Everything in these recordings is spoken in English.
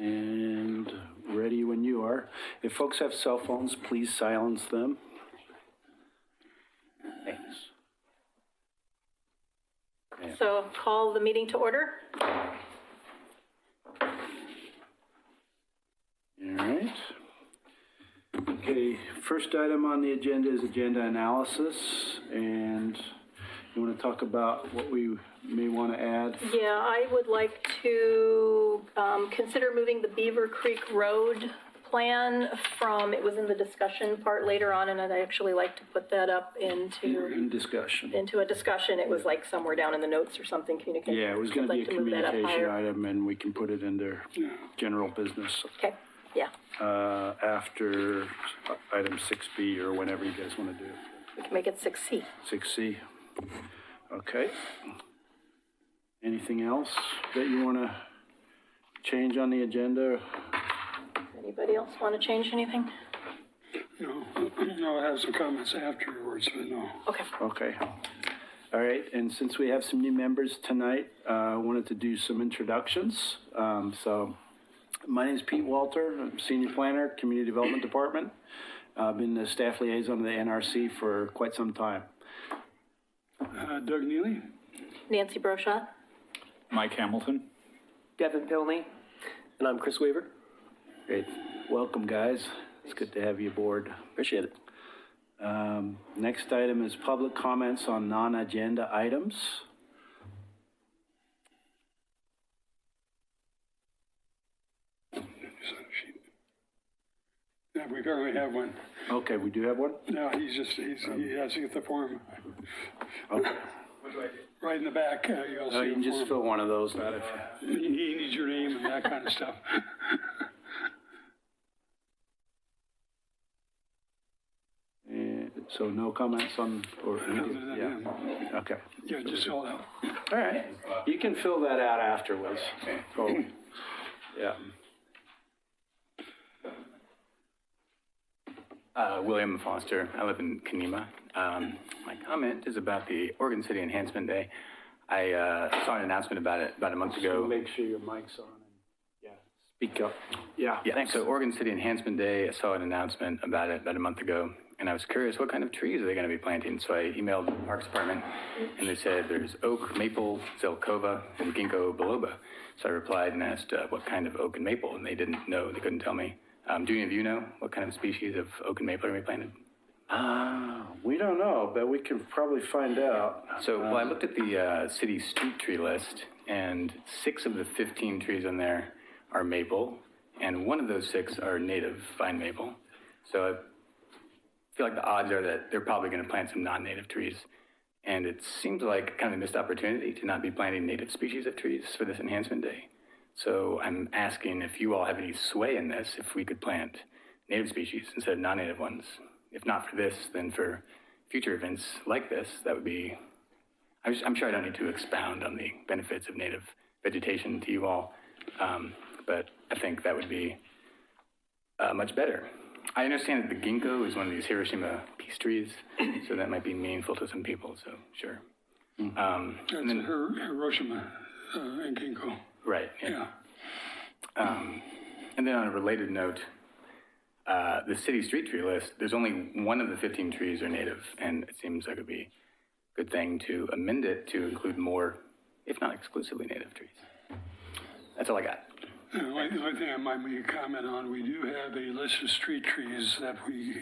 And ready when you are. If folks have cell phones, please silence them. Thanks. Yeah. So call the meeting to order. All right. Okay, first item on the agenda is agenda analysis, and you want to talk about what we may want to add? Yeah, I would like to consider moving the Beaver Creek Road plan from, it was in the discussion part later on, and I'd actually like to put that up into discussion. Into a discussion. It was like somewhere down in the notes or something, communication. Yeah, it was going to be a communication item, and we can put it under general business. Okay, yeah. After item 6B or whenever you guys want to do it. We can make it 6C. 6C. Okay. Anything else that you want to change on the agenda? Anybody else want to change anything? No, I have some comments afterwards, but no. Okay. Okay. All right, and since we have some new members tonight, I wanted to do some introductions. So my name is Pete Walter. I'm Senior Planner, Community Development Department. I've been the staff liaison to the NRC for quite some time. Doug Neely. Nancy Brochat. Mike Hamilton. Devin Pilney. And I'm Chris Weaver. Great. Welcome, guys. It's good to have you aboard. Appreciate it. Next item is public comments on non-agenda items. Yeah, we currently have one. Okay, we do have one? No, he has to get the form. Okay. Right in the back, you'll see. You can just fill one of those out if He needs your name and that kind of stuff. So no comments on, or, yeah, okay. Yeah, just fill it out. All right, you can fill that out afterwards. Oh, yeah. William Foster. I live in Kenema. My comment is about the Oregon City Enhancement Day. I saw an announcement about it about a month ago. So make sure your mic's on. And, yeah, speak up. Yeah, thanks. So Oregon City Enhancement Day, I saw an announcement about it about a month ago, and I was curious what kind of trees are they going to be planting. So I emailed the Parks Department, and they said there's oak, maple, zelkova, and ginkgo biloba. So I replied and asked what kind of oak and maple, and they didn't know. They couldn't tell me. Do any of you know what kind of species of oak and maple are going to be planted? We don't know, but we can probably find out. So, well, I looked at the city street tree list, and 6 of the 15 trees on there are maple, and 1 of those 6 are native vine maple. So I feel like the odds are that they're probably going to plant some non-native trees. And it seems like kind of a missed opportunity to not be planting native species of trees for this enhancement day. So I'm asking if you all have any sway in this, if we could plant native species instead of non-native ones. If not for this, then for future events like this, that would be, I'm sure I don't need to expound on the benefits of native vegetation to you all, but I think that would be much better. I understand that the ginkgo is one of these Hiroshima peace trees, so that might be meaningful to some people, so sure. That's and then, Hiroshima and ginkgo. Right, yeah. And then on a related note, the city street tree list, there's only 1 of the 15 trees are native, and it seems like it would be a good thing to amend it to include more, if not exclusively native trees. That's all I got. The only thing I might make a comment on, we do have a list of street trees that we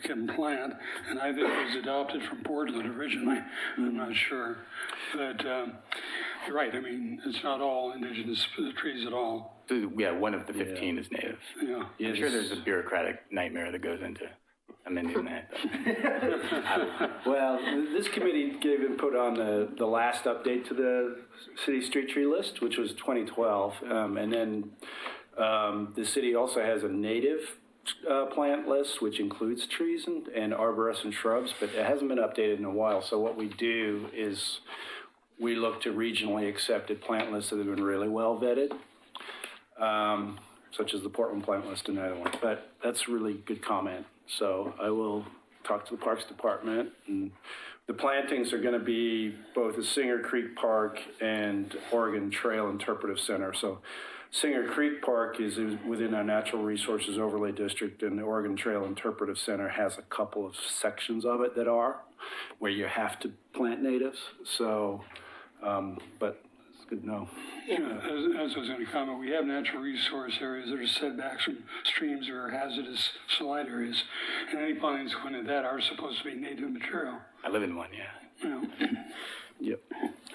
can plant, and I think it was adopted from Portland originally. I'm not sure. But you're right, I mean, it's not all indigenous trees at all. So, yeah, 1 of the 15 is native. Yeah. I'm sure there's a bureaucratic nightmare that goes into amending that. Well, this committee gave input on the last update to the city street tree list, which was 2012. And then the city also has a native plant list, which includes trees and arborescent shrubs, but it hasn't been updated in a while. So what we do is we look to regionally accepted plant lists that have been really well vetted, such as the Portland plant list and another one. But that's a really good comment. So I will talk to the Parks Department and the plantings are going to be both at Singer Creek Park and Oregon Trail Interpretive Center. So Singer Creek Park is within our Natural Resources Overlay District, and the Oregon Trail Interpretive Center has a couple of sections of it that are where you have to plant natives. So, but it's good to know. Yeah, as I was going to comment, we have natural resource areas that are setbacks from streams or hazardous slide areas, and any plantings going into that are supposed to be native material. I live in one, yeah. You know. Yep.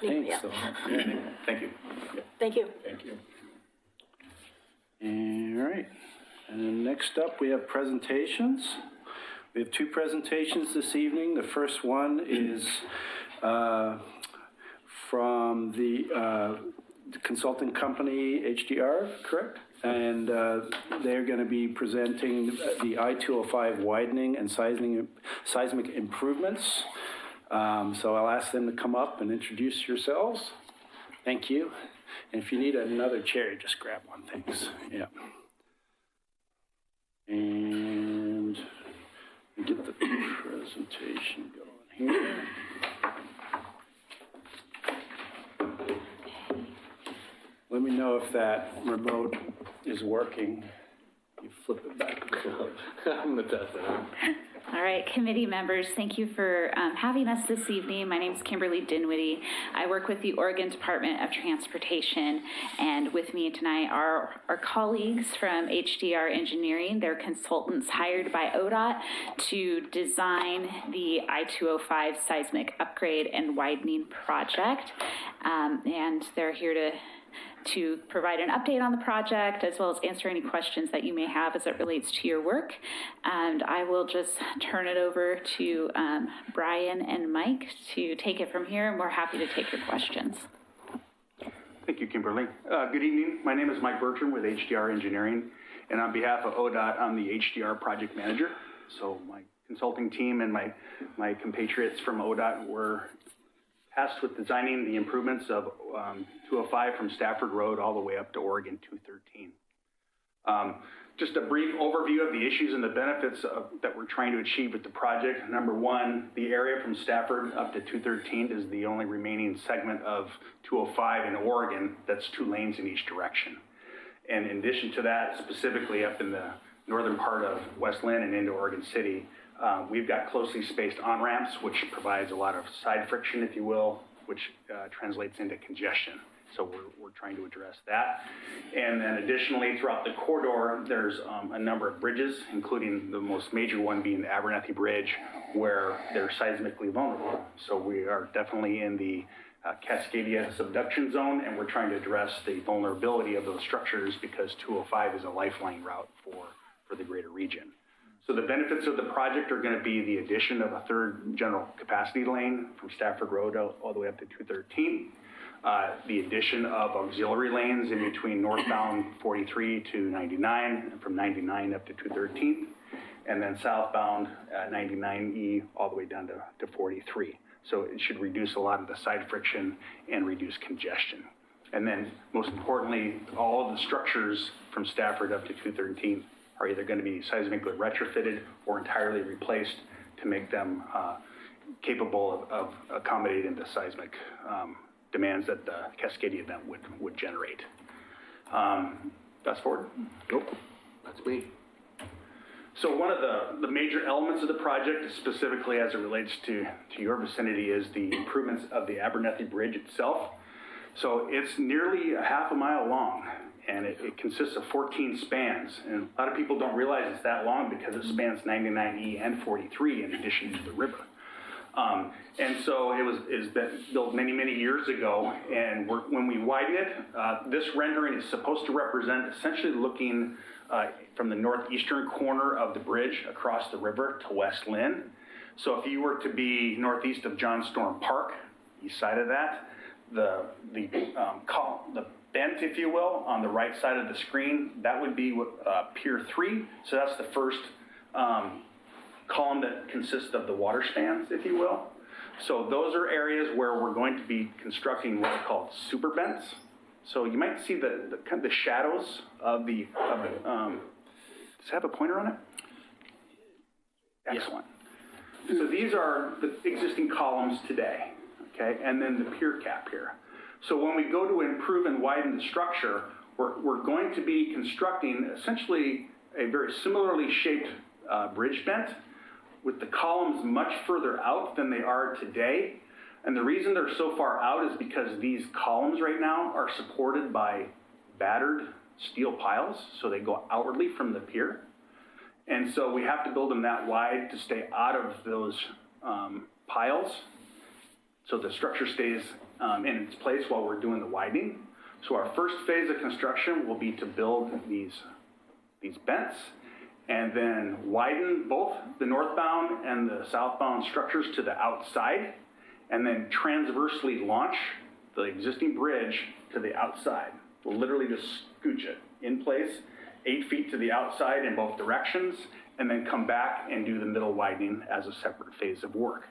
Yeah. Thanks. So, yeah. Thank you. Thank you. Thank you. All right. And then next up, we have presentations. We have two presentations this evening. The first one is from the consulting company HDR, correct? And they're going to be presenting the I-205 widening and seismic improvements. So I'll ask them to come up and introduce yourselves. Thank you. And if you need another chair, just grab one, thanks. Yeah. And get the presentation going here. Let me know if that remote is working. You flip it back and forth. I'm going to test it out. All right, committee members, thank you for having us this evening. My name is Kimberly Dinwiddie. I work with the Oregon Department of Transportation, and with me tonight are our colleagues from HDR Engineering. They're consultants hired by ODOT to design the I-205 seismic upgrade and widening project, and they're here to provide an update on the project as well as answer any questions that you may have as it relates to your work. And I will just turn it over to Brian and Mike to take it from here, and we're happy to take your questions. Thank you, Kimberly. Good evening. My name is Mike Bertram with HDR Engineering, and on behalf of ODOT, I'm the HDR project manager. So my consulting team and my compatriots from ODOT were tasked with designing the improvements of 205 from Stafford Road all the way up to Oregon 213. Just a brief overview of the issues and the benefits that we're trying to achieve with the project. Number one, the area from Stafford up to 213 is the only remaining segment of 205 in Oregon that's 2 lanes in each direction. And in addition to that, specifically up in the northern part of West Linn and into Oregon City, we've got closely spaced on-ramps, which provides a lot of side friction, if you will, which translates into congestion. So we're trying to address that. And then additionally, throughout the corridor, there's a number of bridges, including the most major one being the Abernethy Bridge, where they're seismically vulnerable. So we are definitely in the Cascadia subduction zone, and we're trying to address the vulnerability of those structures because 205 is a lifeline route for the greater region. So the benefits of the project are going to be the addition of a 3rd general capacity lane from Stafford Road all the way up to 213, the addition of auxiliary lanes in between northbound 43 to 99, and from 99 up to 213, and then southbound 99E all the way down to 43. So it should reduce a lot of the side friction and reduce congestion. And then most importantly, all of the structures from Stafford up to 213 are either going to be seismically retrofitted or entirely replaced to make them capable of accommodating the seismic demands that the Cascadia event would generate. Fast forward. Nope, that's me. So one of the major elements of the project, specifically as it relates to your vicinity, is the improvements of the Abernethy Bridge itself. So it's nearly a half a mile long, and it consists of 14 spans. And a lot of people don't realize it's that long because it spans 99E and 43 in addition to the river. And so it was built many, many years ago. And when we widen it, this rendering is supposed to represent essentially looking from the northeastern corner of the bridge across the river to West Linn. So if you were to be northeast of John Storm Park, east side of that, the bent, if you will, on the right side of the screen, that would be Pier 3. So that's the first column that consists of the water spans, if you will. So those are areas where we're going to be constructing what are called super bents. So you might see the kind of the shadows of the does it have a pointer on it? Excellent. So these are the existing columns today, okay, and then the pier cap here. So when we go to improve and widen the structure, we're going to be constructing essentially a very similarly shaped bridge bent with the columns much further out than they are today. And the reason they're so far out is because these columns right now are supported by battered steel piles, so they go outwardly from the pier. And so we have to build them that wide to stay out of those piles, so the structure stays in its place while we're doing the widening. So our first phase of construction will be to build these bents and then widen both the northbound and the southbound structures to the outside, and then transversely launch the existing bridge to the outside. We'll literally just scooch it in place, 8 feet to the outside in both directions, and then come back and do the middle widening as a separate phase of work.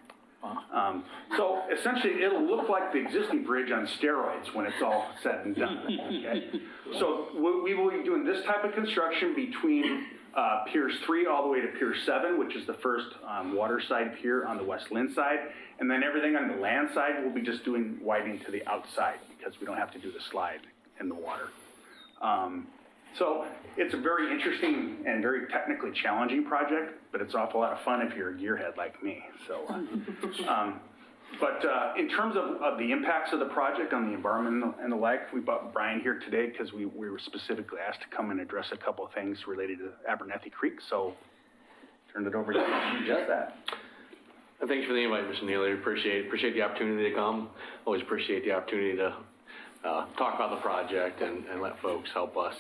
So essentially, it'll look like the existing bridge on steroids when it's all said and done. Okay? So we will be doing this type of construction between Piers 3 all the way to Pier 7, which is the first waterside pier on the West Lynn side. And then everything on the land side, we'll be just doing widening to the outside because we don't have to do the slide in the water. So it's a very interesting and very technically challenging project, but it's an awful lot of fun if you're a gearhead like me. So, but in terms of the impacts of the project on the environment and the like, we brought Brian here today because we were specifically asked to come and address a couple of things related to Abernethy Creek. So turned it over to you to address that. Thanks for the invite, Mr. Neely. Appreciate the opportunity to come. Always appreciate the opportunity to talk about the project and let folks help us,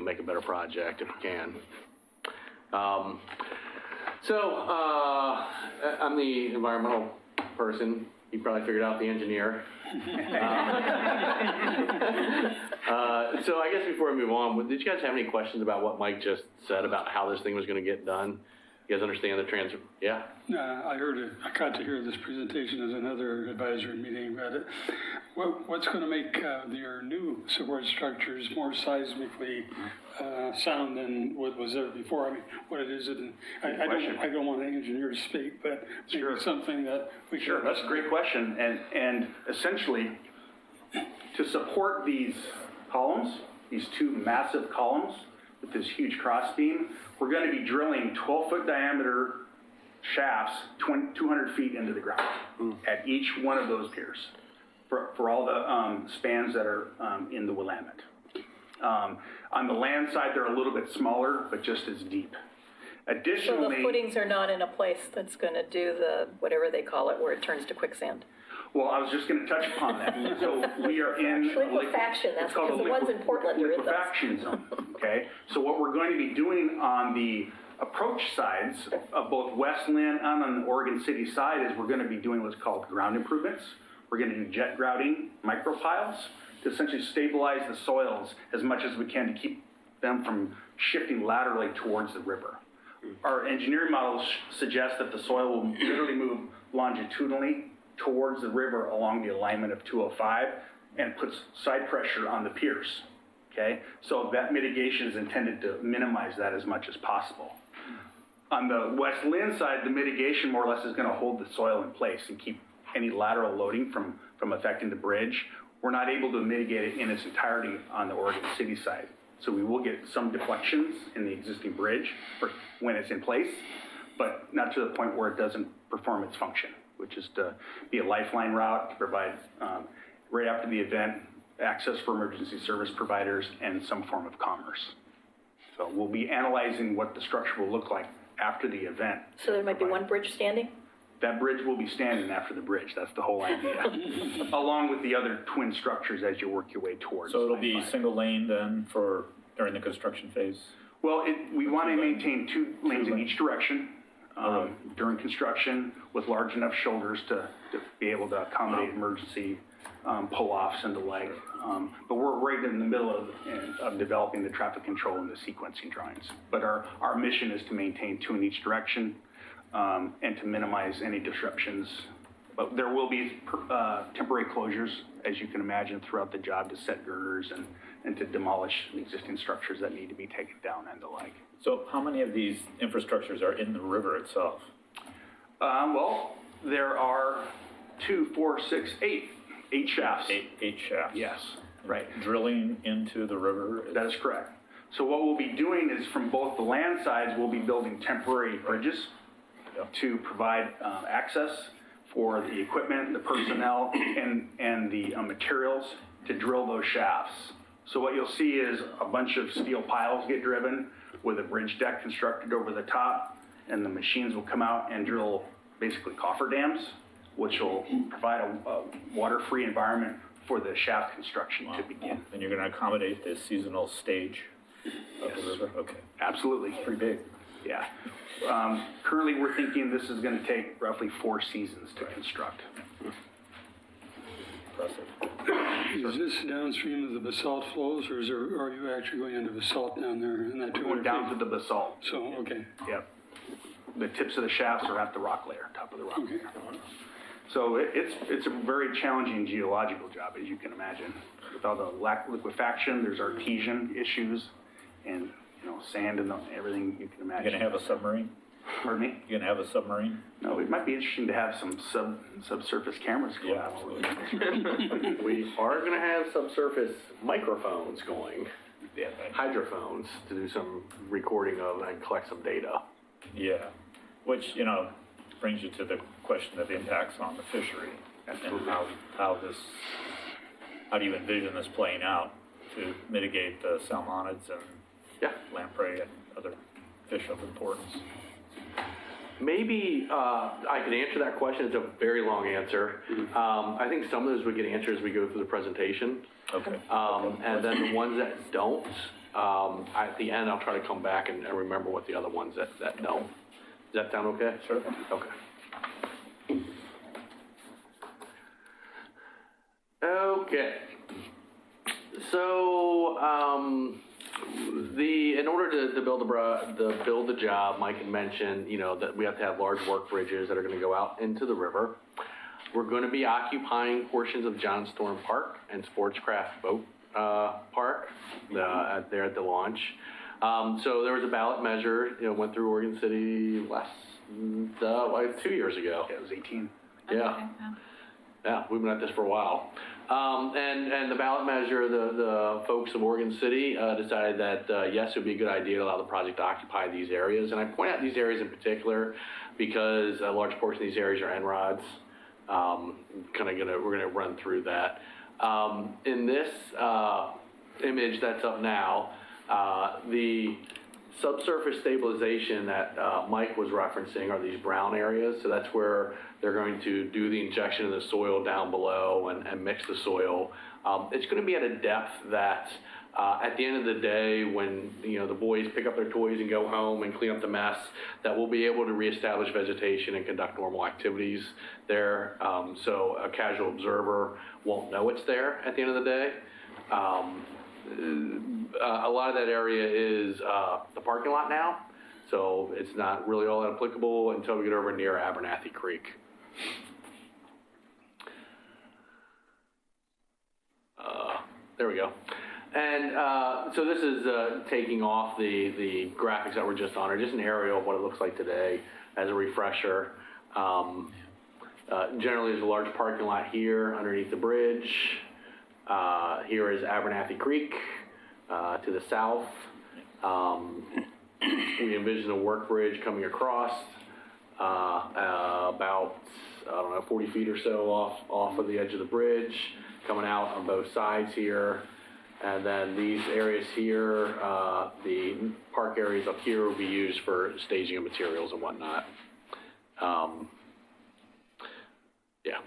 make a better project if we can. I'm the environmental person. You probably figured out the engineer. So I guess before we move on, did you guys have any questions about what Mike just said about how this thing was going to get done? You guys understand the transfer? Yeah? I heard it. I got to hear this presentation at another advisory meeting about it. What's going to make your new support structures more seismically sound than what was there before? I mean, what it is, I don't want an engineer to speak, but maybe Sure. something that we Sure, that's a great question. And essentially, to support these columns, these two massive columns with this huge cross beam, we're going to be drilling 12-foot diameter shafts 200 feet into the ground at each one of those piers for all the spans that are in the Willamette. On the land side, they're a little bit smaller, but just as deep. Additionally, So the footings are not in a place that's going to do the, whatever they call it, where it turns to quicksand. well, I was just going to touch upon that. So we are in Liquefaction, that's because the ones in Portland are in those. liquefaction zone. Okay, so what we're going to be doing on the approach sides of both West Lynn and on the Oregon City side is we're going to be doing what's called ground improvements. We're going to do jet grouting micropiles to essentially stabilize the soils as much as we can to keep them from shifting laterally towards the river. Our engineering models suggest that the soil will literally move longitudinally towards the river along the alignment of 205 and puts side pressure on the piers. Okay, so that mitigation is intended to minimize that as much as possible. On the West Lynn side, the mitigation more or less is going to hold the soil in place and keep any lateral loading from affecting the bridge. We're not able to mitigate it in its entirety on the Oregon City side. So we will get some deflections in the existing bridge for when it's in place, but not to the point where it doesn't perform its function, which is to be a lifeline route to provide, right after the event, access for emergency service providers and some form of commerce. So we'll be analyzing what the structure will look like after the event. So there might be one bridge standing? That bridge will be standing after the bridge. That's the whole idea, along with the other twin structures as you work your way towards. So it'll be 95. single lane then during the construction phase? Well, we want to maintain 2 lanes in each direction during construction with large enough shoulders to be able to accommodate emergency pull-offs and the like. But we're right in the middle of developing the traffic control and the sequencing drawings. But our mission is to maintain 2 in each direction and to minimize any disruptions. But there will be temporary closures, as you can imagine, throughout the job to set girders and to demolish existing structures that need to be taken down and the like. So how many of these infrastructures are in the river itself? Well, there are 2, 4, 6, 8 shafts. Eight shafts. Yes, right. Drilling into the river. That is correct. So what we'll be doing is from both the land sides, we'll be building temporary bridges to provide access for the equipment, the personnel, and the materials to drill those shafts. So what you'll see is a bunch of steel piles get driven with a bridge deck constructed over the top, and the machines will come out and drill basically cofferdams, which will provide a water-free environment for the shaft construction to begin. And you're going to accommodate the seasonal stage of the river? Okay. Absolutely. Pretty big. Yeah. Currently, we're thinking this is going to take roughly 4 seasons to construct. Impressive. Is this downstream of the basalt flows, or are you actually going into basalt down there in that 200 Going down feet? to the basalt. So, okay. Yep. The tips of the shafts are at the rock layer, top of the rock Okay. layer. So it's a very challenging geological job, as you can imagine. With all the liquefaction, there's artesian issues, and sand and everything you can imagine. You're going to have a submarine? Pardon me? You're going to have a submarine? No, it might be interesting to have some subsurface cameras go Yeah, out. absolutely. We are going to have subsurface microphones going, Yeah. hydrophones, to do some recording of and collect some data. Yeah. Which, brings you to the question of impacts on the fishery. Absolutely. And how do you envision this playing out to mitigate the salmonids and Yeah. lamprey and other fish of importance? Maybe I could answer that question. It's a very long answer. I think some of those we get answered as we go through the presentation. Okay. And then the ones that don't, at the end, I'll try to come back and remember what the other ones that don't. Does that sound okay? Sure. Okay. Okay. So, in order to build the job, Mike had mentioned, that we have to have large work bridges that are going to go out into the river. We're going to be occupying portions of John Storm Park and Sportscraft Boat Park there at the launch. So there was a ballot measure, went through Oregon City like 2 years ago. Yeah, it was 18. Yeah. Yeah, we've been at this for a while. And the ballot measure, the folks of Oregon City decided that, yes, it would be a good idea to allow the project to occupy these areas. And I point out these areas in particular because a large portion of these areas are NRODs. We're gonna run through that. In this image that's up now, the subsurface stabilization that Mike was referencing are these brown areas. So that's where they're going to do the injection of the soil down below and mix the soil. It's going to be at a depth that at the end of the day, when the boys pick up their toys and go home and clean up the mess, that we'll be able to reestablish vegetation and conduct normal activities there. So a casual observer won't know it's there at the end of the day. A lot of that area is the parking lot now, so it's not really all that applicable until we get over near Abernathy Creek. There we go. And so this is taking off the graphics that were just on, or just an aerial of what it looks like today as a refresher. Generally, there's a large parking lot here underneath the bridge. Here is Abernathy Creek to the south. We envision a work bridge coming across about, 40 feet or so off of the edge of the bridge, coming out on both sides here. And then these areas here, the park areas up here will be used for staging of materials and whatnot. Yeah.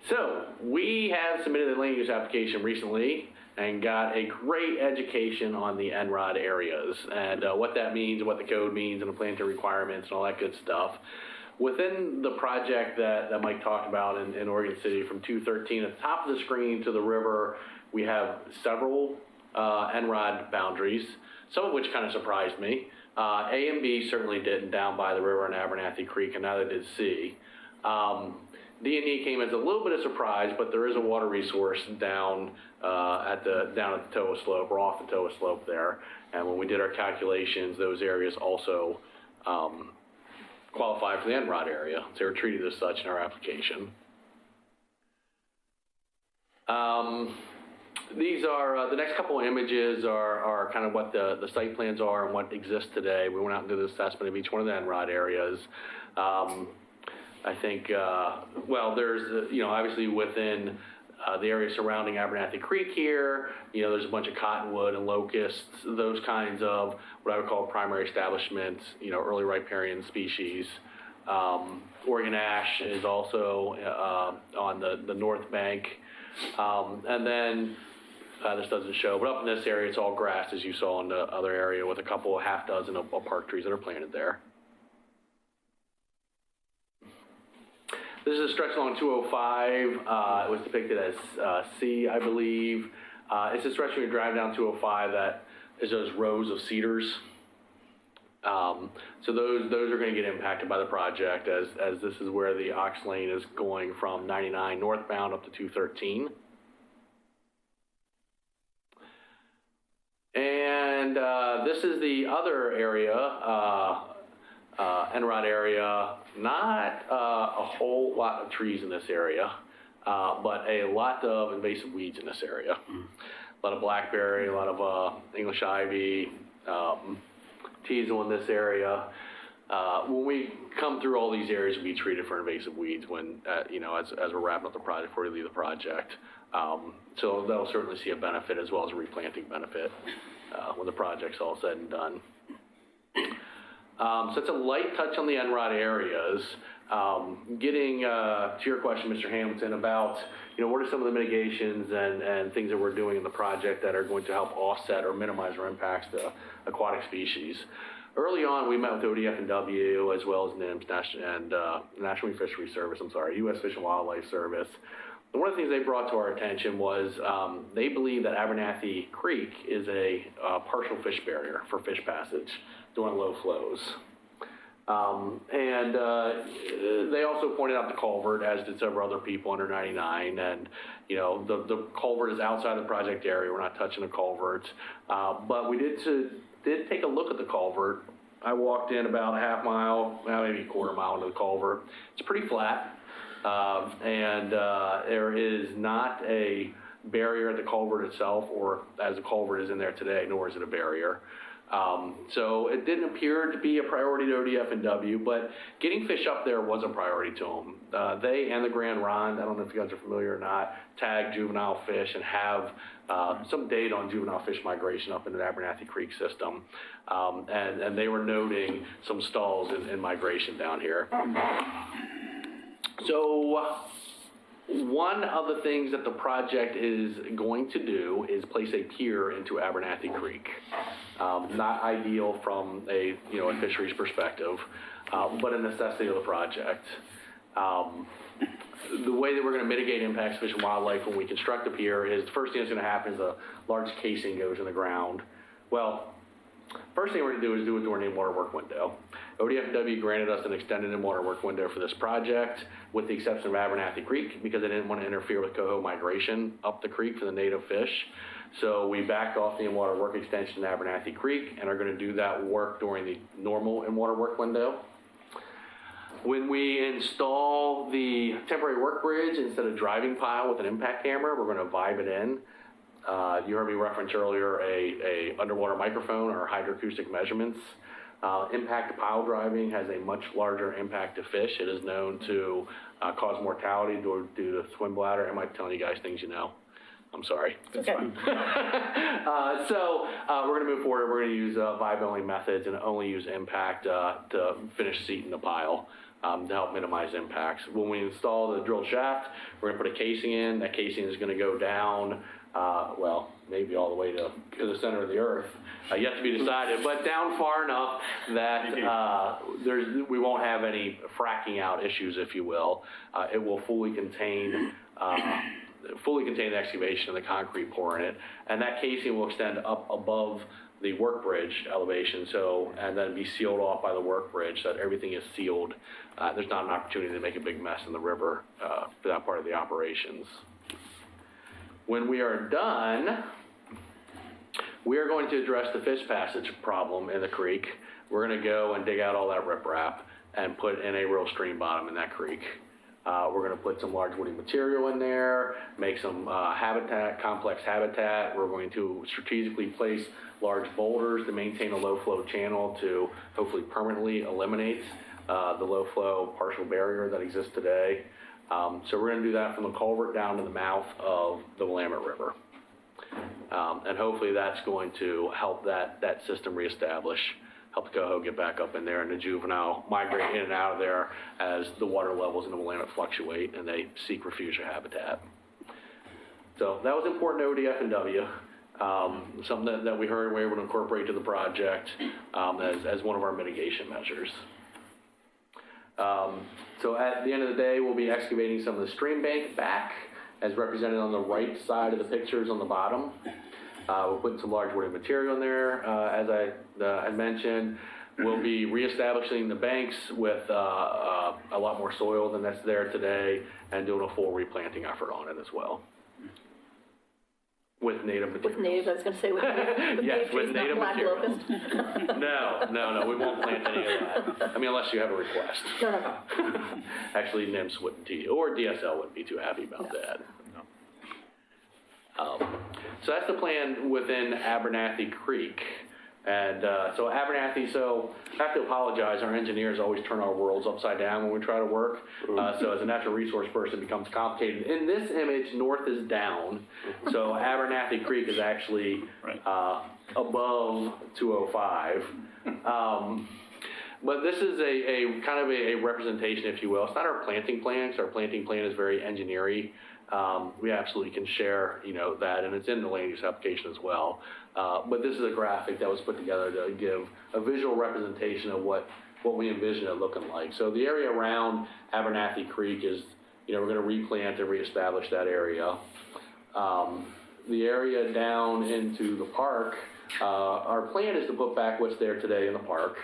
So we have submitted a land use application recently and got a great education on the NROD areas and what that means, what the code means, and the planetary requirements and all that good stuff. Within the project that Mike talked about in Oregon City, from 213 at the top of the screen to the river, we have several NROD boundaries, some of which kind of surprised me. A and B certainly didn't down by the river in Abernathy Creek, and neither did C. D and E came as a little bit of surprise, but there is a water resource down at the Toa slope, or off the Toa slope there. And when we did our calculations, those areas also qualify for the NROD area. So they were treated as such in our application. These are, the next couple of images are kind of what the site plans are and what exists today. We went out and did an assessment of each one of the NROD areas. I think, well, there's, obviously within the area surrounding Abernathy Creek here, there's a bunch of cottonwood and locusts, those kinds of what I would call primary establishments, early riparian species. Oregon ash is also on the north bank. And then this doesn't show, but up in this area, it's all grass, as you saw in the other area, with a couple, half dozen of park trees that are planted there. This is a stretch along 205. It was depicted as C, I believe. It's a stretch when you drive down 205 that is those rows of cedars. So those are going to get impacted by the project, as this is where the Ox Lane is going from 99 northbound up to 213. And this is the other area, NROD area. Not a whole lot of trees in this area, but a lot of invasive weeds in this area. A lot of blackberry, a lot of English ivy, teasel in this area. When we come through all these areas, we treated for invasive weeds when, as we're wrapping up the project, before we leave the project. So they'll certainly see a benefit as well as a replanting benefit when the project's all said and done. So it's a light touch on the NROD areas. Getting to your question, Mr. Hamilton, about what are some of the mitigations and things that we're doing in the project that are going to help offset or minimize our impacts to aquatic species. Early on, we met with ODF&W as well as NIMS and National Marine Fisheries Service, U.S. Fish and Wildlife Service. And one of the things they brought to our attention was they believe that Abernathy Creek is a partial fish barrier for fish passage during low flows. And they also pointed out the culvert, as did several other people under 99. And, the culvert is outside the project area. We're not touching the culvert. But we did take a look at the culvert. I walked in about a half mile, maybe a quarter mile into the culvert. It's pretty flat. And there is not a barrier at the culvert itself, or as the culvert is in there today, nor is it a barrier. So it didn't appear to be a priority to ODF&W, but getting fish up there was a priority to them. They and the Grand Ronde, I don't know if you guys are familiar or not, tag juvenile fish and have some data on juvenile fish migration up into the Abernathy Creek system. And they were noting some stalls in migration down here. So one of the things that the project is going to do is place a pier into Abernathy Creek. Not ideal from a fisheries perspective, but a necessity of the project. The way that we're going to mitigate impacts to fish and wildlife when we construct a pier is the first thing that's going to happen is a large casing goes in the ground. Well, first thing we're going to do is do it during the in-water work window. ODF&W granted us an extended in-water work window for this project, with the exception of Abernathy Creek, because they didn't want to interfere with coho migration up the creek for the native fish. So we backed off the in-water work extension to Abernathy Creek and are going to do that work during the normal in-water work window. When we install the temporary work bridge, instead of driving pile with an impact camera, we're going to vibe it in. You heard me reference earlier a underwater microphone or hydroacoustic measurements. Impact pile driving has a much larger impact to fish. It is known to cause mortality due to swim bladder. Am I telling you guys things you know? I'm sorry. It's okay. So we're going to move forward. We're going to use vibe-only methods and only use impact to finish seating the pile to help minimize impacts. When we install the drill shaft, we're going to put a casing in. That casing is going to go down, well, maybe all the way to the center of the earth. Yet to be decided, but down far enough that we won't have any fracking out issues, if you will. It will fully contain the excavation and the concrete pour in it, and that casing will extend up above the work bridge elevation, and then be sealed off by the work bridge so that everything is sealed. There's not an opportunity to make a big mess in the river for that part of the operations. When we are done, we are going to address the fish passage problem in the creek. We're going to go and dig out all that riprap and put in a real stream bottom in that creek. We're going to put some large woody material in there, make some habitat, complex habitat. We're going to strategically place large boulders to maintain a low flow channel to hopefully permanently eliminate the low flow partial barrier that exists today. So we're going to do that from the culvert down to the mouth of the Willamette River. And hopefully that's going to help that system reestablish, help the coho get back up in there, and the juvenile migrate in and out of there as the water levels in the Willamette fluctuate and they seek refuge or habitat. So that was important to ODF and W. Something that we heard we were able to incorporate to the project as one of our mitigation measures. So at the end of the day, we'll be excavating some of the stream bank back, as represented on the right side of the pictures on the bottom. We're putting some large woody material in there, as I mentioned. We'll be reestablishing the banks with a lot more soil than that's there today, and doing a full replanting effort on it as well. With native materials. With native, I was going to say with native, Yes, with trees, native not black materials. locust. No, we won't plant any of that. I mean, unless you have a request. No. Actually, NIMS wouldn't be, or DSL wouldn't be too happy about that. So that's the plan within Abernathy Creek. And so Abernathy, so I have to apologize, our engineers always turn our worlds upside down when we try to work. So as a natural resource person, it becomes complicated. In this image, north is down. So Abernathy Creek is actually above 205. But this is a kind of a representation, if you will. It's not our planting plan, because our planting plan is very engineering. We absolutely can share, that, and it's in the land use application as well. But this is a graphic that was put together to give a visual representation of what we envision it looking like. So the area around Abernathy Creek is, we're going to replant and reestablish that area. The area down into the park, our plan is to put back what's there today in the park.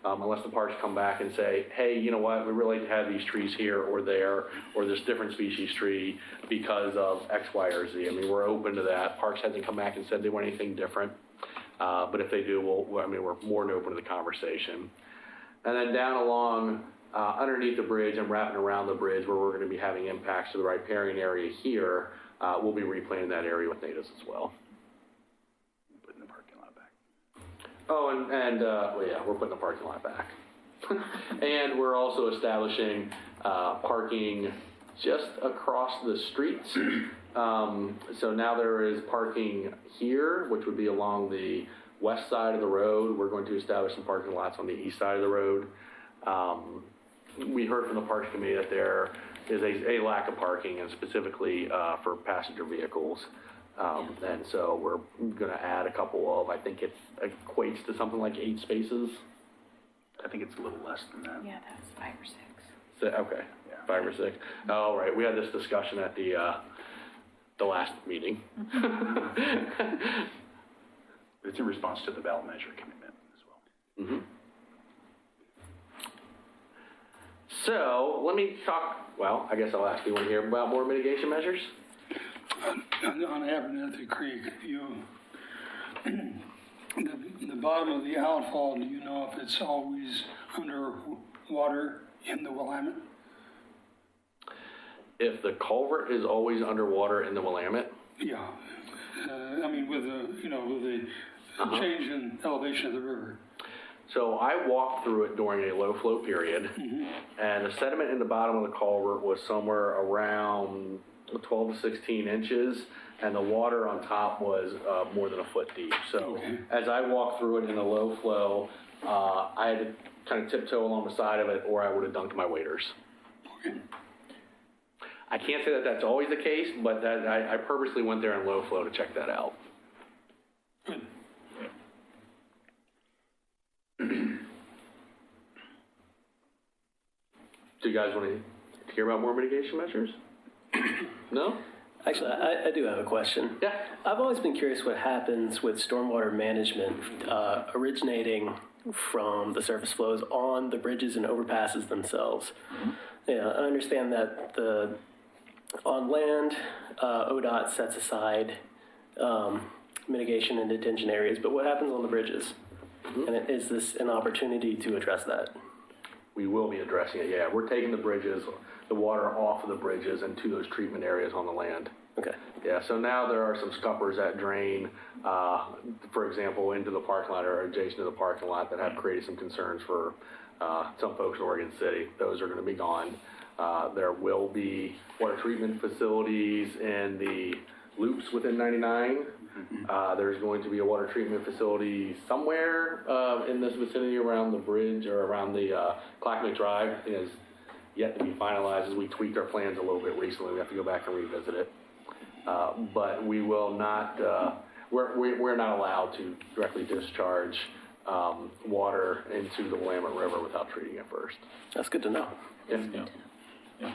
Unless the parks come back and say, hey, you know what, we really like to have these trees here or there, or this different species tree because of X, Y, or Z. I mean, we're open to that. Parks hasn't come back and said they want anything different. But if they do, we're more than open to the conversation. And then down along, underneath the bridge and wrapping around the bridge where we're going to be having impacts to the riparian area here, we'll be replanting that area with natives as well. Oh, and we're putting the parking lot back. And we're also establishing parking just across the streets. So now there is parking here, which would be along the west side of the road. We're going to establish some parking lots on the east side of the road. We heard from the Parks Committee that there is a lack of parking, and specifically for passenger vehicles. And so we're going to add a couple of, I think it equates to something like 8 spaces. I think it's a little less than that. Yeah, that was 5 or 6. So, okay, yeah. 5 or 6. Oh, right. We had this discussion at the last meeting. It's in response to the ballot measure commitment as well. Mm-hmm. So let me talk, well, I guess I'll ask you, want to hear about more mitigation measures? On Abernathy Creek, the bottom of the outfall, do you know if it's always under water in the Willamette? If the culvert is always underwater in the Willamette? Yeah. With the change in elevation of the river. So I walked through it during a low flow period, and the sediment in the bottom of the culvert was somewhere around 12 to 16 inches, and the water on top was more than a foot deep. So as I walked through it in the low flow, I had to kind of tiptoe along the side of it, or I would have dunked my waders. Okay. I can't say that that's always the case, but I purposely went there in low flow to check that out. Good. Do you guys want to hear about more mitigation measures? No? Actually, I do have a question. Yeah. I've always been curious what happens with stormwater management originating from the surface flows on the bridges and overpasses themselves. I understand that on land, ODOT sets aside mitigation and detention areas, but what happens on the bridges? And is this an opportunity to address that? we will be addressing it. Yeah, we're taking the bridges, the water off of the bridges and to those treatment areas on the land. Okay. Yeah, so now there are some scuppers that drain, for example, into the parking lot or adjacent to the parking lot that have created some concerns for some folks in Oregon City. Those are going to be gone. There will be water treatment facilities in the loops within 99. There's going to be a water treatment facility somewhere in this vicinity around the bridge or around the Clackamas Drive. It is yet to be finalized as we tweaked our plans a little bit recently. We have to go back and revisit it. But we will not, we're not allowed to directly discharge water into the Willamette River without treating it first. That's good to know. Yeah.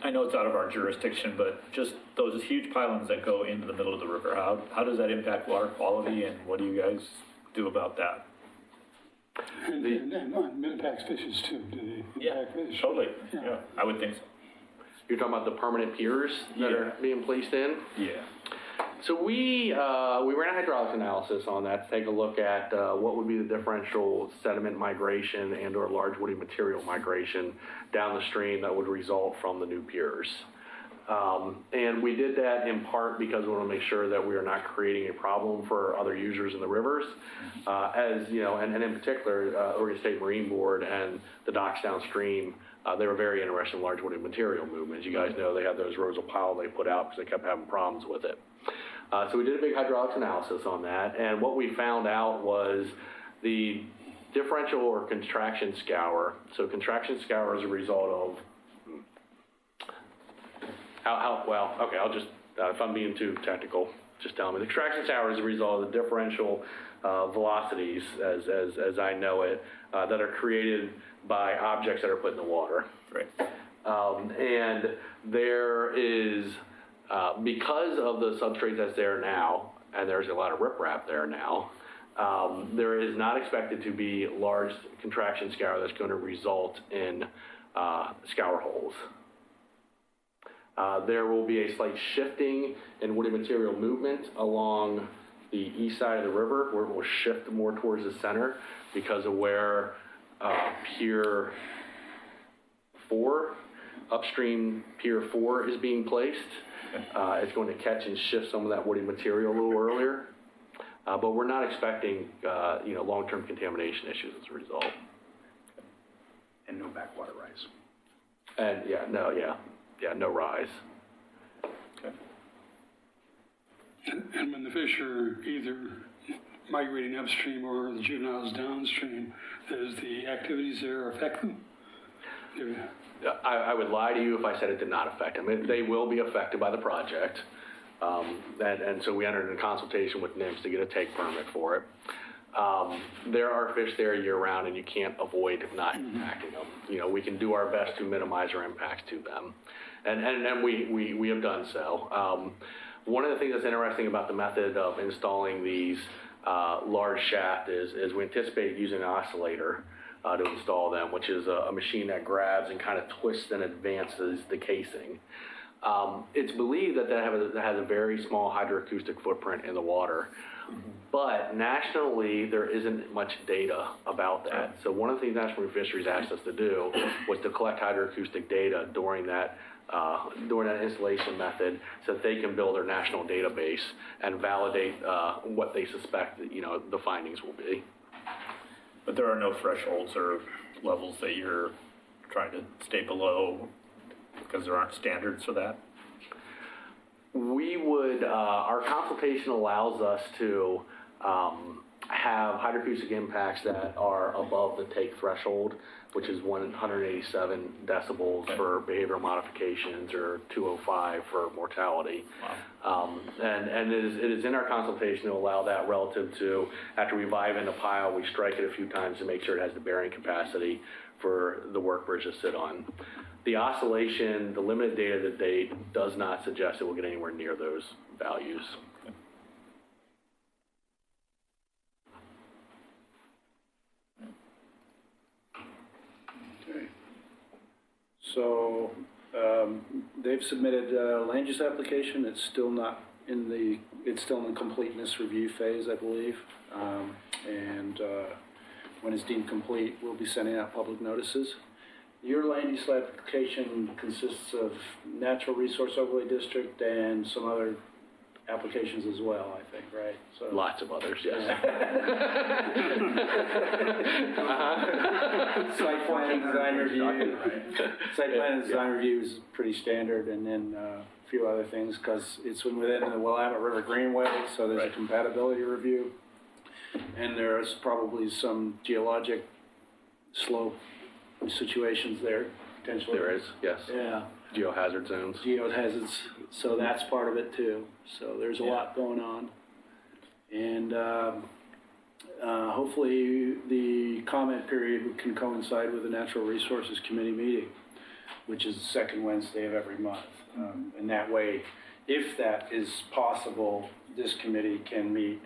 I know it's out of our jurisdiction, but just those huge pylons that go into the middle of the river, how does that impact water quality, and what do you guys do about that? And impacts fishes too, do they impact fish? Totally. Yeah, I would think so. You're talking about the permanent piers that are being placed in? Yeah. So we ran a hydraulics analysis on that to take a look at what would be the differential sediment migration and or large woody material migration down the stream that would result from the new piers. And we did that in part because we want to make sure that we are not creating a problem for other users in the rivers. As you know, and in particular, Oregon State Marine Board and the docks downstream, they were very interested in large woody material movements. You guys know they had those rows of pile they put out because they kept having problems with it. So we did a big hydraulics analysis on that, and what we found out was the differential or contraction scour. So contraction scour is a result of I'll just, if I'm being too technical, just tell me. The contraction scour is a result of the differential velocities, as I know it, that are created by objects that are put in the water. Right. And there is, because of the substrate that's there now, and there's a lot of riprap there now, there is not expected to be large contraction scour that's going to result in scour holes. There will be a slight shifting in woody material movement along the east side of the river, where it will shift more towards the center because of where Pier 4, upstream Pier 4 is being placed. It's going to catch and shift some of that woody material a little earlier. But we're not expecting, long-term contamination issues as a result. And no backwater rise. And no rise. Okay. And when the fish are either migrating upstream or the juveniles downstream, does the activities there affect them? I would lie to you if I said it did not affect them. They will be affected by the project. And so we entered into consultation with NIMS to get a take permit for it. There are fish there year-round, and you can't avoid not impacting them. We can do our best to minimize our impacts to them. And we have done so. One of the things that's interesting about the method of installing these large shaft is we anticipate using an oscillator to install them, which is a machine that grabs and kind of twists and advances the casing. It's believed that has a very small hydroacoustic footprint in the water, but nationally there isn't much data about that. So one of the things National Marine Fisheries asked us to do was to collect hydroacoustic data during that installation method, so that they can build their national database and validate what they suspect the findings will be. But there are no thresholds or levels that you're trying to stay below because there aren't standards for that? We would, our consultation allows us to have hydroacoustic impacts that are above the take threshold, which is 187 decibels for behavioral modifications or 205 for mortality. Wow. And it is in our consultation to allow that relative to, after we vive in the pile, we strike it a few times to make sure it has the bearing capacity for the work bridge to sit on. The oscillation, the limited data to date, does not suggest it will get anywhere near those values. Okay. So they've submitted a land use application. It's still not in it's still in the completeness review phase, I believe. when it's deemed complete, we'll be sending out public notices. Your land use application consists of natural resource overlay district and some other applications as well, I think, right? So Lots of others, yes. Site plan and design review. Site plan and design review is pretty standard, and then a few other ththings, because it's within the Willamette River Greenway, so there's a compatibility review. And there's probably some geologic slope situations there, potentially. There is, yes. Yeah, Geohazard zones. geohazards, so that's part of it too. So there's a lot going on. And hopefully the comment period can coincide with the Natural Resources Committee meeting, which is the second Wednesday of every month. And that way, if that is possible, this committee can meet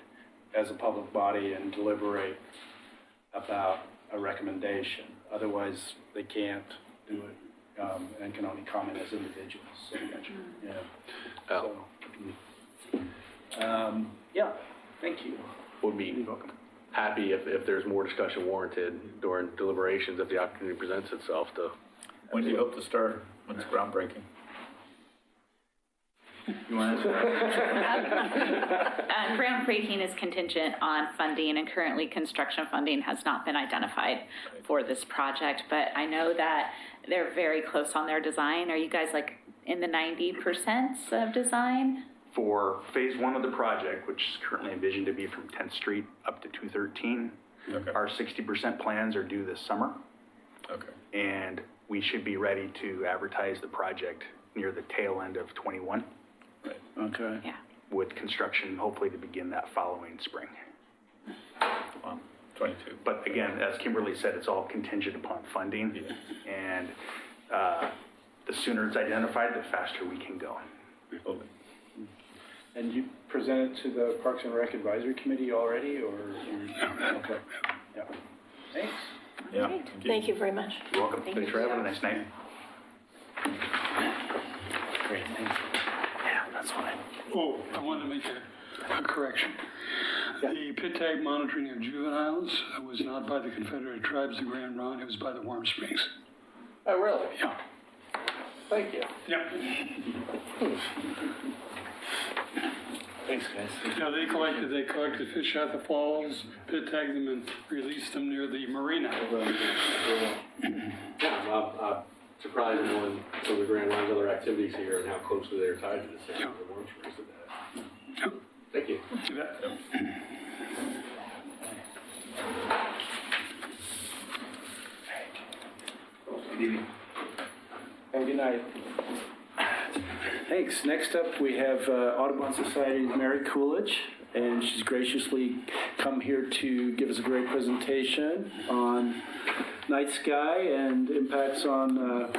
as a public body and deliberate about a recommendation. Otherwise, they can't do it and can only comment as individuals. So, yeah. Oh. So, yeah, thank you. Would be happy if there's more discussion warranted during deliberations, if the opportunity presents itself to. When do you hope to start? When's groundbreaking? And groundbreaking is contingent on funding, and currently construction funding has not been identified for this project, but I know that they're very close on their design. Are you guys like in the 90% of design? For phase one of the project, which is currently envisioned to be from 10th Street up to 213, our 60% plans are due this summer. Okay. And we should be ready to advertise the project near the tail end of 21. Okay. Yeah. With construction hopefully to begin that following spring. Wow. 22. But again, as Kimberly said, it's all contingent upon funding. Yeah. And the sooner it's identified, the faster we can go. Okay. And you presented to the Parks and Rec Advisory Committee already, or? Okay. Yeah. Thanks. Yeah. Great. Thank you very much. You're welcome. Thanks for having a nice night. Great, thank you. Yeah, that's fine. Oh, I wanted to make a correction. The pit tag monitoring of juveniles was not by the Confederate Tribes of Grand Ronde, it was by the Warm Springs. Oh, really? Yeah. Thank you. Yeah. Thanks, guys. Yeah, they collected fish at the falls, pit tagged them and released them near the marina. Yeah, I'm surprised knowing some of the Grand Line's other activities here and how closely they're tied to the city. Yeah. The Warm Springs did that. Yep. Thank you. See that? Have a good night. Thanks. Next up, we have Audubon Society's Mary Coolidge, and she's graciously come here to give us a great presentation on night sky and impacts on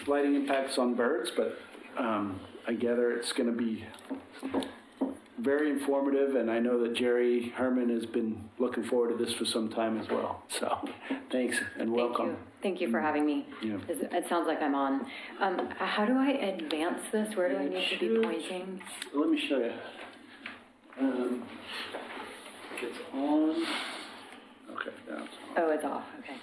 lighting impacts on birds. But I gather it's going to be very informative, and I know that Jerry Herman has been looking forward to this for some time as well. So thanks and welcome. Thank you for having me. Yeah. It sounds like I'm on. How do I advance this? Where do I need to be pointing? Let me show you. It's on. Okay, now it's on. Oh, it's off. Okay.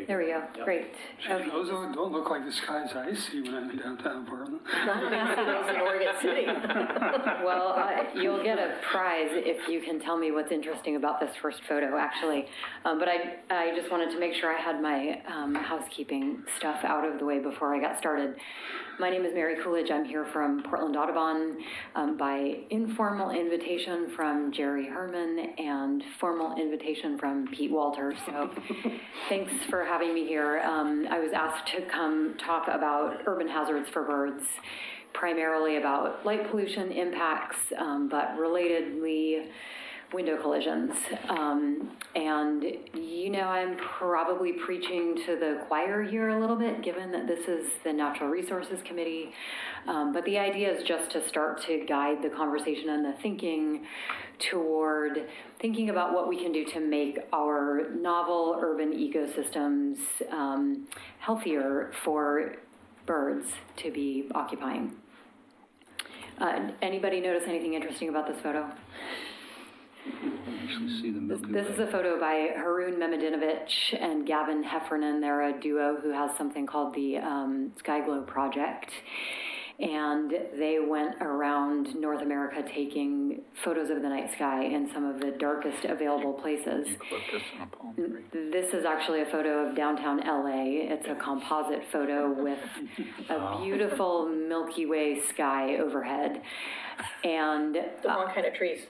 There we go. Great. Okay. Those don't look like the skies I see when I'm in downtown Portland. Not massive those in Oregon City. Well, you'll get a prize if you can tell me what's interesting about this first photo, actually. But I just wanted to make sure I had my housekeeping stuff out of the way before I got started. My name is Mary Coolidge. I'm here from Portland Audubon by informal invitation from Jerry Herman and formal invitation from Pete Walter. So thanks for having me here. I was asked to come talk about urban hazards for birds, primarily about light pollution impacts, but relatedly window collisions. And, you know, I'm probably preaching to the choir here a little bit, given that this is the Natural Resources Committee. But the idea is just to start to guide the conversation and the thinking toward thinking about what we can do to make our novel urban ecosystems healthier for birds to be occupying. Anybody notice anything interesting about this photo? Actually see the Milky This Way. is a photo by Haroon Memedinovich and Gavin Heffernan. They're a duo who has something called the Sky Glow Project. And they went around North America taking photos of the night sky in some of the darkest available places. This is actually a photo of downtown LA. It's a composite photo with a beautiful Milky Way sky overhead. And The wrong kind of trees.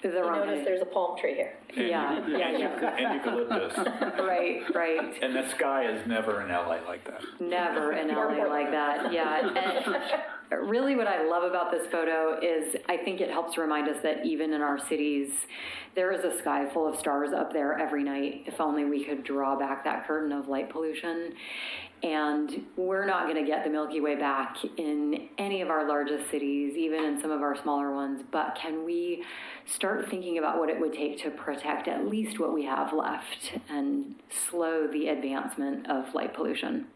the You wrong notice there's a palm tree here. yeah. And eucalyptus. Right. And the sky is never in LA like that. Never in LA like that, yeah. And really what I love about this photo is I think it helps remind us that even in our cities, there is a sky full of stars up there every night. If only we could draw back that curtain of light pollution. And we're not going to get the Milky Way back in any of our largest cities, even in some of our smaller ones. But can we start thinking about what it would take to protect at least what we have left and slow the advancement of light pollution?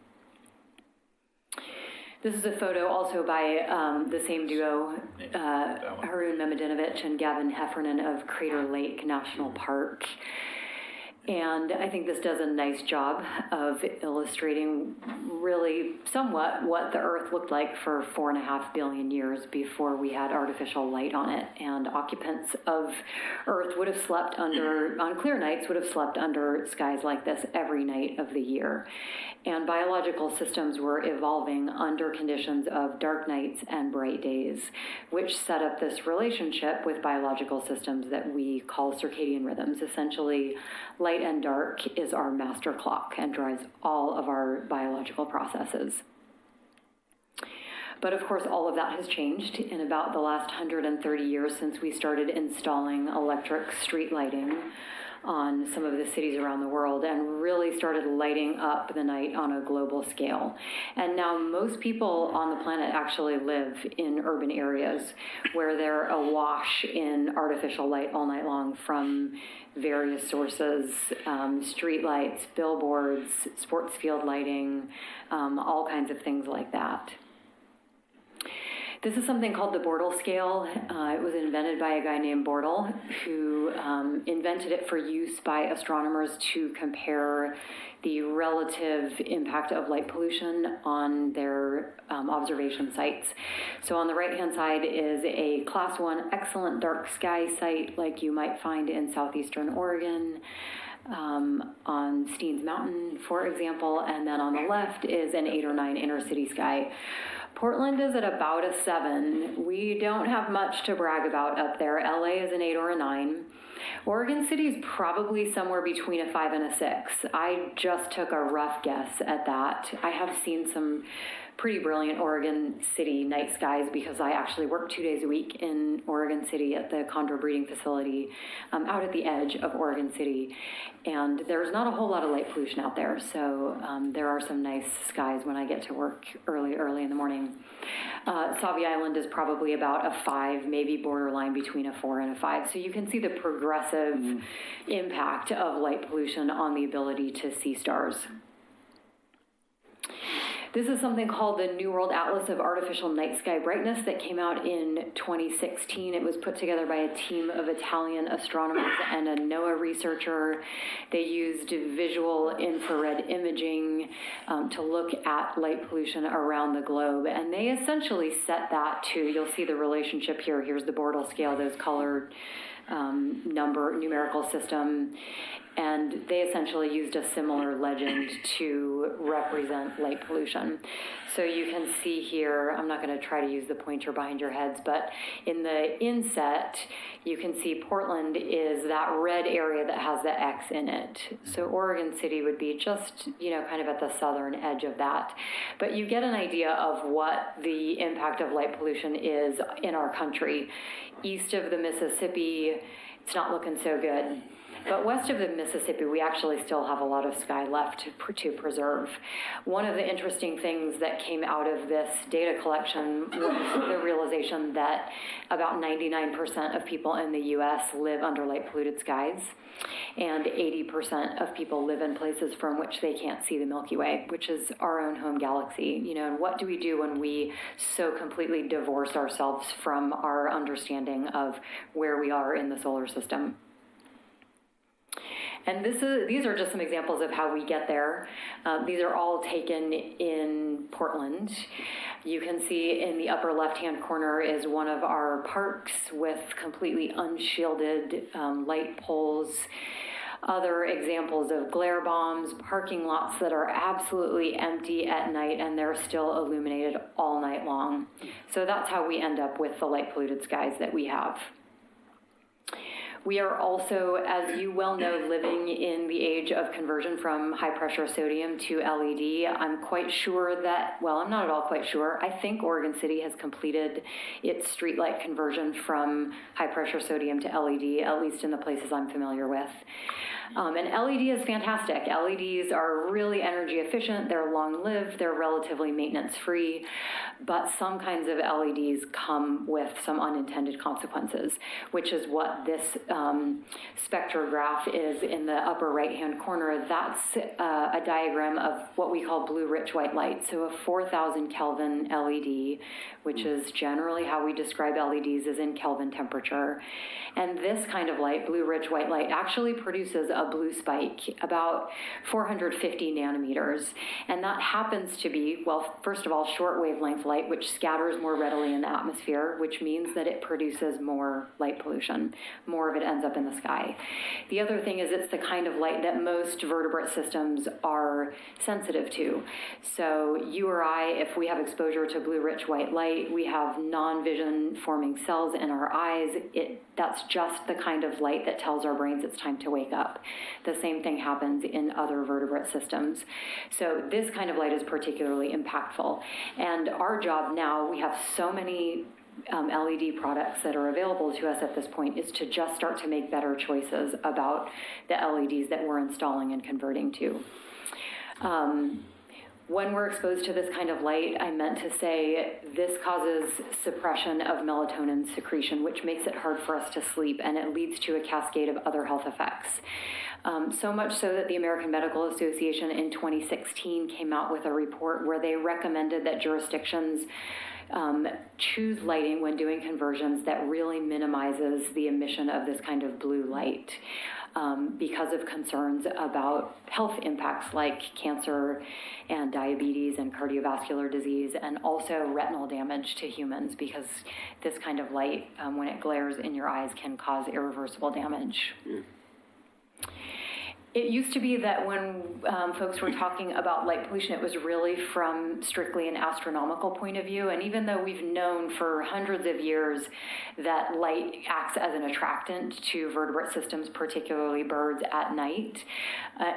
This is a photo also by the same duo, Haroon Memedinovich and Gavin Heffernan of Crater Lake National Park. And I think this does a nice job of illustrating really somewhat what the Earth looked like for 4.5 billion years before we had artificial light on it. And occupants of Earth would have slept under, on clear nights, would have slept under skies like this every night of the year. And biological systems were evolving under conditions of dark nights and bright days, which set up this relationship with biological systems that we call circadian rhythms. Essentially, light and dark is our master clock and drives all of our biological processes. But of course, all of that has changed in about the last 130 years since we started installing electric street lighting on some of the cities around the world and really started lighting up the night on a global scale. And now most people on the planet actually live in urban areas where they're awash in artificial light all night long from various sources, street lights, billboards, sports field lighting, all kinds of things like that. This is something called the Bortle scale. It was invented by a guy named Bortle, who invented it for use by astronomers to compare the relative impact of light pollution on their observation sites. So on the right-hand side is a Class 1 excellent dark sky site like you might find in southeastern Oregon, on Steens Mountain, for example, and then on the left is an 8 or 9 inner city sky. Portland is at about a 7. We don't have much to brag about up there. LA is an 8 or a 9. Oregon City is probably somewhere between a 5 and a 6. I just took a rough guess at that. I have seen some pretty brilliant Oregon City night skies because I actually work 2 days a week in Oregon City at the Condor breeding facility out at the edge of Oregon City. And there's not a whole lot of light pollution out there, so there are some nice skies when I get to work early in the morning. Sauvie Island is probably about a 5, maybe borderline between a 4 and a 5. So you can see the progressive impact of light pollution on the ability to see stars. This is something called the New World Atlas of Artificial Night Sky Brightness that came out in 2016. It was put together by a team of Italian astronomers and a NOAA researcher. They used visual infrared imaging to look at light pollution around the globe. And they essentially set that to, you'll see the relationship here. Here's the Bortle scale, those colored numerical system. And they essentially used a similar legend to represent light pollution. So you can see here, I'm not going to try to use the pointer behind your heads, but in the inset, you can see Portland is that red area that has the X in it. So Oregon City would be just, kind of at the southern edge of that. But you get an idea of what the impact of light pollution is in our country. East of the Mississippi, it's not looking so good. But west of the Mississippi, we actually still have a lot of sky left to preserve. One of the interesting things that came out of this data collection was the realization that about 99% of people in the U.S. live under light-polluted skies, and 80% of people live in places from which they can't see the Milky Way, which is our own home galaxy. You know, and what do we do when we so completely divorce ourselves from our understanding of where we are in the solar system? And these are just some examples of how we get there. These are all taken in Portland. You can see in the upper left-hand corner is one of our parks with completely unshielded light poles. Other examples of glare bombs, parking lots that are absolutely empty at night and they're still illuminated all night long. So that's how we end up with the light-polluted skies that we have. We are also, as you well know, living in the age of conversion from high-pressure sodium to LED. I'm quite sure that, well, I'm not at all quite sure. I think Oregon City has completed its streetlight conversion from high-pressure sodium to LED, at least in the places I'm familiar with. And LED is fantastic. LEDs are really energy efficient, they're long-lived, they're relatively maintenance-free, but some kinds of LEDs come with some unintended consequences, which is what this spectrograph is in the upper right-hand corner. That's a diagram of what we call blue-rich white light, so a 4,000 Kelvin LED, which is generally how we describe LEDs, is in Kelvin temperature. And this kind of light, blue-rich white light, actually produces a blue spike, about 450 nanometers. And that happens to be, well, first of all, short wavelength light, which scatters more readily in the atmosphere, which means that it produces more light pollution. More of it ends up in the sky. The other thing is it's the kind of light that most vertebrate systems are sensitive to. So you or I, if we have exposure to blue-rich white light, we have non-vision forming cells in our eyes. That's just the kind of light that tells our brains it's time to wake up. The same thing happens in other vertebrate systems. So this kind of light is particularly impactful. And our job now, we have so many LED products that are available to us at this point, is to just start to make better choices about the LEDs that we're installing and converting to. When we're exposed to this kind of light, I meant to say this causes suppression of melatonin secretion, which makes it hard for us to sleep, and it leads to a cascade of other health effects. So much so that the American Medical Association in 2016 came out with a report where they recommended that jurisdictions choose lighting when doing conversions that really minimizes the emission of this kind of blue light. Because of concerns about health impacts like cancer and diabetes and cardiovascular disease, and also retinal damage to humans, because this kind of light, when it glares in your eyes, can cause irreversible damage. It used to be that when folks were talking about light pollution, it was really from strictly an astronomical point of view. And even though we've known for hundreds of years that light acts as an attractant to vertebrate systems, particularly birds at night,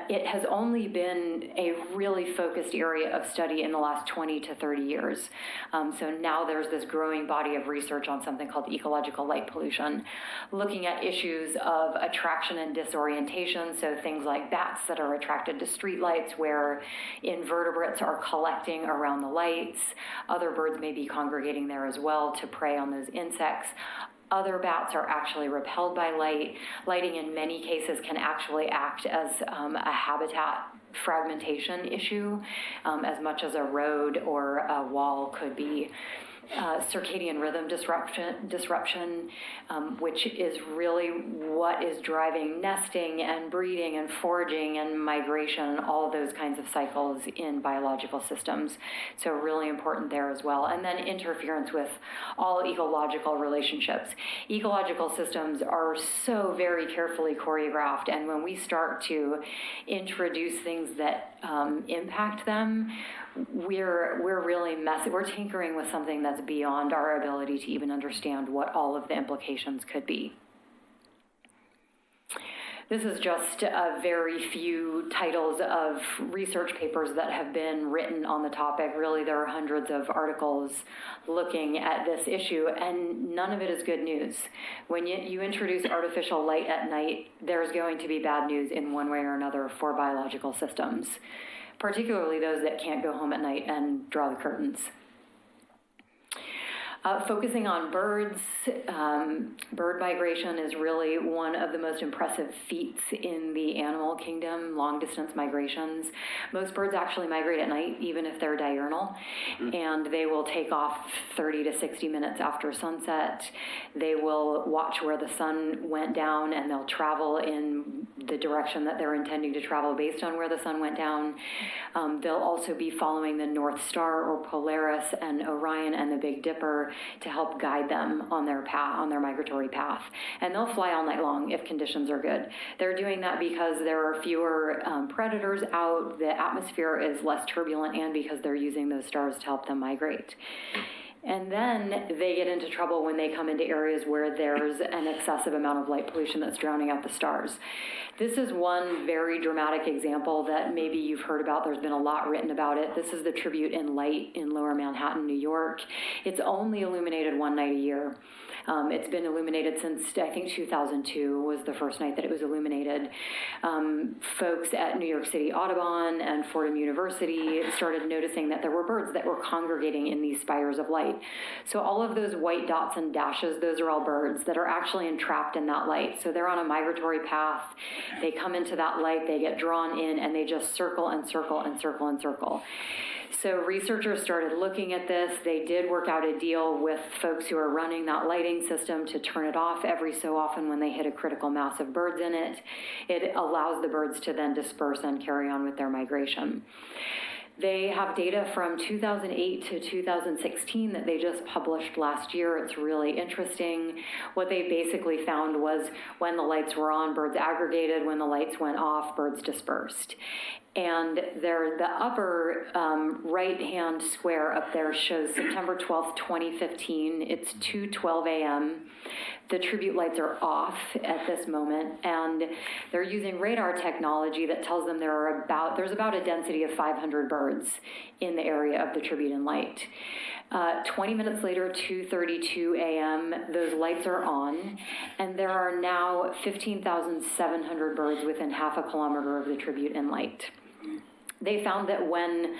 it has only been a really focused area of study in the last 20 to 30 years. So now there's this growing body of research on something called ecological light pollution, looking at issues of attraction and disorientation, so things like bats that are attracted to streetlights, where invertebrates are collecting around the lights. Other birds may be congregating there as well to prey on those insects. Other bats are actually repelled by light. Lighting in many cases can actually act as a habitat fragmentation issue, as much as a road or a wall could be. Circadian rhythm disruption, which is really what is driving nesting and breeding and foraging and migration, all of those kinds of cycles in biological systems. So really important there as well. And then interference with all ecological relationships. Ecological systems are so very carefully choreographed, and when we start to introduce things that impact them, we're really messy. We're tinkering with something that's beyond our ability to even understand what all of the implications could be. This is just a very few titles of research papers that have been written on the topic. Really, there are hundreds of articles looking at this issue, and none of it is good news. When you introduce artificial light at night, there's going to be bad news in one way or another for biological systems, particularly those that can't go home at night and draw the curtains. Focusing on birds, bird migration is really one of the most impressive feats in the animal kingdom, long-distance migrations. Most birds actually migrate at night, even if they're diurnal, and they will take off 30 to 60 minutes after sunset. They will watch where the sun went down, and they'll travel in the direction that they're intending to travel based on where the sun went down. They'll also be following the North Star or Polaris and Orion and the Big Dipper to help guide them on their path, on their migratory path. And they'll fly all night long if conditions are good. They're doing that because there are fewer predators out, the atmosphere is less turbulent, and because they're using those stars to help them migrate. And then they get into trouble when they come into areas where there's an excessive amount of light pollution that's drowning out the stars. This is one very dramatic example that maybe you've heard about. There's been a lot written about it. This is the Tribute in Light in Lower Manhattan, New York. It's only illuminated one night a year. It's been illuminated since, I think, 2002 was the first night that it was illuminated. Folks at New York City Audubon and Fordham University started noticing that there were birds that were congregating in these spires of light. So all of those white dots and dashes, those are all birds that are actually entrapped in that light. So they're on a migratory path. They come into that light, they get drawn in, and they just circle and circle and circle and circle. So researchers started looking at this. They did work out a deal with folks who are running that lighting system to turn it off every so often when they hit a critical mass of birds in it. It allows the birds to then disperse and carry on with their migration. They have data from 2008 to 2016 that they just published last year. It's really interesting. What they basically found was when the lights were on, birds aggregated. When the lights went off, birds dispersed. And the upper right-hand square up there shows September 12th, 2015. It's 2:12 a.m. The tribute lights are off at this moment, and they're using radar technology that tells them there's about a density of 500 birds in the area of the tribute in light. 20 minutes later, 2:32 a.m., those lights are on, and there are now 15,700 birds within half a kilometer of the tribute in light. They found that when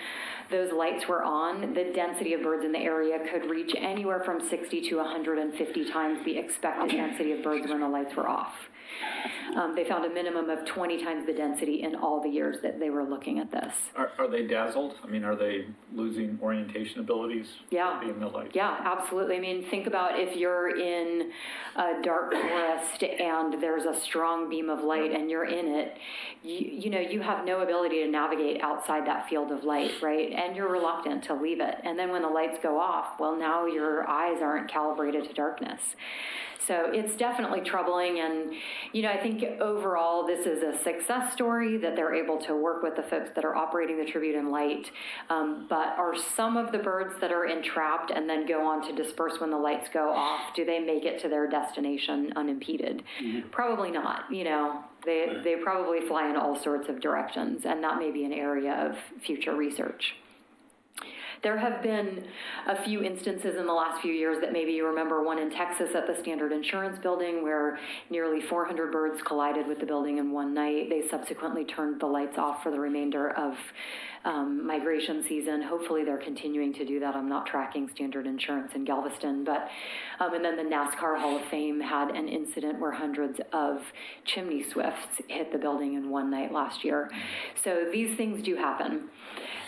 those lights were on, the density of birds in the area could reach anywhere from 60 to 150 times the expected density of birds when the lights were off. They found a minimum of 20 times the density in all the years that they were looking at this. Are they dazzled? I mean, are they losing orientation abilities? Yeah. Being in the light? Yeah, absolutely. I mean, think about if you're in a dark forest and there's a strong beam of light and you're in it, you have no ability to navigate outside that field of light, right? And you're reluctant to leave it. And then when the lights go off, well, now your eyes aren't calibrated to darkness. So it's definitely troubling, and I think overall this is a success story that they're able to work with the folks that are operating the Tribute in Light. But are some of the birds that are entrapped and then go on to disperse when the lights go off, do they make it to their destination unimpeded? Mm-hmm. Probably not. They probably fly in all sorts of directions, and that may be an area of future research. There have been a few instances in the last few years that maybe you remember, one in Texas at the Standard Insurance building where nearly 400 birds collided with the building in one night. They subsequently turned the lights off for the remainder of migration season. Hopefully they're continuing to do that. I'm not tracking Standard Insurance in Galveston, but and then the NASCAR Hall of Fame had an incident where hundreds of chimney swifts hit the building in one night last year. So these things do happen.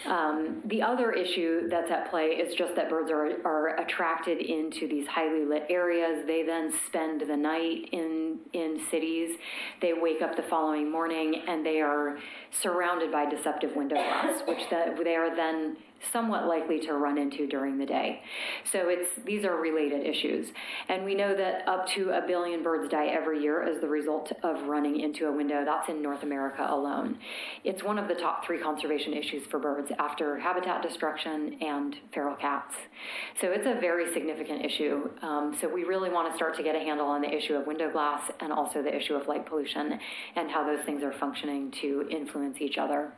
The other issue that's at play is just that birds are attracted into these highly lit areas. They then spend the night in cities. They wake up the following morning and they are surrounded by deceptive window glass, which they are then somewhat likely to run into during the day. So these are related issues. And we know that up to 1 billion birds die every year as the result of running into a window. That's in North America alone. It's one of the top 3 conservation issues for birds after habitat destruction and feral cats. So it's a very significant issue. So we really want to start to get a handle on the issue of window glass and also the issue of light pollution and how those things are functioning to influence each other.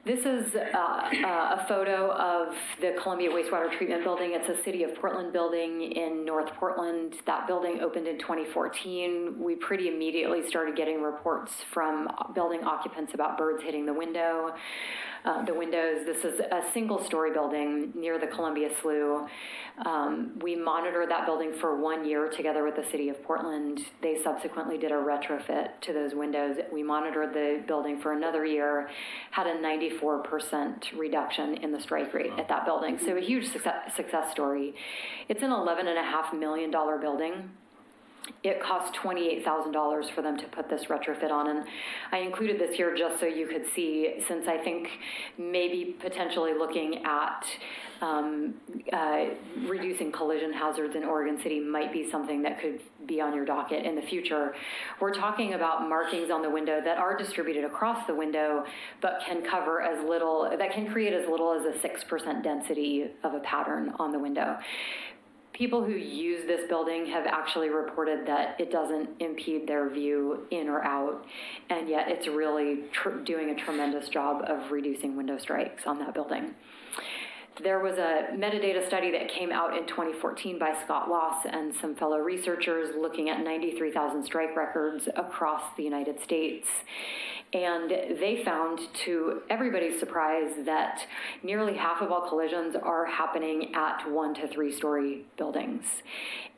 This is a photo of the Columbia Wastewater Treatment Building. It's a City of Portland building in North Portland. That building opened in 2014. We pretty immediately started getting reports from building occupants about birds hitting the windows. This is a single-story building near the Columbia Slough. We monitored that building for 1 year together with the City of Portland. They subsequently did a retrofit to those windows. We monitored the building for another year, had a 94% reduction in the strike rate at that building. So a huge success story. It's an $11.5 million building. It cost $28,000 for them to put this retrofit on, and I included this here just so you could see, since I think maybe potentially looking at reducing collision hazards in Oregon City might be something that could be on your docket in the future. We're talking about markings on the window that are distributed across the window, but can cover as little, that can create as little as a 6% density of a pattern on the window. People who use this building have actually reported that it doesn't impede their view in or out, and yet it's really doing a tremendous job of reducing window strikes on that building. There was a metadata study that came out in 2014 by Scott Loss and some fellow researchers looking at 93,000 strike records across the United States. And they found, to everybody's surprise, that nearly half of all collisions are happening at 1 to 3 story buildings.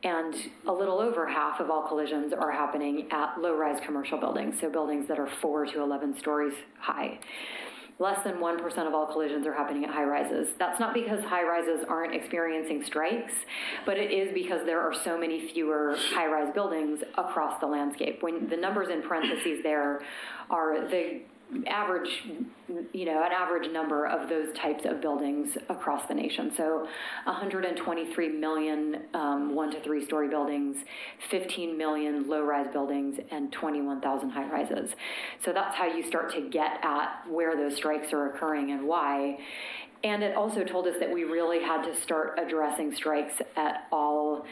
And a little over half of all collisions are happening at low-rise commercial buildings, so buildings that are 4 to 11 stories high. Less than 1% of all collisions are happening at high rises. That's not because high rises aren't experiencing strikes, but it is because there are so many fewer high rise buildings across the landscape. When the numbers in parentheses there are the average, an average number of those types of buildings across the nation. So 123 million 1 to 3 story buildings, 15 million low rise buildings, and 21,000 high rises. So that's how you start to get at where those strikes are occurring and why. And it also told us that we really had to start addressing strikes at all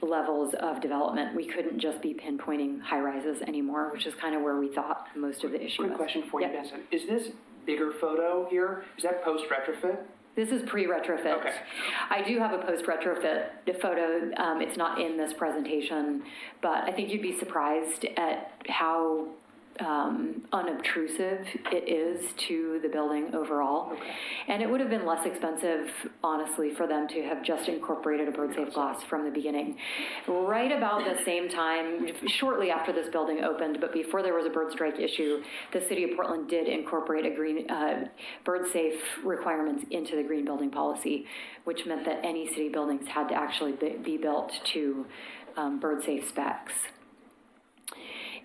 levels of development. We couldn't just be pinpointing high rises anymore, which is kind of where we thought most of the issue was. Quick question for you, Benson. Is this bigger photo here? Is that post-retrofit? This is pre-retrofit. Okay. I do have a post-retrofit photo. It's not in this presentation, but I think you'd be surprised at how unobtrusive it is to the building overall. Okay. And it would have been less expensive, honestly, for them to have just incorporated a bird-safe glass from the beginning. Right about the same time, shortly after this building opened, but before there was a bird strike issue, the City of Portland did incorporate a green bird-safe requirements into the green building policy, which meant that any city buildings had to actually be built to bird-safe specs.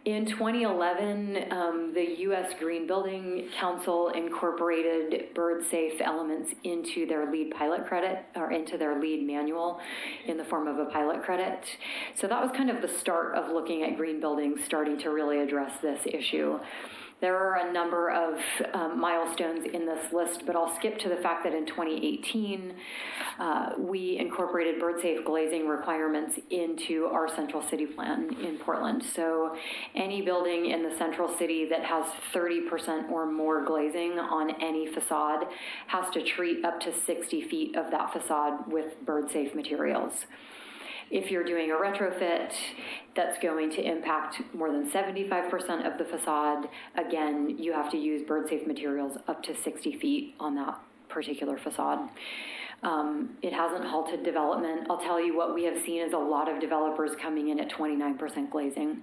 In 2011, the U.S. Green Building Council incorporated bird-safe elements into their LEED pilot credit, or into their LEED manual in the form of a pilot credit. So that was kind of the start of looking at green buildings starting to really address this issue. There are a number of milestones in this list, but I'll skip to the fact that in 2018, we incorporated bird-safe glazing requirements into our central city plan in Portland. So any building in the central city that has 30% or more glazing on any facade has to treat up to 60 feet of that facade with bird-safe materials. If you're doing a retrofit that's going to impact more than 75% of the facade, again, you have to use bird-safe materials up to 60 feet on that particular facade. It hasn't halted development. I'll tell you what we have seen is a lot of developers coming in at 29% glazing.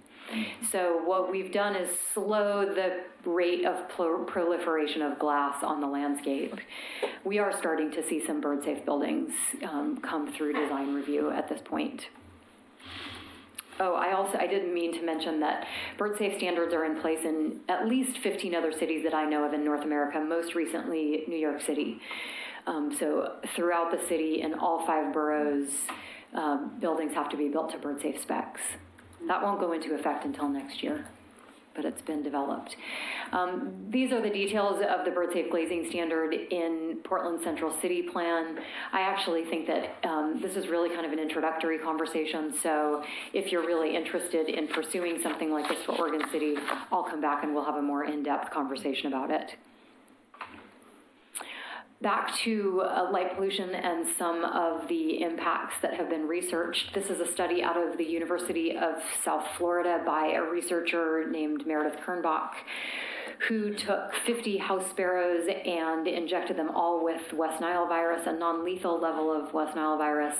So what we've done is slow the rate of proliferation of glass on the landscape. We are starting to see some bird-safe buildings come through design review at this point. I didn't mean to mention that bird safe standards are in place in at least 15 other cities that I know of in North America, most recently New York City. So throughout the city in all 5 boroughs, buildings have to be built to bird safe specs. That won't go into effect until next year, but it's been developed. These are the details of the bird safe glazing standard in Portland Central City Plan. I actually think that this is really kind of an introductory conversation, so if you're really interested in pursuing something like this for Oregon City, I'll come back and we'll have a more in-depth conversation about it. Back to light pollution and some of the impacts that have been researched. This is a study out of the University of South Florida by a researcher named Meredith Kernbach, who took 50 house sparrows and injected them all with West Nile virus, a non-lethal level of West Nile virus.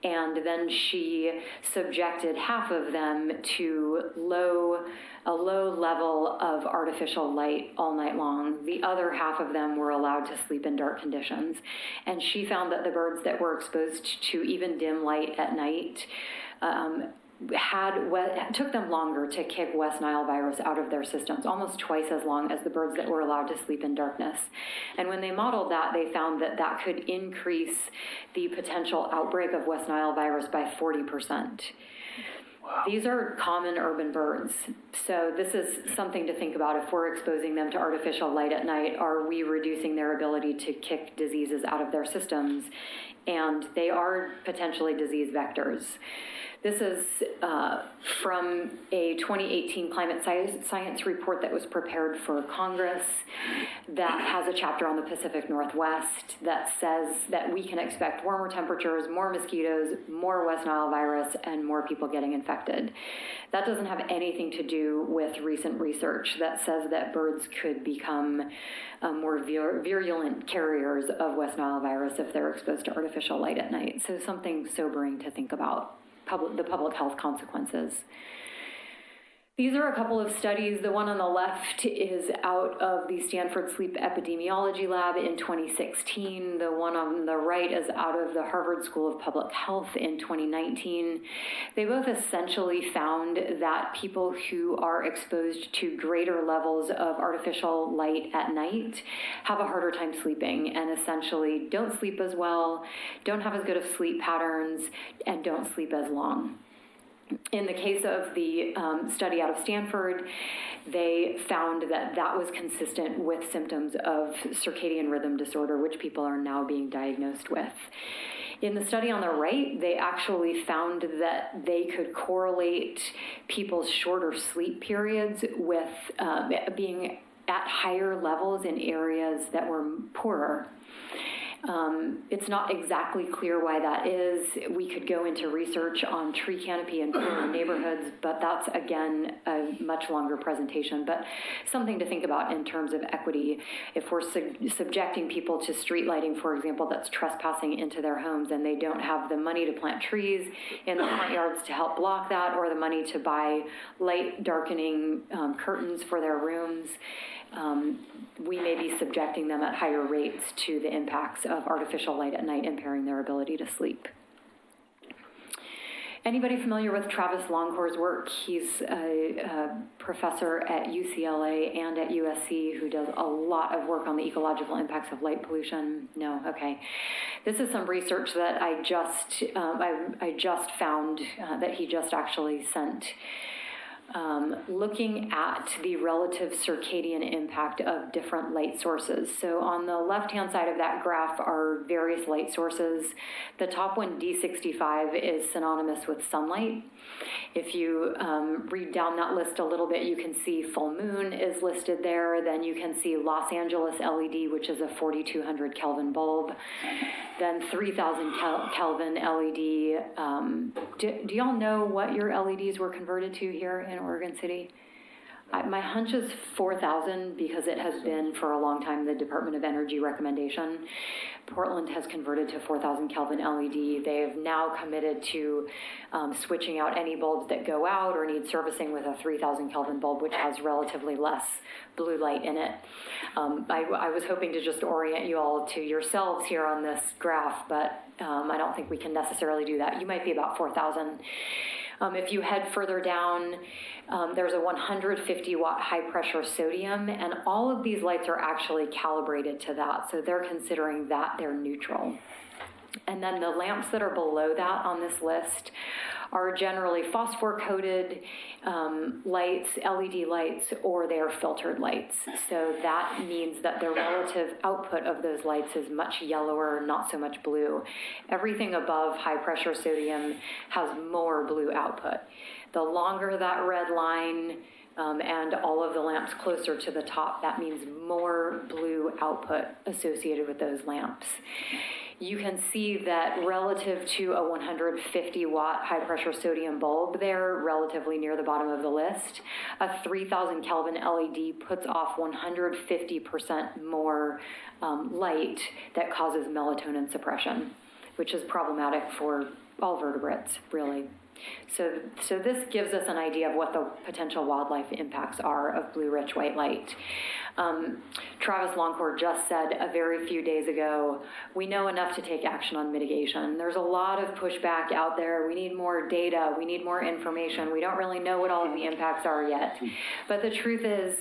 And then she subjected half of them to a low level of artificial light all night long. The other half of them were allowed to sleep in dark conditions. And she found that the birds that were exposed to even dim light at night took them longer to kick West Nile virus out of their systems, almost twice as long as the birds that were allowed to sleep in darkness. And when they modeled that, they found that that could increase the potential outbreak of West Nile virus by 40%. Wow. These are common urban birds, so this is something to think about. If we're exposing them to artificial light at night, are we reducing their ability to kick diseases out of their systems? And they are potentially disease vectors. This is from a 2018 climate science report that was prepared for Congress that has a chapter on the Pacific Northwest that says that we can expect warmer temperatures, more mosquitoes, more West Nile virus, and more people getting infected. That doesn't have anything to do with recent research that says that birds could become more virulent carriers of West Nile virus if they're exposed to artificial light at night. So something sobering to think about. The public health consequences. These are a couple of studies. The one on the left is out of the Stanford Sleep Epidemiology Lab in 2016. The one on the right is out of the Harvard School of Public Health in 2019. They both essentially found that people who are exposed to greater levels of artificial light at night have a harder time sleeping and essentially don't sleep as well, don't have as good of sleep patterns, and don't sleep as long. In the case of the study out of Stanford, they found that that was consistent with symptoms of circadian rhythm disorder, which people are now being diagnosed with. In the study on the right, they actually found that they could correlate people's shorter sleep periods with being at higher levels in areas that were poorer. It's not exactly clear why that is. We could go into research on tree canopy in poorer neighborhoods, but that's, again, a much longer presentation. But something to think about in terms of equity. If we're subjecting people to street lighting, for example, that's trespassing into their homes, and they don't have the money to plant trees in the front yards to help block that, or the money to buy light darkening curtains for their rooms, we may be subjecting them at higher rates to the impacts of artificial light at night impairing their ability to sleep. Anybody familiar with Travis Longcore's work? He's a professor at UCLA and at USC who does a lot of work on the ecological impacts of light pollution. No? Okay. This is some research that I just found that he just actually sent. Looking at the relative circadian impact of different light sources. So on the left-hand side of that graph are various light sources. The top one, D65, is synonymous with sunlight. If you read down that list a little bit, you can see full moon is listed there. Then you can see Los Angeles LED, which is a 4200 Kelvin bulb. Then 3000 Kelvin LED. Do y'all know what your LEDs were converted to here in Oregon City? My hunch is 4,000 because it has been for a long time the Department of Energy recommendation. Portland has converted to 4,000 Kelvin LED. They have now committed to switching out any bulbs that go out or need servicing with a 3,000 Kelvin bulb, which has relatively less blue light in it. I was hoping to just orient you all to yourselves here on this graph, but I don't think we can necessarily do that. You might be about 4,000. If you head further down, there's a 150 watt high pressure sodium, and all of these lights are actually calibrated to that. So they're considering that they're neutral. And then the lamps that are below that on this list are generally phosphor-coated lights, LED lights, or they are filtered lights. So that means that the relative output of those lights is much yellower, not so much blue. Everything above high-pressure sodium has more blue output. The longer that red line and all of the lamps closer to the top, that means more blue output associated with those lamps. You can see that relative to a 150 watt high pressure sodium bulb there, relatively near the bottom of the list, a 3000 Kelvin LED puts off 150% more light that causes melatonin suppression, which is problematic for all vertebrates, really. So this gives us an idea of what the potential wildlife impacts are of blue-rich white light. Travis Longcore just said a very few days ago, we know enough to take action on mitigation. There's a lot of pushback out there. We need more data. We need more information. We don't really know what all of the impacts are yet. But the truth is,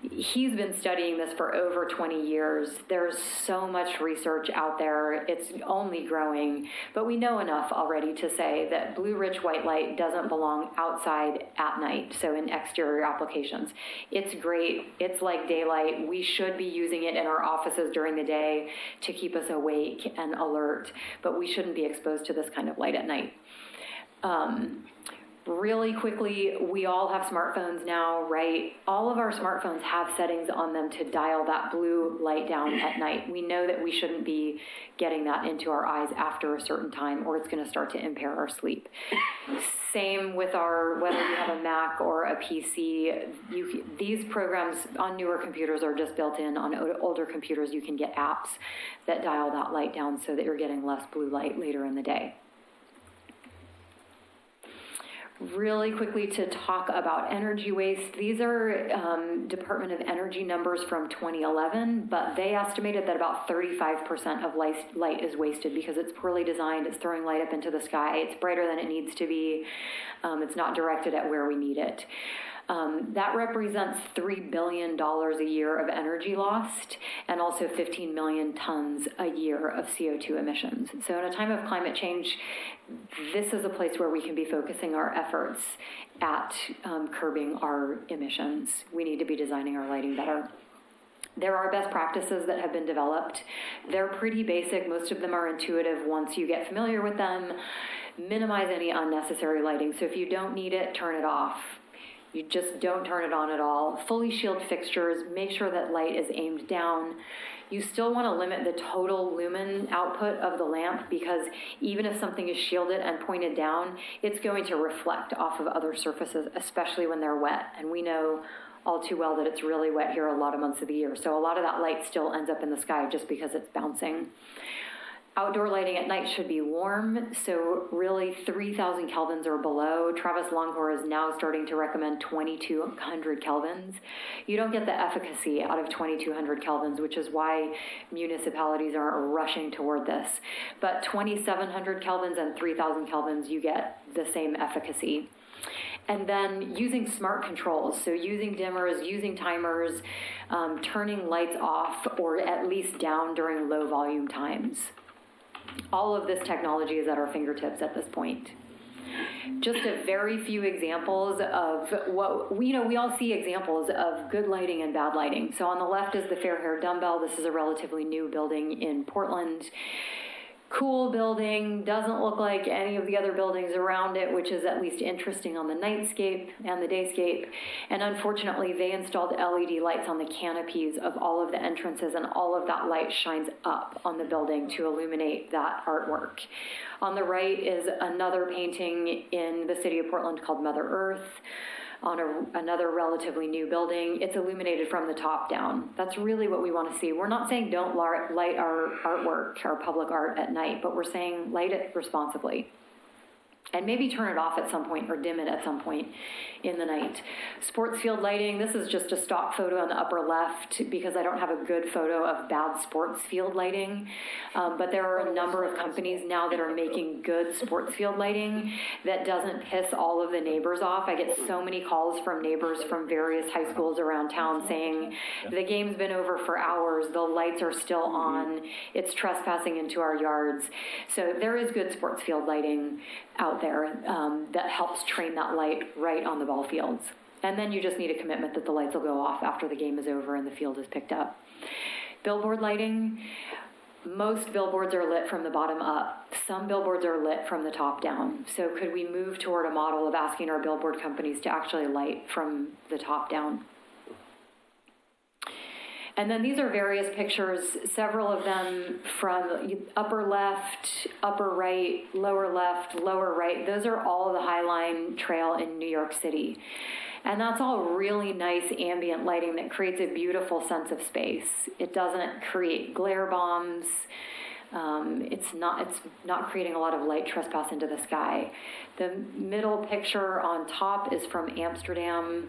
he's been studying this for over 20 years. There's so much research out there. It's only growing. But we know enough already to say that blue-rich white light doesn't belong outside at night, so in exterior applications. It's great. It's like daylight. We should be using it in our offices during the day to keep us awake and alert, but we shouldn't be exposed to this kind of light at night. Really quickly, we all have smartphones now, right? All of our smartphones have settings on them to dial that blue light down at night. We know that we shouldn't be getting that into our eyes after a certain time, or it's going to start to impair our sleep. Same with whether you have a Mac or a PC, these programs on newer computers are just built in. On older computers, you can get apps that dial that light down so that you're getting less blue light later in the day. Really quickly to talk about energy waste. These are Department of Energy numbers from 2011, but they estimated that about 35% of light is wasted because it's poorly designed, it's throwing light up into the sky, it's brighter than it needs to be, it's not directed at where we need it. That represents $3 billion a year of energy lost and also 15 million tons a year of CO2 emissions. So in a time of climate change, this is a place where we can be focusing our efforts at curbing our emissions. We need to be designing our lighting better. There are best practices that have been developed. They're pretty basic. Most of them are intuitive once you get familiar with them. Minimize any unnecessary lighting. So if you don't need it, turn it off. You just don't turn it on at all. Fully shield fixtures, make sure that light is aimed down. You still want to limit the total lumen output of the lamp because even if something is shielded and pointed down, it's going to reflect off of other surfaces, especially when they're wet. And we know all too well that it's really wet here a lot of months of the year. So a lot of that light still ends up in the sky just because it's bouncing. Outdoor lighting at night should be warm, so really 3,000 kelvins or below. Travis Longcore is now starting to recommend 2,200 kelvins. You don't get the efficacy out of 2,200 kelvins, which is why municipalities aren't rushing toward this. But 2,700 kelvins and 3,000 kelvins, you get the same efficacy. And then using smart controls, so using dimmers, using timers, turning lights off or at least down during low volume times. All of this technology is at our fingertips at this point. Just a very few examples of what, we all see examples of good lighting and bad lighting. So on the left is the Fairhair Dumbbell. This is a relatively new building in Portland. Cool building, doesn't look like any of the other buildings around it, which is at least interesting on the nightscape and the dayscape. And unfortunately, they installed LED lights on the canopies of all of the entrances, and all of that light shines up on the building to illuminate that artwork. On the right is another painting in the city of Portland called Mother Earth. On another relatively new building, it's illuminated from the top down. That's really what we want to see. We're not saying don't light our artwork, our public art at night, but we're saying light it responsibly. And maybe turn it off at some point or dim it at some point in the night. Sports field lighting, this is just a stock photo on the upper left because I don't have a good photo of bad sports field lighting. But there are a number of companies now that are making good sports field lighting that doesn't piss all of the neighbors off. I get so many calls from neighbors from various high schools around town saying, the game's been over for hours, the lights are still on, it's trespassing into our yards. So there is good sports field lighting out there that helps train that light right on the ball fields. And then you just need a commitment that the lights will go off after the game is over and the field is picked up. Billboard lighting, most billboards are lit from the bottom up. Some billboards are lit from the top down. So could we move toward a model of asking our billboard companies to actually light from the top down? And then these are various pictures, several of them from upper left, upper right, lower left, lower right. Those are all the High Line Trail in New York City. And that's all really nice ambient lighting that creates a beautiful sense of space. It doesn't create glare bombs. It's not creating a lot of light trespass into the sky. The middle picture on top is from Amsterdam.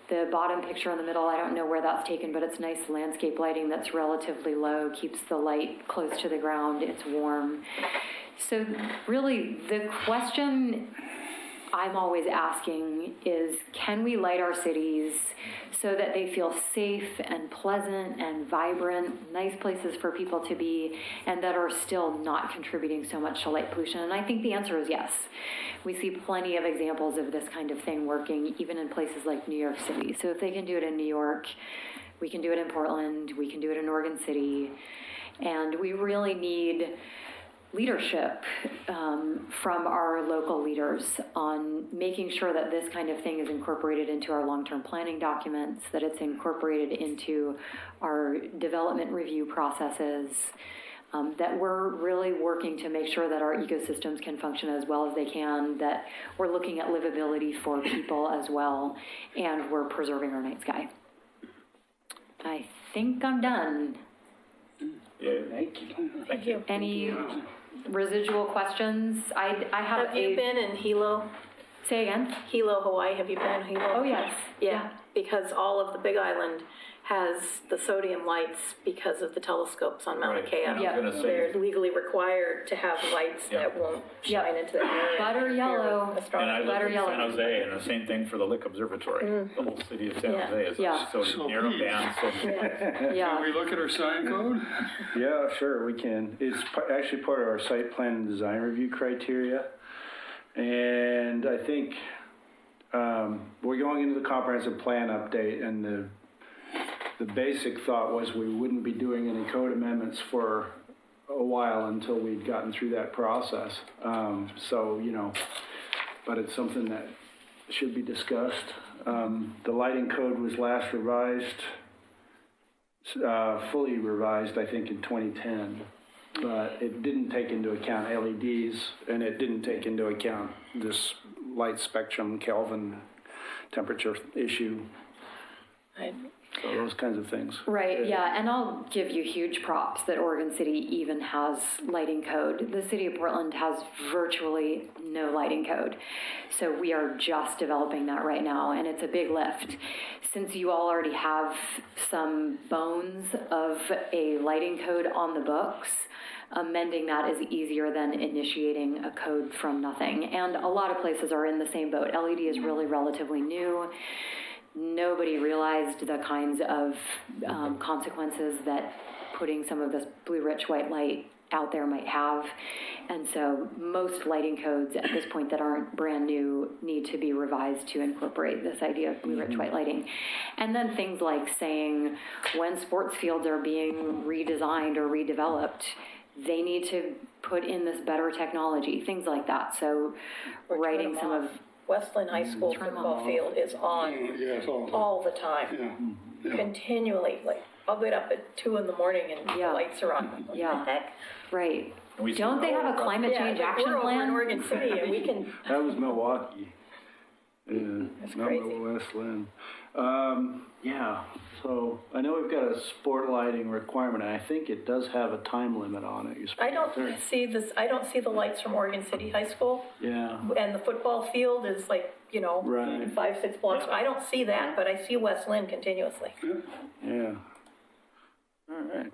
The bottom picture in the middle, I don't know where that's taken, but it's nice landscape lighting that's relatively low, keeps the light close to the ground, it's warm. So really, the question I'm always asking is, can we light our cities so that they feel safe and pleasant and vibrant, nice places for people to be, and that are still not contributing so much to light pollution? And I think the answer is yes. We see plenty of examples of this kind of thing working, even in places like New York City. So if they can do it in New York, we can do it in Portland, we can do it in Oregon City, and we really need leadership from our local leaders on making sure that this kind of thing is incorporated into our long-term planning documents, that it's incorporated into our development review processes, that we're really working to make sure that our ecosystems can function as well as they can, that we're looking at livability for people as well, and we're preserving our night sky. I think I'm done. Yeah, thank you. Thank you. Any residual questions? I have you been in Hilo? Say again? Hilo, Hawaii. Have you been in Hilo? Oh, yes. Yeah, because all of the Big Island has the sodium lights because of the telescopes on Mauna Kea. I was gonna say, They're legally required to have lights that won't shine into the area. Butter yellow. and I live Butter in yellow. San Jose, and the same thing for the Lick Observatory. The whole city of San Jose is Yeah. so So narrow please. band. So Can Yeah. we look at our sign code? Yeah, sure, we can. It's actually part of our site plan and design review criteria. And I think we're going into the comprehensive plan update, and the basic thought was we wouldn't be doing any code amendments for a while until we'd gotten through that process. So, but it's something that should be discussed. The lighting code was last revised, fully revised, I think, in 2010. But it didn't take into account LEDs, and it didn't take into account this light spectrum Kelvin temperature issue. Right. So those kinds of things. Right, yeah, and I'll give you huge props that Oregon City even has lighting code. The city of Portland has virtually no lighting code. So we are just developing that right now, and it's a big lift. Since you all already have some bones of a lighting code on the books, amending that is easier than initiating a code from nothing. And a lot of places are in the same boat. LED is really relatively new. Nobody realized the kinds of consequences that putting some of this blue-rich white light out there might have. And so most lighting codes at this point that aren't brand new need to be revised to incorporate this idea of blue-rich white lighting. And then things like saying when sports fields are being redesigned or redeveloped, they need to put in this better technology, things like that. So writing some of... Westland High School football field is on all the time, continually. Like, I'll get up at 2 in the morning and the lights are on. What the heck? Right. we Don't they have a climate change action We're over in plan? Oregon City, and we can. That was Milwaukee. Yeah, That's not crazy. Lower West Lynn. Yeah, so I know we've got a sport lighting requirement, and I think it does have a time limit on it. You're I supposed don't to- see this, I don't see the lights from Oregon City High School, Yeah, and the football field is like, you know, Right. 5-6 blocks. I don't see that, but I see West Lynn continuously. yeah. All right.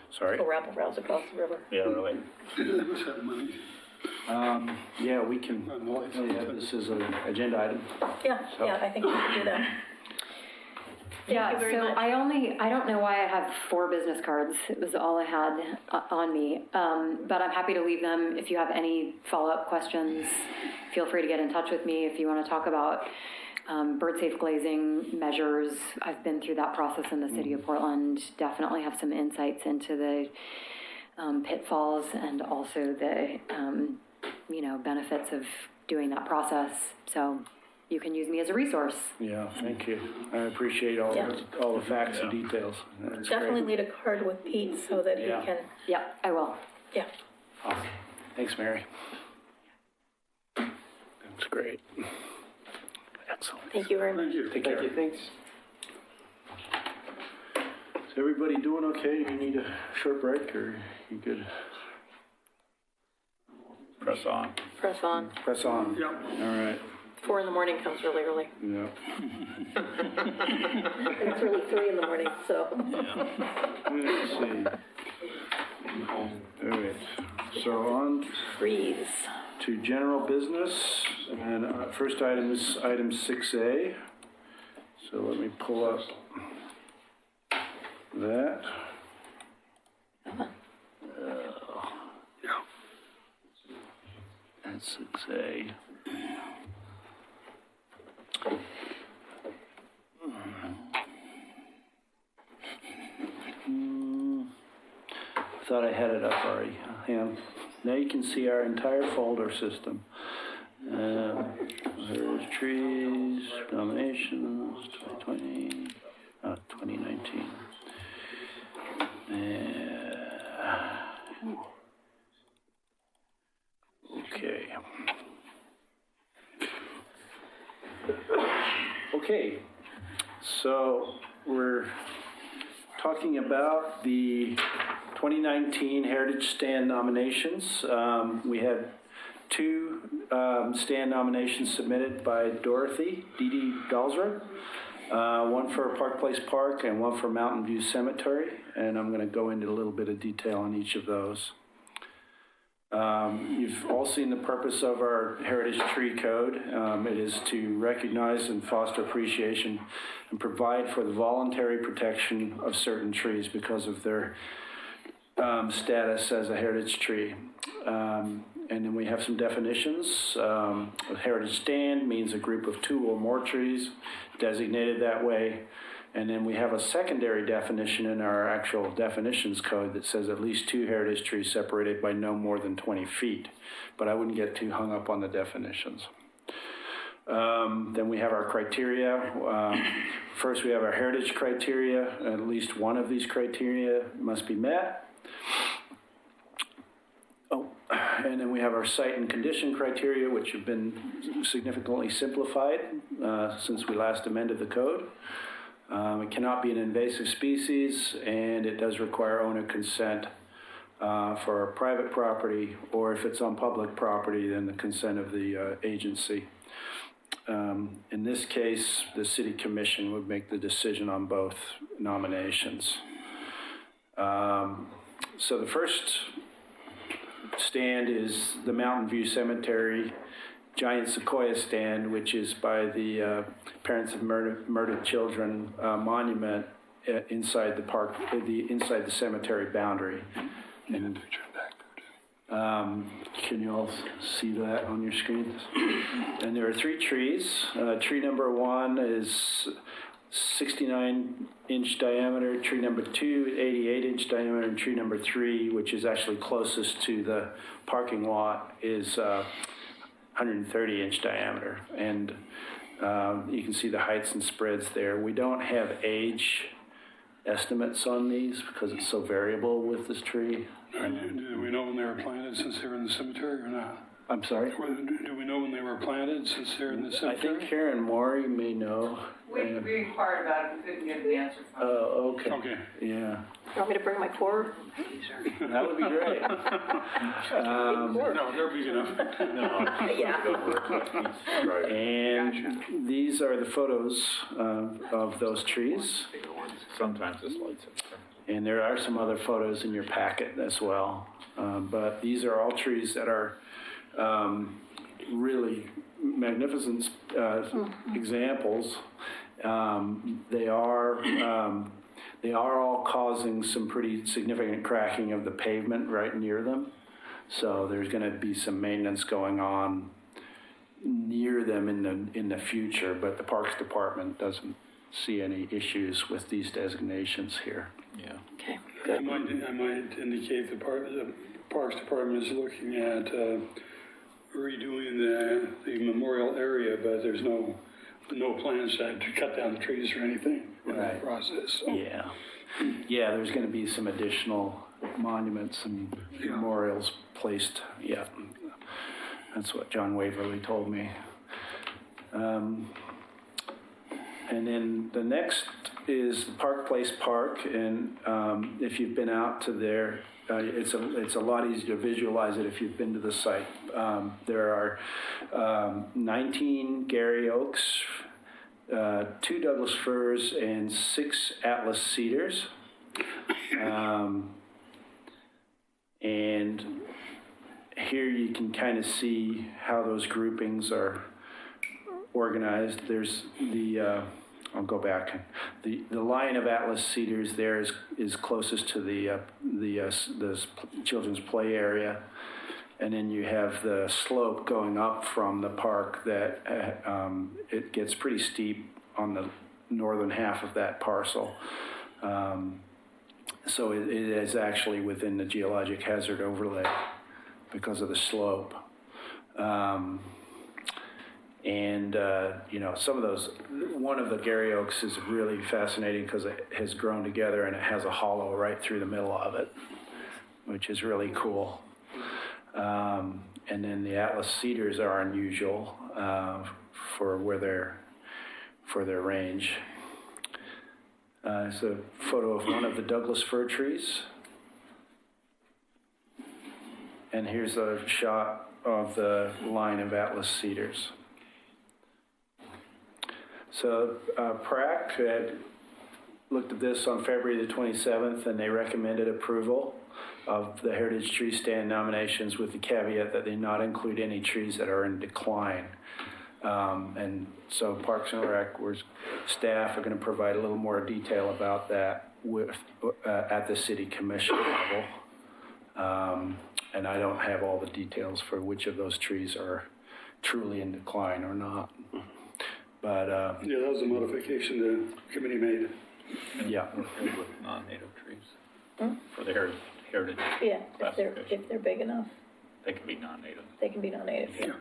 Sorry. Go rabble rouse across the river. Yeah, really. What's that money? Yeah, we can, yeah, this is an agenda item. Yeah, yeah, I think we can do that. Yeah, you very so much. I don't know why I have 4 business cards. It was all I had on me. But I'm happy to leave them. If you have any follow-up questions, feel free to get in touch with me. If you want to talk about bird-safe glazing measures, I've been through that process in the city of Portland. Definitely have some insights into the pitfalls and also the, benefits of doing that process. So you can use me as a resource. Yeah, thank you. I appreciate all, Yeah. all the facts and details. That's Definitely great. lead a card with Pete so that he Yeah. can, Yep, I will. yeah. Awesome. Thanks, Mary. That's great. Excellent. Thank you very much. Thank you. Take care. Thanks. Is everybody doing okay? Do you need a short break, or you good? Press on. Press on. Press on. Yep. All right. 4 a.m. comes really early. Yeah. It's really 3 a.m, so. Let's see. All right. So on Freeze. to general business, and first item is item 6A. So let me pull up that. That's 6A. Thought I had it up already. Yeah. Now you can see our entire folder system. There's trees, nominations, 2020, 2019. Okay. Okay. So we're talking about the 2019 Heritage Stand nominations. We had 2 stand nominations submitted by Dorothy Dee Dalsra, one for Park Place Park and one for Mountain View Cemetery, and I'm going to go into a little bit of detail on each of those. You've all seen the purpose of our Heritage Tree Code. It is to recognize and foster appreciation and provide for the voluntary protection of certain trees because of their status as a heritage tree. And then we have some definitions. A heritage stand means a group of 2 or more trees designated that way. And then we have a secondary definition in our actual definitions code that says at least 2 heritage trees separated by no more than 20 feet. But I wouldn't get too hung up on the definitions. Then we have our criteria. First, we have our heritage criteria. At least one of these criteria must be met. And then we have our site and condition criteria, which have been significantly simplified since we last amended the code. It cannot be an invasive species, and it does require owner consent for private property, or if it's on public property, then the consent of the agency. In this case, the city commission would make the decision on both nominations. So the first stand is the Mountain View Cemetery Giant Sequoia stand, which is by the Parents of Murdered Children monument inside the park, inside the cemetery boundary. And can you all see that on your screens? And there are 3 trees. Tree number 1 is 69-inch diameter, tree number 2, 88-inch diameter, and tree number 3, which is actually closest to the parking lot, is 130-inch diameter. And you can see the heights and spreads there. We don't have age estimates on these because it's so variable with this tree. Do we know when they were planted, since they were in the cemetery or not? I'm sorry? Do we know when they were planted, since they're in the I cemetery? think Karen Maury may know. We inquired about it, we couldn't get an answer from them. Oh, okay. Okay. Yeah, You want me to bring my core? that would be great. No, they're big enough. And these are the photos of those trees. Sometimes this lights it. And there are some other photos in your packet as well. But these are all trees that are really magnificent examples. They are all causing some pretty significant cracking of the pavement right near them. So there's going to be some maintenance going on near them in the future, but the Parks Department doesn't see any issues with these designations here. Yeah. Okay. I might indicate the Parks Department is looking at redoing the memorial area, but there's no plans to cut down the trees or anything in that process. So. Yeah, there's going to be some additional monuments and memorials placed. Yeah, that's what John Waverly told me. And then the next is Park Place Park, and if you've been out to there, it's a lot easier to visualize it if you've been to the site. There are 19 Gary Oaks, 2 Douglas firs, and 6 Atlas cedars. And here you can kind of see how those groupings are organized. There's I'll go back. The line of Atlas cedars there is closest to the children's play area, and then you have the slope going up from the park that it gets pretty steep on the northern half of that parcel. So it is actually within the geologic hazard overlay because of the slope. Some of those, one of the Gary Oaks is really fascinating because it has grown together and it has a hollow right through the middle of it, which is really cool. And then the Atlas cedars are unusual for their range. It's a photo of one of the Douglas fir trees. And here's a shot of the line of Atlas cedars. So PRAC had looked at this on February the 27th, and they recommended approval of the Heritage Tree Stand nominations with the caveat that they not include any trees that are in decline. And so Parks and Rec staff are going to provide a little more detail about that at the City Commission level. And I don't have all the details for which of those trees are truly in decline or not. But that was a modification the committee made. Yeah. With non-native trees for the heritage. Yeah, if they're big enough, They can be non-native. they can be non-native. Yeah.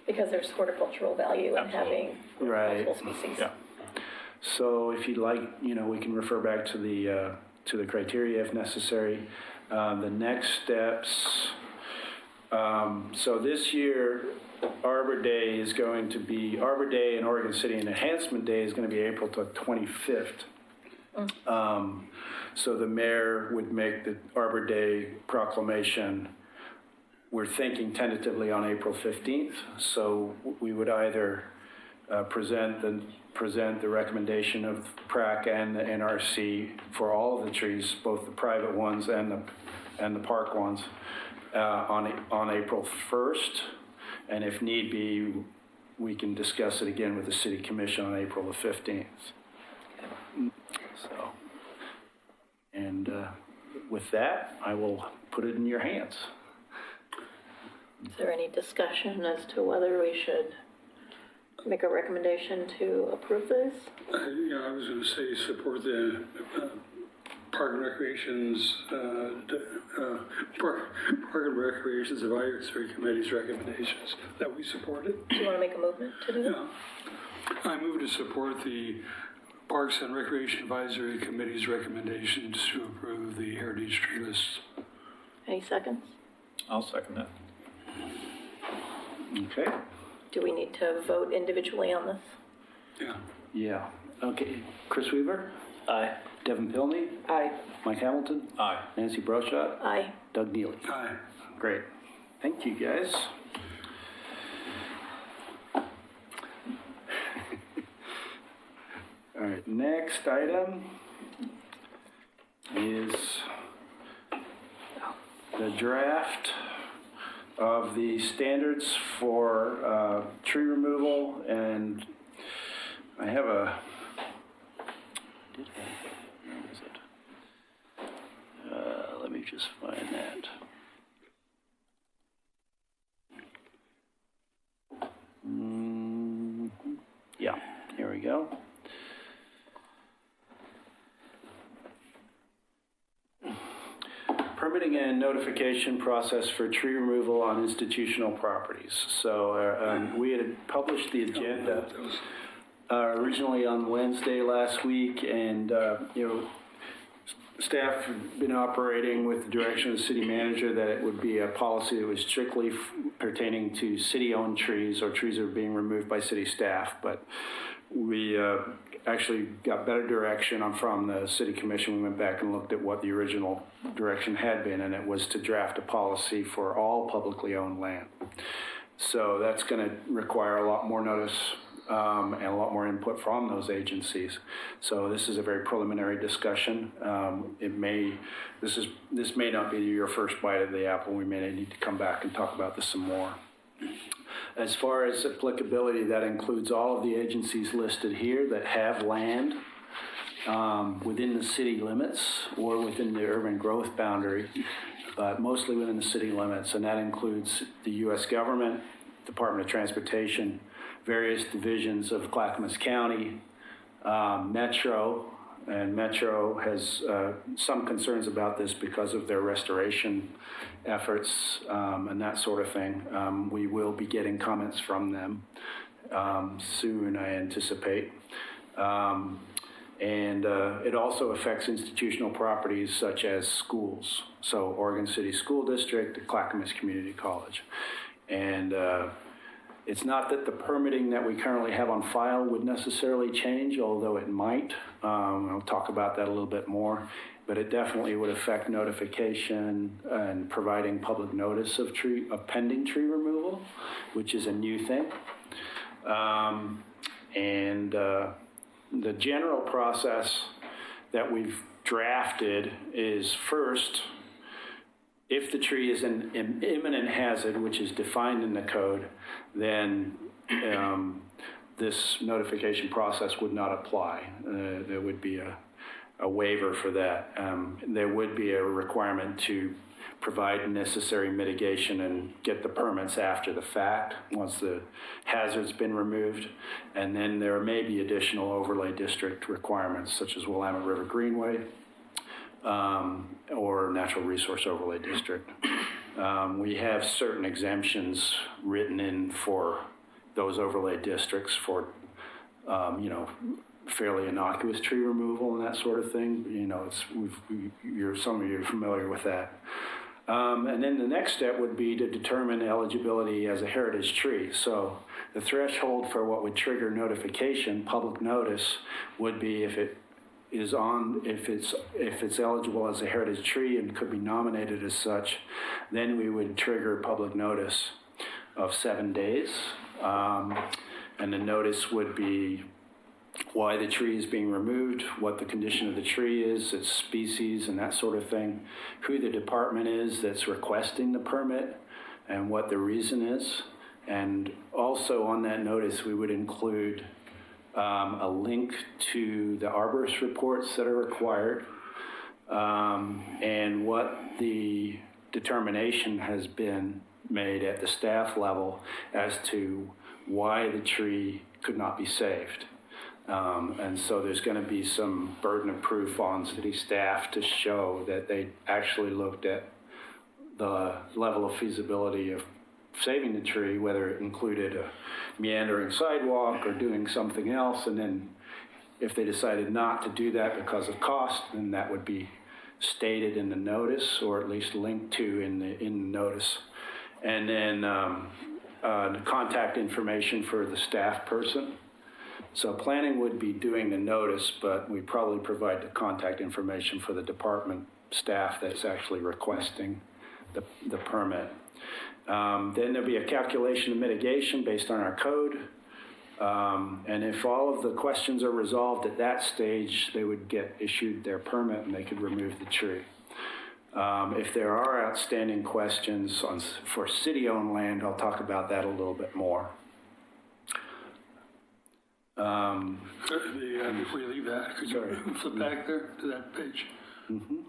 Because there's horticultural value in having multiple species. Yeah. So if you'd like, we can refer back to the criteria if necessary. The next steps. So this year, Arbor Day and Oregon City Enhancement Day is going to be April 25th. So the mayor would make the Arbor Day proclamation. We're thinking tentatively on April 15th. So we would either present the recommendation of PRAC and the NRC for all of the trees, both the private ones and the park ones, on April 1st. And if need be, we can discuss it again with the City Commission on April the 15th. So, and with that, I will put it in your hands. Is there any discussion as to whether we should make a recommendation to approve this? I was going to say support the Park and Recreation's Park and Recreation's Advisory Committee's recommendations that we supported. Do you want to make a movement to do that? Yeah. I move to support the Parks and Recreation Advisory Committee's recommendations to approve the Heritage Tree List. Any seconds? I'll second that. Okay. Do we need to vote individually on this? Yeah. Yeah. Okay. Chris Weaver? Aye. Devin Pilney? Aye. Mike Hamilton? Aye. Nancy Brochot? Aye. Doug Neely? Aye. Great. Thank you, guys. All right, next item is the draft of the standards for tree removal, and I have a, where is it? Let me just find that. Yeah, here we go. Permitting and notification process for tree removal on institutional properties. So we had published the agenda originally on Wednesday last week, and staff had been operating with the direction of the city manager that it would be a policy that was strictly pertaining to city-owned trees or trees that are being removed by city staff. But we actually got better direction from the city commission. We went back and looked at what the original direction had been, and it was to draft a policy for all publicly owned land. So that's going to require a lot more notice and a lot more input from those agencies. So this is a very preliminary discussion. This may not be your first bite of the apple. We may need to come back and talk about this some more. As far as applicability, that includes all of the agencies listed here that have land within the city limits or within the urban growth boundary, but mostly within the city limits. And that includes the U.S. government, Department of Transportation, various divisions of Clackamas County, Metro, and Metro has some concerns about this because of their restoration efforts and that sort of thing. We will be getting comments from them soon, I anticipate. And it also affects institutional properties such as schools. So Oregon City School District, the Clackamas Community College. And it's not that the permitting that we currently have on file would necessarily change, although it might. I'll talk about that a little bit more, but it definitely would affect notification and providing public notice of pending tree removal, which is a new thing. The general process that we've drafted is first, if the tree is an imminent hazard, which is defined in the code, then this notification process would not apply. There would be a waiver for that. There would be a requirement to provide necessary mitigation and get the permits after the fact, once the hazard's been removed. And then there may be additional overlay district requirements, such as Willamette River Greenway, or Natural Resource Overlay District. We have certain exemptions written in for those overlay districts for, fairly innocuous tree removal and that sort of thing. Some of you are familiar with that. And then the next step would be to determine eligibility as a heritage tree. So the threshold for what would trigger notification, public notice, would be if it's eligible as a heritage tree and could be nominated as such, then we would trigger public notice of 7 days. And the notice would be why the tree is being removed, what the condition of the tree is, its species and that sort of thing, who the department is that's requesting the permit, and what the reason is. And also on that notice, we would include a link to the arborist reports that are required, and what the determination has been made at the staff level as to why the tree could not be saved. And so there's going to be some burden of proof on city staff to show that they actually looked at the level of feasibility of saving the tree, whether it included a meandering sidewalk or doing something else. And then if they decided not to do that because of cost, then that would be stated in the notice, or at least linked to in the notice. And then contact information for the staff person. So planning would be doing the notice, but we probably provide the contact information for the department staff that's actually requesting the permit. Then there'll be a calculation of mitigation based on our code. And if all of the questions are resolved at that stage, they would get issued their permit and they could remove the tree. If there are outstanding questions for city-owned land, I'll talk about that a little bit more. Before you leave that, could you flip back there to that page?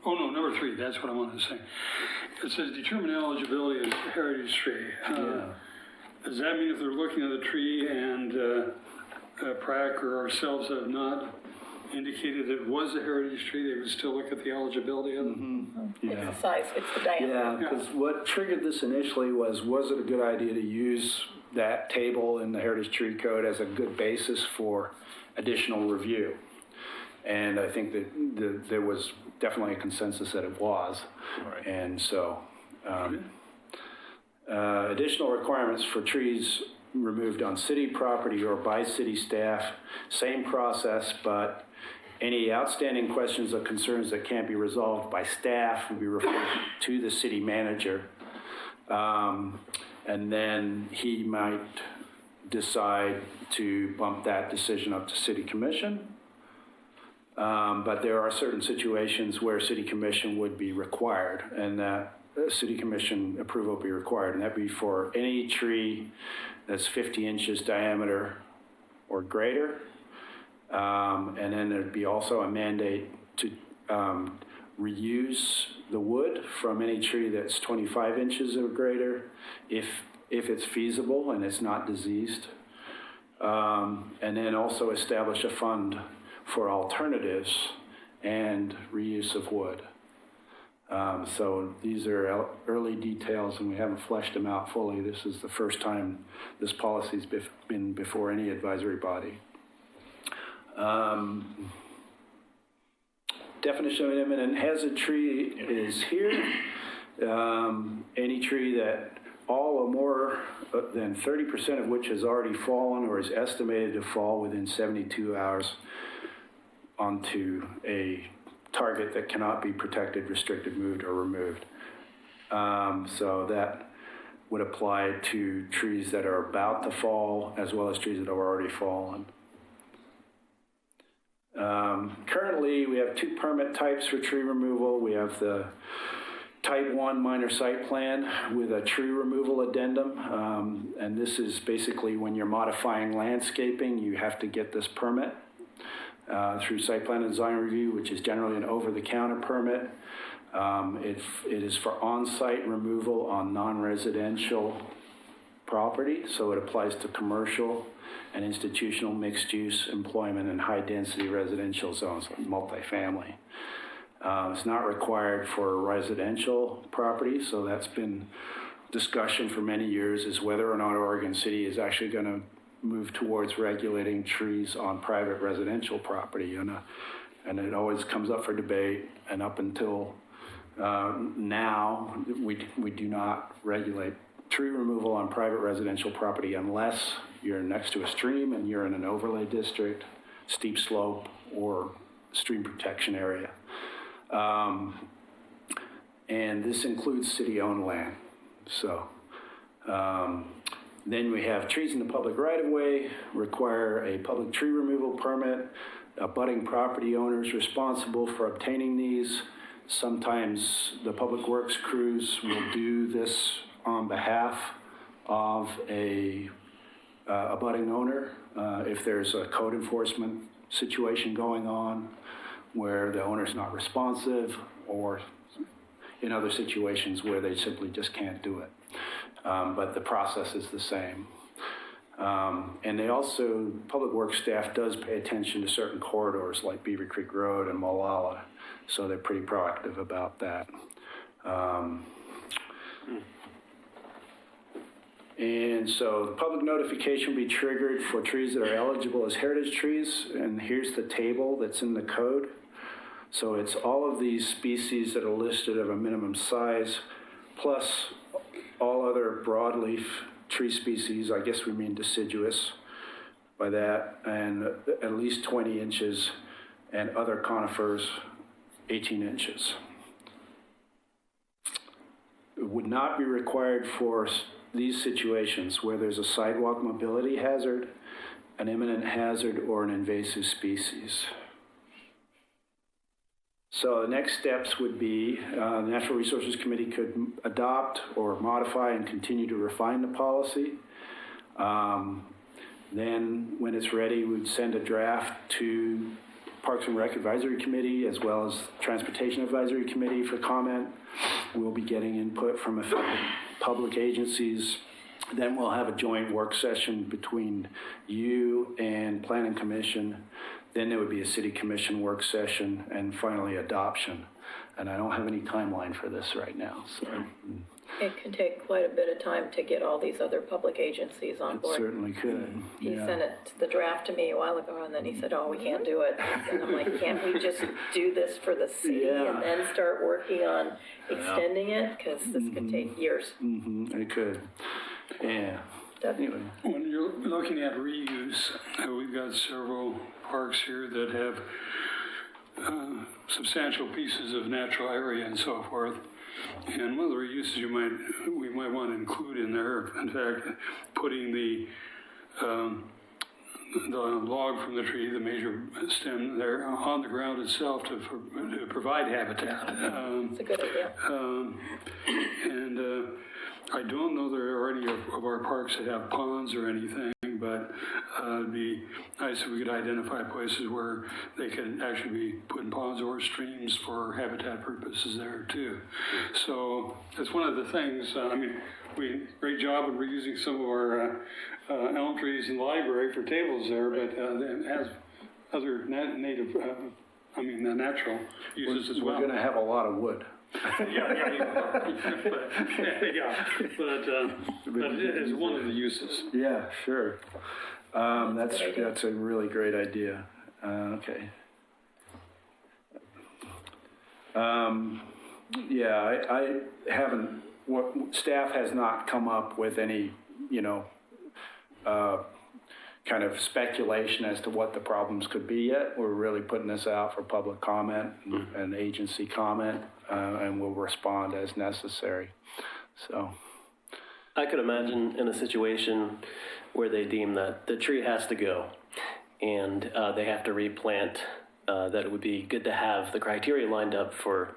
Oh, no, number 3, that's what I wanted to say. It says determine eligibility as a heritage tree. Does that mean if they're looking at the tree and PRAC or ourselves have not indicated it was a heritage tree, they would still look at the eligibility of it? It's the size, it's the diameter. Yeah, because what triggered this initially was it a good idea to use that table in the Heritage Tree Code as a good basis for additional review? And I think that there was definitely a consensus that it was. Right. And so additional requirements for trees removed on city property or by city staff, same process, but any outstanding questions or concerns that can't be resolved by staff will be referred to the city manager. And then he might decide to bump that decision up to city commission. But there are certain situations where city commission would be required, and that city commission approval would be required, and that'd be for any tree that's 50 inches diameter or greater. And then there'd be also a mandate to reuse the wood from any tree that's 25 inches or greater if it's feasible and it's not diseased. And then also establish a fund for alternatives and reuse of wood. So these are early details and we haven't fleshed them out fully. This is the first time this policy's been before any advisory body. Definition of an imminent hazard tree is here. Any tree that all or more than 30% of which has already fallen or is estimated to fall within 72 hours onto a target that cannot be protected, restricted, moved, or removed. So that would apply to trees that are about to fall as well as trees that have already fallen. Currently, we have 2 permit types for tree removal. We have the Type 1 minor site plan with a tree removal addendum. And this is basically when you're modifying landscaping, you have to get this permit through site plan and design review, which is generally an over-the-counter permit. It is for on-site removal on non-residential property, so it applies to commercial and institutional mixed-use employment and high-density residential zones, like multifamily. It's not required for residential property, so that's been discussion for many years is whether or not Oregon City is actually going to move towards regulating trees on private residential property. And it always comes up for debate, and up until now, we do not regulate tree removal on private residential property unless you're next to a stream and you're in an overlay district, steep slope, or stream protection area. And this includes city-owned land. So then we have trees in the public right-of-way require a public tree removal permit. Abutting property owners responsible for obtaining these. Sometimes the public works crews will do this on behalf of a abutting owner if there's a code enforcement situation going on where the owner's not responsive, or in other situations where they simply just can't do it. But the process is the same. And they also, public works staff does pay attention to certain corridors like Beaver Creek Road and Molalla, so they're pretty proactive about that. And so the public notification will be triggered for trees that are eligible as heritage trees, and here's the table that's in the code. So it's all of these species that are listed of a minimum size, plus all other broadleaf tree species, I guess we mean deciduous by that, and at least 20 inches, and other conifers 18 inches. It would not be required for these situations where there's a sidewalk mobility hazard, an imminent hazard, or an invasive species. So the next steps would be the Natural Resources Committee could adopt or modify and continue to refine the policy. Then when it's ready, we'd send a draft to Parks and Rec Advisory Committee as well as Transportation Advisory Committee for comment. We'll be getting input from affected public agencies. Then we'll have a joint work session between you and Planning Commission. Then there would be a City Commission work session, and finally adoption. And I don't have any timeline for this right now, so. It can take quite a bit of time to get all these other public agencies on It board. certainly could. He sent the draft to me a while ago, and then he said, oh, we can't do it. And I'm like, can't we just do this for the city and then start working on extending it? Because this could take years. It could, yeah. Anyway. When you're looking at reuse, we've got several parks here that have substantial pieces of natural area and so forth. And one of the reuses we might want to include in there, in fact, putting the log from the tree, the major stem there, on the ground itself to provide habitat. It's a good idea. And I don't know there are any of our parks that have ponds or anything, but it'd be nice if we could identify places where they could actually be putting ponds or streams for habitat purposes there too. So that's one of the things. Great job of reusing some of our elm trees in the library for tables there, but it has other native, natural uses as well. We're going to have a lot of wood. But it is one of the uses. Yeah, sure. That's a really great idea. Okay. I haven't. Staff has not come up with any, kind of speculation as to what the problems could be yet. We're really putting this out for public comment and agency comment, and we'll respond as necessary. So, I could imagine in a situation where they deem that the tree has to go and they have to replant, that it would be good to have the criteria lined up for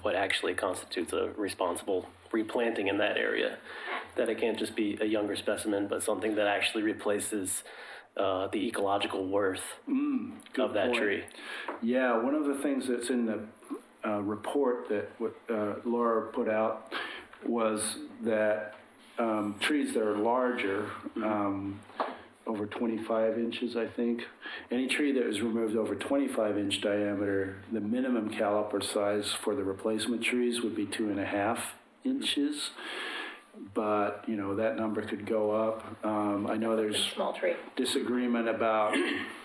what actually constitutes a responsible replanting in that area. That it can't just be a younger specimen, but something that actually replaces the ecological worth of that tree. Yeah, one of the things that's in the report that Laura put out was that trees that are larger, over 25 inches, I think, any tree that is removed over 25-inch diameter, the minimum caliper size for the replacement trees would be 2.5 inches. But, that number could go up. I know there's small tree disagreement about,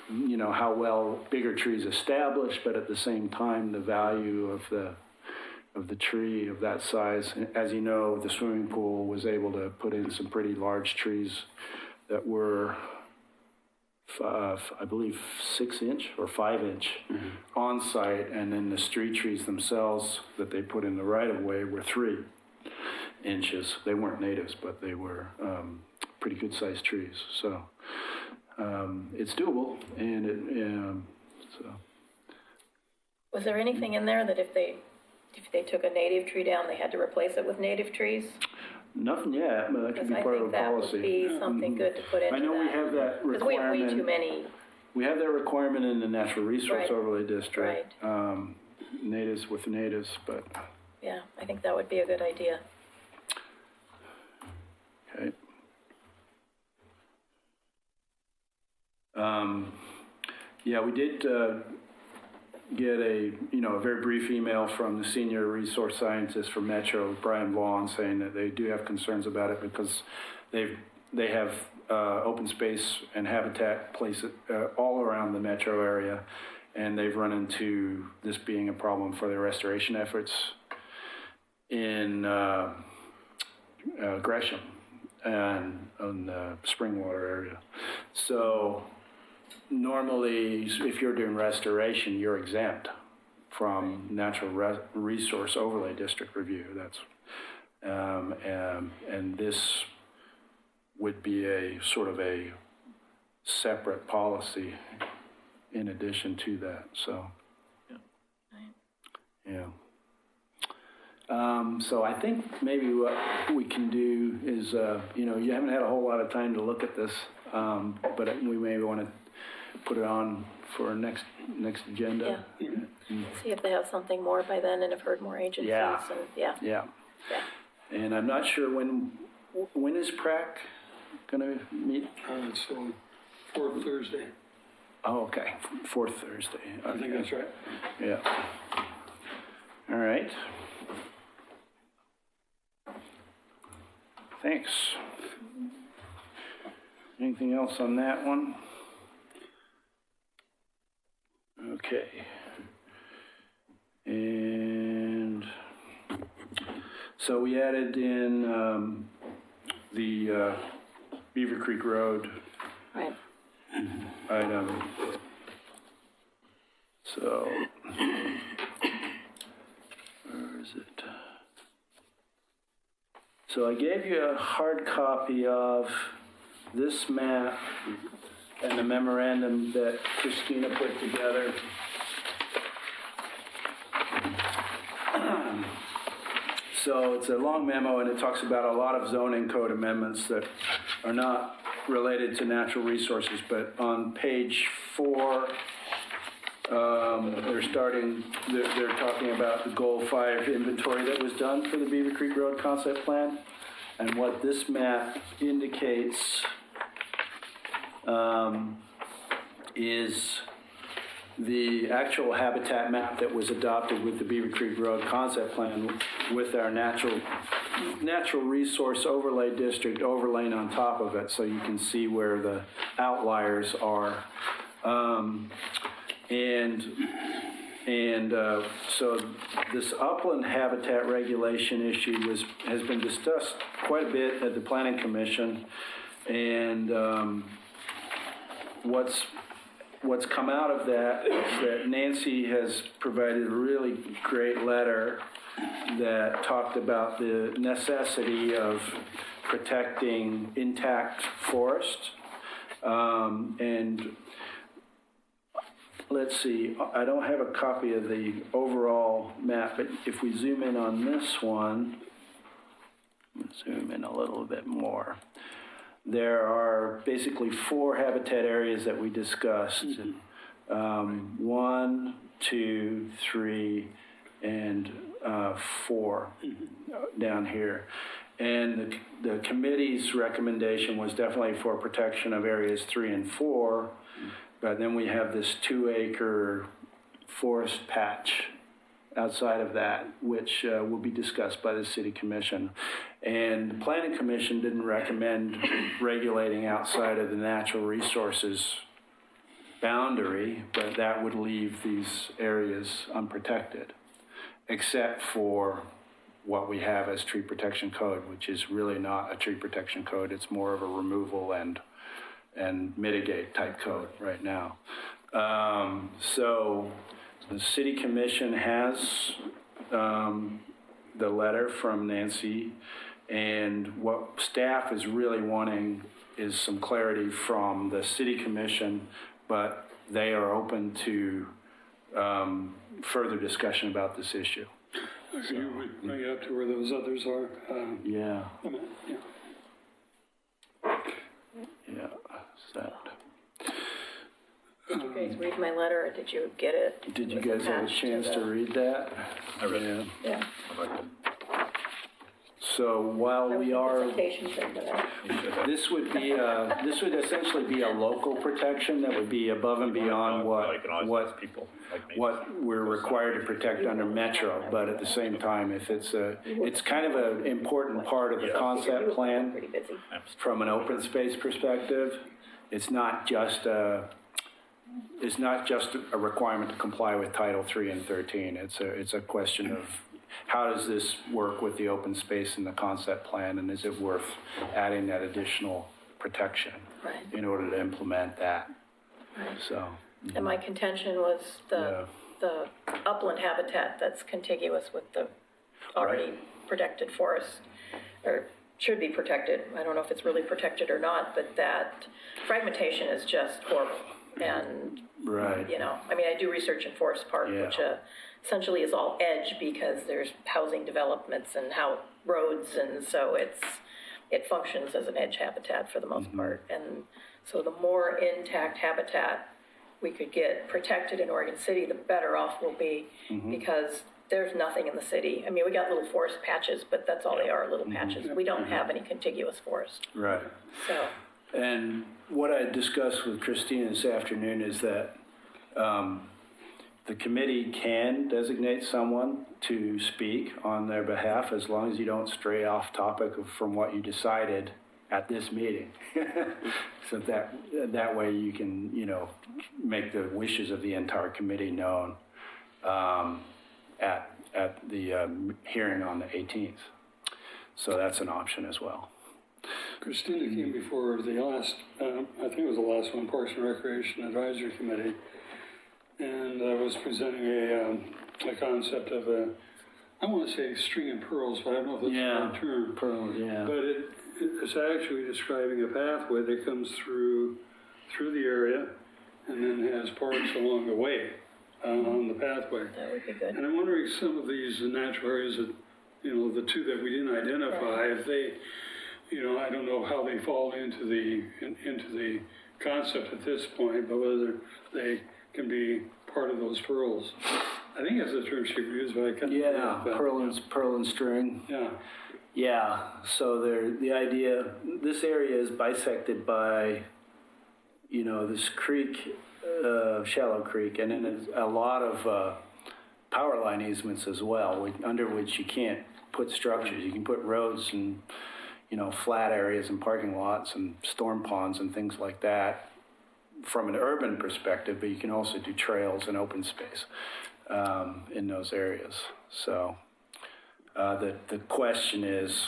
how well bigger trees establish, but at the same time, the value of the tree of that size. As you know, the swimming pool was able to put in some pretty large trees that were, I believe, 6-inch or 5-inch on site, and then the street trees themselves that they put in the right-of-way were 3 inches. They weren't natives, but they were pretty good-sized trees. So it's doable, and Was there anything in there that if they took a native tree down, they had to replace it with native trees? Nothing yet, but that could be part of the policy. I think that would be something good to put into that. I know we have that requirement. Because we have way too many. We have that requirement in the Natural Resource Overlay District. Right. Natives with natives, but. Yeah, I think that would be a good idea. Okay. We did get a very brief email from the senior resource scientist for Metro, Brian Vaughn, saying that they do have concerns about it because they have open space and habitat places all around the Metro area, and they've run into this being a problem for their restoration efforts in Gresham. and on the Springwater area. So normally, if you're doing restoration, you're exempt from natural resource overlay district review. That's and this would be a sort of a separate policy in addition to that. So yeah. So I think maybe what we can do is, you know, you haven't had a whole lot of time to look at this, but we maybe want to put it on for next agenda. Yeah. See if they have something more by then and have heard more agencies. Yeah. And, yeah. Yeah. And I'm not sure when is PrAC going to meet? It's fourth Thursday. Oh, okay. Fourth Thursday. I think that's right. Yeah. All right. Thanks. Anything else on that one? Okay. And so we added in the Beaver Creek Road Right. item. So, where is it? So I gave you a hard copy of this map and the memorandum that Christina put together. So it's a long memo, and it talks about a lot of zoning code amendments that are not related to natural resources. But on page 4, they're talking about the Goal 5 inventory that was done for the Beaver Creek Road concept plan. And what this map indicates is the actual habitat map that was adopted with the Beaver Creek Road concept plan with our natural resource overlay district overlaying on top of it, so you can see where the outliers are. So this upland habitat regulation issue has been discussed quite a bit at the Planning Commission, and what's come out of that is that Nancy has provided a really great letter that talked about the necessity of protecting intact forest. And let's see, I don't have a copy of the overall map, but if we zoom in on this one, let's zoom in a little bit more. There are basically 4 habitat areas that we discussed. 1, 2, 3, and 4 down here. And the committee's recommendation was definitely for protection of areas 3 and 4, but then we have this 2-acre forest patch outside of that, which will be discussed by the City Commission. And the Planning Commission didn't recommend regulating outside of the natural resources boundary, but that would leave these areas unprotected, except for what we have as tree protection code, which is really not a tree protection code. It's more of a removal and mitigate type code right now. So the City Commission has the letter from Nancy, and what staff is really wanting is some clarity from the City Commission, but they are open to further discussion about this issue. So you would bring it up to where those others are? Yeah. Yeah. Yeah. That. Did you guys read my letter, or did you get it? Did you guys have a chance to read that? I read it. Yeah. So while we are, Presentations into that. this would essentially be a local protection that would be above and beyond what we're required to protect under Metro. But at the same time, if it's kind of an important part of the concept plan Pretty busy. from an open space perspective. It's not just a requirement to comply with Title 3 and 13. It's a question of how does this work with the open space in the concept plan, and is it worth adding that additional protection Right. in order to implement that? Right. So. And my contention was the upland habitat that's contiguous with the already protected forest, or should be protected. I don't know if it's really protected or not, but that fragmentation is just horrible. And, Right. you know, I mean, I do research in Forest Park, which essentially is all edge because there's housing developments and roads, and so it functions as an edge habitat for the most part. And so the more intact habitat we could get protected in Oregon City, the better off we'll be, because there's nothing in the city. I mean, we got little forest patches, but that's all they are, little patches. We don't have any contiguous forest. Right. So. And what I discussed with Christina this afternoon is that the committee can designate someone to speak on their behalf as long as you don't stray off topic from what you decided at this meeting. So that way you can, you know, make the wishes of the entire committee known at the hearing on the 18th. So that's an option as well. Christina came before the last, I think it was the last one, Parks and Recreation Advisory Committee, and I was presenting a concept of I want to say string and pearls, but I don't know if that's the right term. Pearls, yeah. But it's actually describing a pathway that comes through the area and then has parks along the way on the pathway. That would be good. And I'm wondering some of these natural areas that, you know, the two that we didn't identify, if they, you know, I don't know how they fall into the concept at this point, but whether they can be part of those pearls. I think that's the term she used, but I can't. Pearl and string. Yeah. Yeah. So the idea, this area is bisected by, you know, this creek, shallow creek, and then there's a lot of power line easements as well, under which you can't put structures. You can put roads and, you know, flat areas and parking lots and storm ponds and things like that from an urban perspective, but you can also do trails and open space in those areas. So the question is,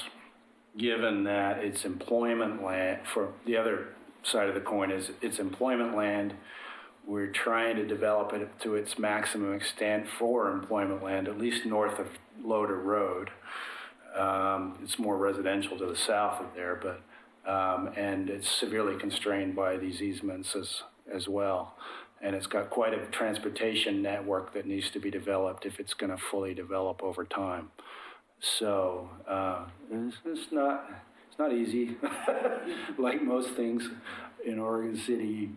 given that it's employment land, for the other side of the coin is it's employment land, we're trying to develop it to its maximum extent for employment land, at least north of Loader Road. It's more residential to the south of there, but and it's severely constrained by these easements as well. And it's got quite a transportation network that needs to be developed if it's going to fully develop over time. So it's not easy, like most things in Oregon City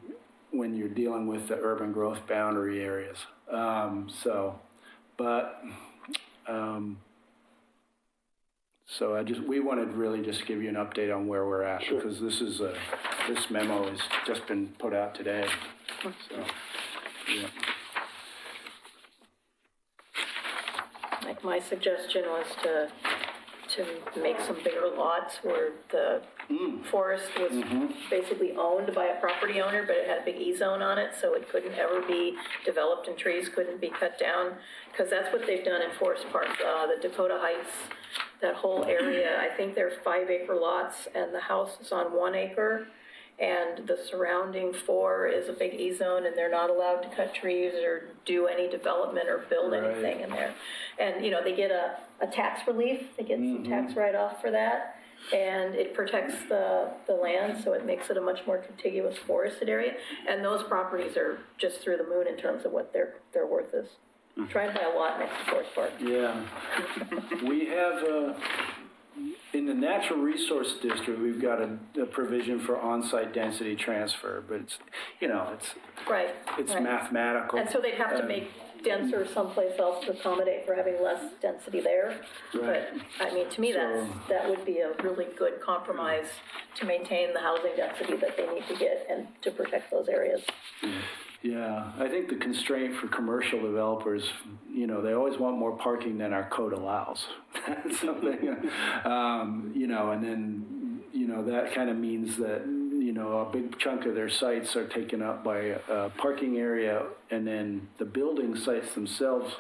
when you're dealing with the urban growth boundary areas. So we wanted really just to give you an update on where we're at, because this memo has just been put out today. So, yeah. Like my suggestion was to make some bigger lots where the forest was basically owned by a property owner, but it had a big E-zone on it, so it couldn't ever be developed and trees couldn't be cut down, because that's what they've done in Forest Park. The Dakota Heights, that whole area, I think they're 5-acre lots, and the house is on 1 acre, and the surrounding 4 is a big E-zone, and they're not allowed to cut trees or do any development or build anything in there. And, you know, they get a tax relief, they get some tax write-off for that, and it protects the land, so it makes it a much more contiguous forested area. And those properties are just through the moon in terms of what their worth is. Try and buy a lot next to Forest Park. Yeah. We have, in the Natural Resource District, we've got a provision for on-site density transfer, but it's, you know, it's mathematical. And so they'd have to make denser someplace else to accommodate for having less density there. But, I mean, to me, that would be a really good compromise to maintain the housing density that they need to get and to protect those areas. Yeah, I think the constraint for commercial developers, you know, they always want more parking than our code allows. Something, you know, and then, you know, that kind of means that, you know, a big chunk of their sites are taken up by a parking area, and then the building sites themselves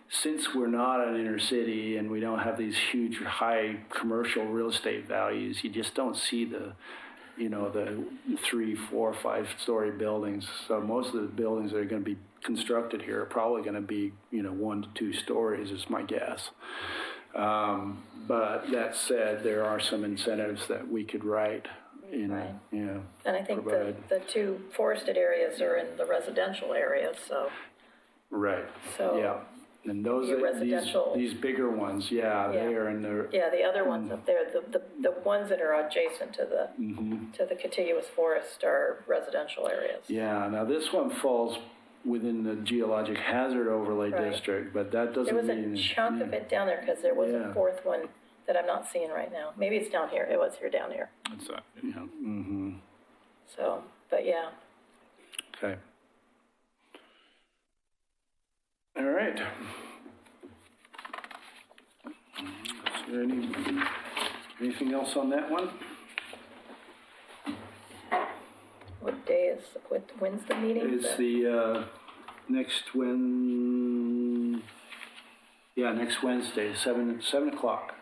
since we're not an inner city and we don't have these huge, high commercial real estate values, you just don't see the 3, 4, 5-story buildings. So most of the buildings that are going to be constructed here are probably going to be, 1 to 2 stories is my guess. But that said, there are some incentives that we could write Right. Yeah. And I think provide. the 2 forested areas are in the residential areas, so. Right. So Yeah. And those your are residential- these bigger ones, they are in the. Yeah, the other ones up there, the ones that are adjacent to the to the contiguous forest are residential areas. Yeah, now this one falls within the geologic hazard overlay Right. district, but that doesn't There was mean. a chunk of it down there because there was Yeah. a 4th one that I'm not seeing right now. Maybe it's down here. It was here down here. It's, Yeah. Mm-hmm. So, but yeah. Okay. All right. Is there anything else on that one? What day is, when's the meeting? It's the next next Wednesday, 7 o'clock.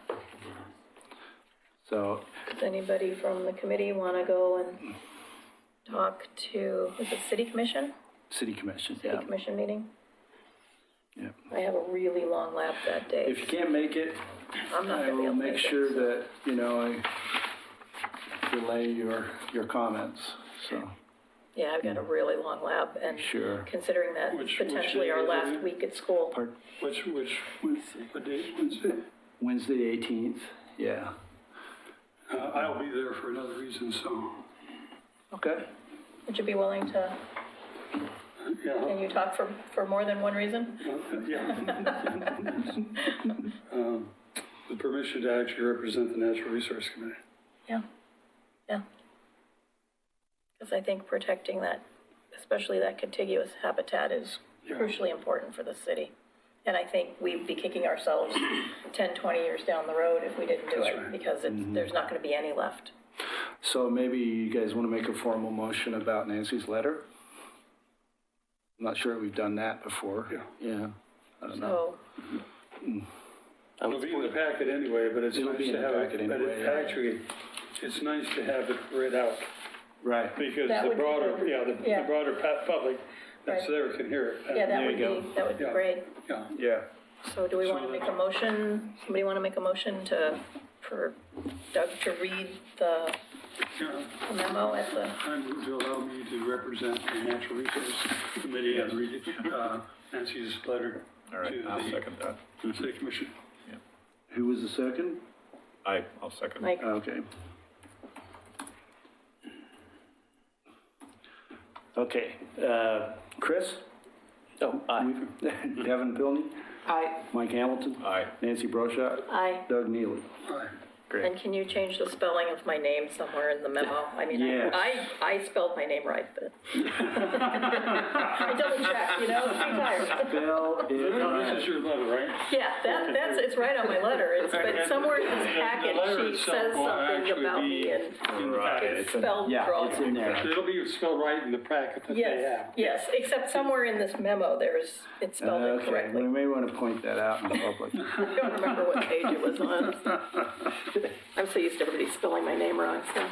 So, Does anybody from the committee want to go and talk to, is it city commission? City Commission, City commission meeting? Yeah. I have a really long lap that day. If you can't make it, I'm not I gonna be will able to make make it, sure so. that, I relay your comments, so, Yeah, I've got a really long lab, and sure. considering that Which potentially day our is last it? week at school. What date, Wednesday? Wednesday, 18th, yeah. I'll be there for another reason, so, Okay. Would you be willing to, yeah. can you talk for more than one reason? Yeah. The permission to actually represent the Natural Resource Committee. Yeah. Because I think protecting that, especially that contiguous habitat, is crucially important for the city. And I think we'd be kicking ourselves 10, 20 years down the road if we didn't do That's it, right. because there's not going to be any left. So maybe you guys want to make a formal motion about Nancy's letter? I'm not sure we've done that before. Yeah. I don't know. So, It'll be in the packet anyway, but it's It'll nice be in to the have it, packet but anyway, it yeah. actually, it's nice to have it read out. Right. Because That the would be broader, good. the broader public that's Right. there can hear it. yeah, that There would you be, that would be Yeah. great. Yeah. Yeah. So do we want to make a motion, somebody want to make a motion for Doug to read the Yeah. memo at the, I move to allow me to represent the Natural Resource Committee and read Nancy's letter all right, to I'll the second that. City Commission. Who was the second? I'll second. like, Okay. Okay, Chris? Oh, aye. Devin Pilney? Aye. Mike Hamilton? Aye. Nancy Brochot? aye. Doug Neely? Aye. Great. And can you change the spelling of my name somewhere in the memo? I mean, Yes. I spelled my name right, but. I double checked, 3 times. Spell it No, right. this is your letter, right? Yeah, it's right on my letter. But somewhere in this The packet, letter she itself says will something actually about be me and in the Right, packet. it's spelled wrong. It's in there. It'll be spelled right in the packet that they Yes, have. yes, except somewhere in this memo, it's spelled Okay, incorrectly. we may want to point that out in public. I don't remember what page it was on. I'm so used to everybody spelling my name wrong, so.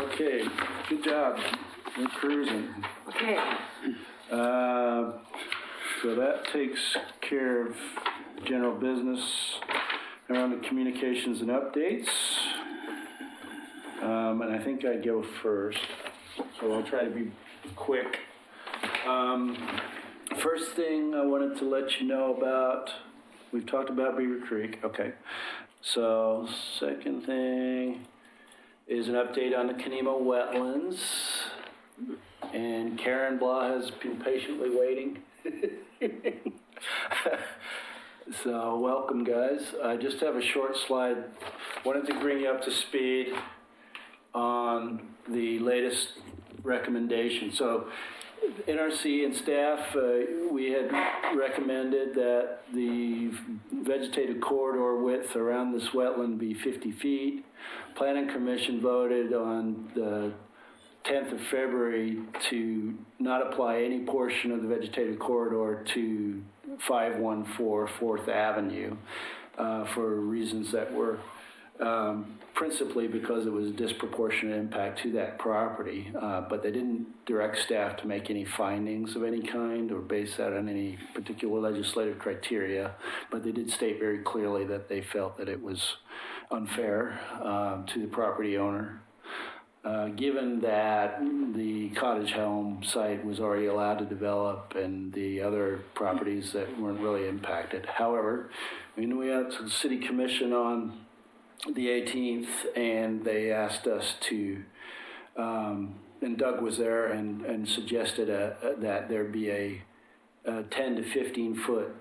Okay, good job. We're cruising. Okay. So that takes care of general business around the communications and updates. And I think I'd go first, so I'll try to be quick. First thing I wanted to let you know about, we've talked about Beaver Creek, okay. So second thing is an update on the Kanemo wetlands. And Karen Blah has been patiently waiting. So welcome, guys. I just have a short slide. Wanted to bring you up to speed on the latest recommendation. So NRC and staff, we had recommended that the vegetative corridor width around this wetland be 50 feet. Planning Commission voted on the 10th of February to not apply any portion of the vegetated corridor to 514 4th Avenue for reasons that were principally because it was a disproportionate impact to that property, but they didn't direct staff to make any findings of any kind or base that on any particular legislative criteria, but they did state very clearly that they felt that it was unfair to the property owner. Given that the cottage home site was already allowed to develop and the other properties that weren't really impacted. However, we went to the city commission on the 18th, and they asked us to, and Doug was there and suggested that there be a 10 to 15 foot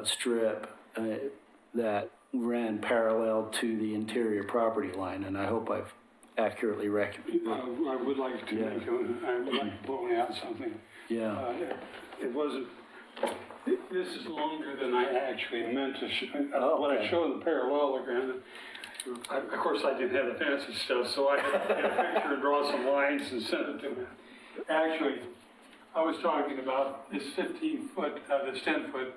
strip that ran parallel to the interior property line, and I hope I've accurately recommended. I would like to make I would like to point out something. Yeah. It wasn't. This is longer than I actually meant to show. When I okay. showed the parallelogram, of course I didn't have the fancy stuff, so I had to get a picture and draw some lines and send it to him. Actually, I was talking about this 15 foot, this 10 foot,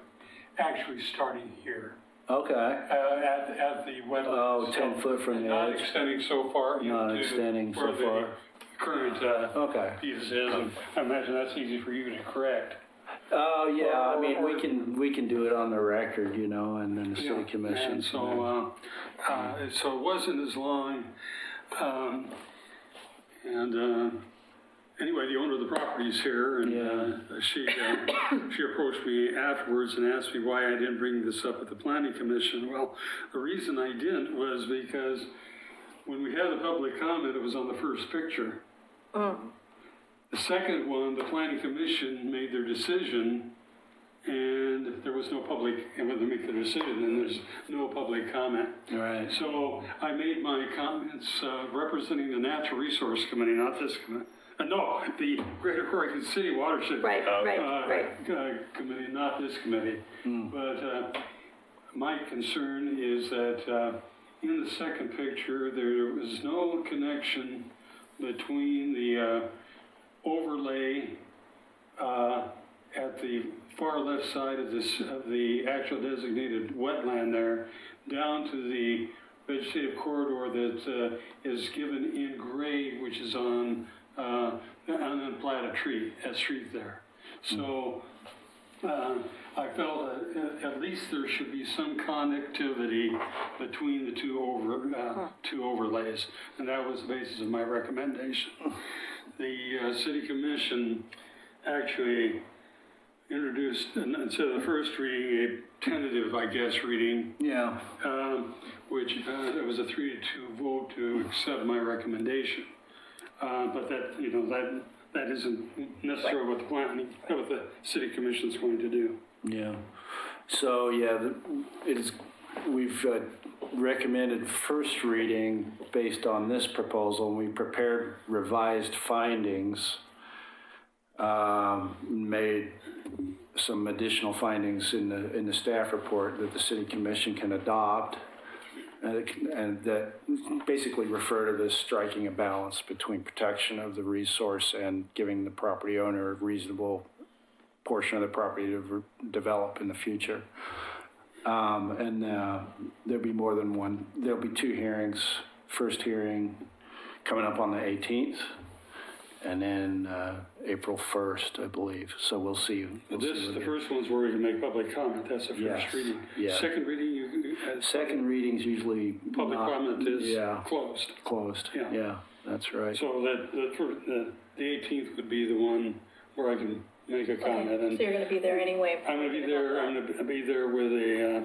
actually starting here. Okay. At the wetlands. Oh, 10 foot from the not edge. extending so far Not into extending where so the far. current Okay. piece is, and I imagine that's easy for you to correct. Oh, yeah, I mean, we can do it on the record, you know, and then the city commission. And so, so it wasn't as long. Anyway, the owner of the property is here, and she approached me afterwards and asked me why I didn't bring this up at the planning commission. Well, the reason I didn't was because when we had the public comment, it was on the first picture. The second one, the planning commission made their decision, and there was no public, and when they make the decision, then there's no public comment. Right. So I made my comments representing the Natural Resource Committee, not this committee. No, the Greater Oregon City Watershed Committee, not this committee. But my concern is that in the second picture, there was no connection between the overlay at the far left side of the actual designated wetland there, down to the vegetative corridor that is given in grade, which is on unplatted street there. So I felt at least there should be some connectivity between the two overlays, and that was the basis of my recommendation. The city commission actually introduced, instead of the first reading, a tentative, I guess, reading. Yeah. Which it was a 3-2 vote to accept my recommendation. But that isn't necessarily what the city commission is going to do. Yeah. So we've recommended first reading based on this proposal, and we prepared revised findings, made some additional findings in the staff report that the city commission can adopt, and that basically refer to this striking a balance between protection of the resource and giving the property owner a reasonable portion of the property to develop in the future. And there'll be more than one. There'll be two hearings. First hearing coming up on the 18th, and then April 1st, I believe. So we'll see. The first one's where we can make public comment. That's the first reading. Yeah. Second reading, second reading's usually public comment is closed. Closed. Yeah, that's right. So the 18th would be the one where I can make a comment. Okay. And so you're going to be there anyway. I'm going to be there. I'm going to be there with a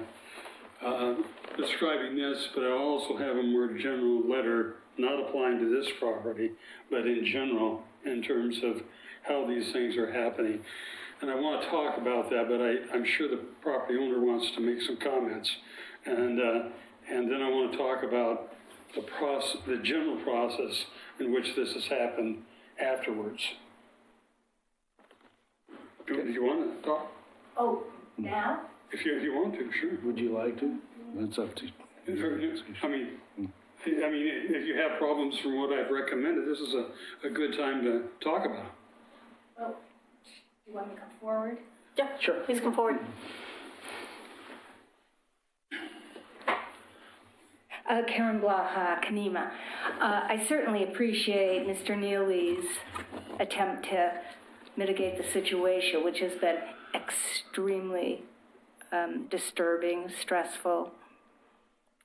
describing this, but I'll also have a more general letter, not applying to this property, but in general, in terms of how these things are happening. And I want to talk about that, but I'm sure the property owner wants to make some comments. And then I want to talk about the general process in which this has happened afterwards. Do you want to talk? Oh, now? If you want to, sure. Would you like to? That's up to you. I mean, I mean, if you have problems from what I've recommended, this is a good time to talk about it. Oh, you want me to come forward? Yeah, sure. Please come forward. Karen Blaha, Kanema. I certainly appreciate Mr. Neely's attempt to mitigate the situation, which has been extremely disturbing, stressful,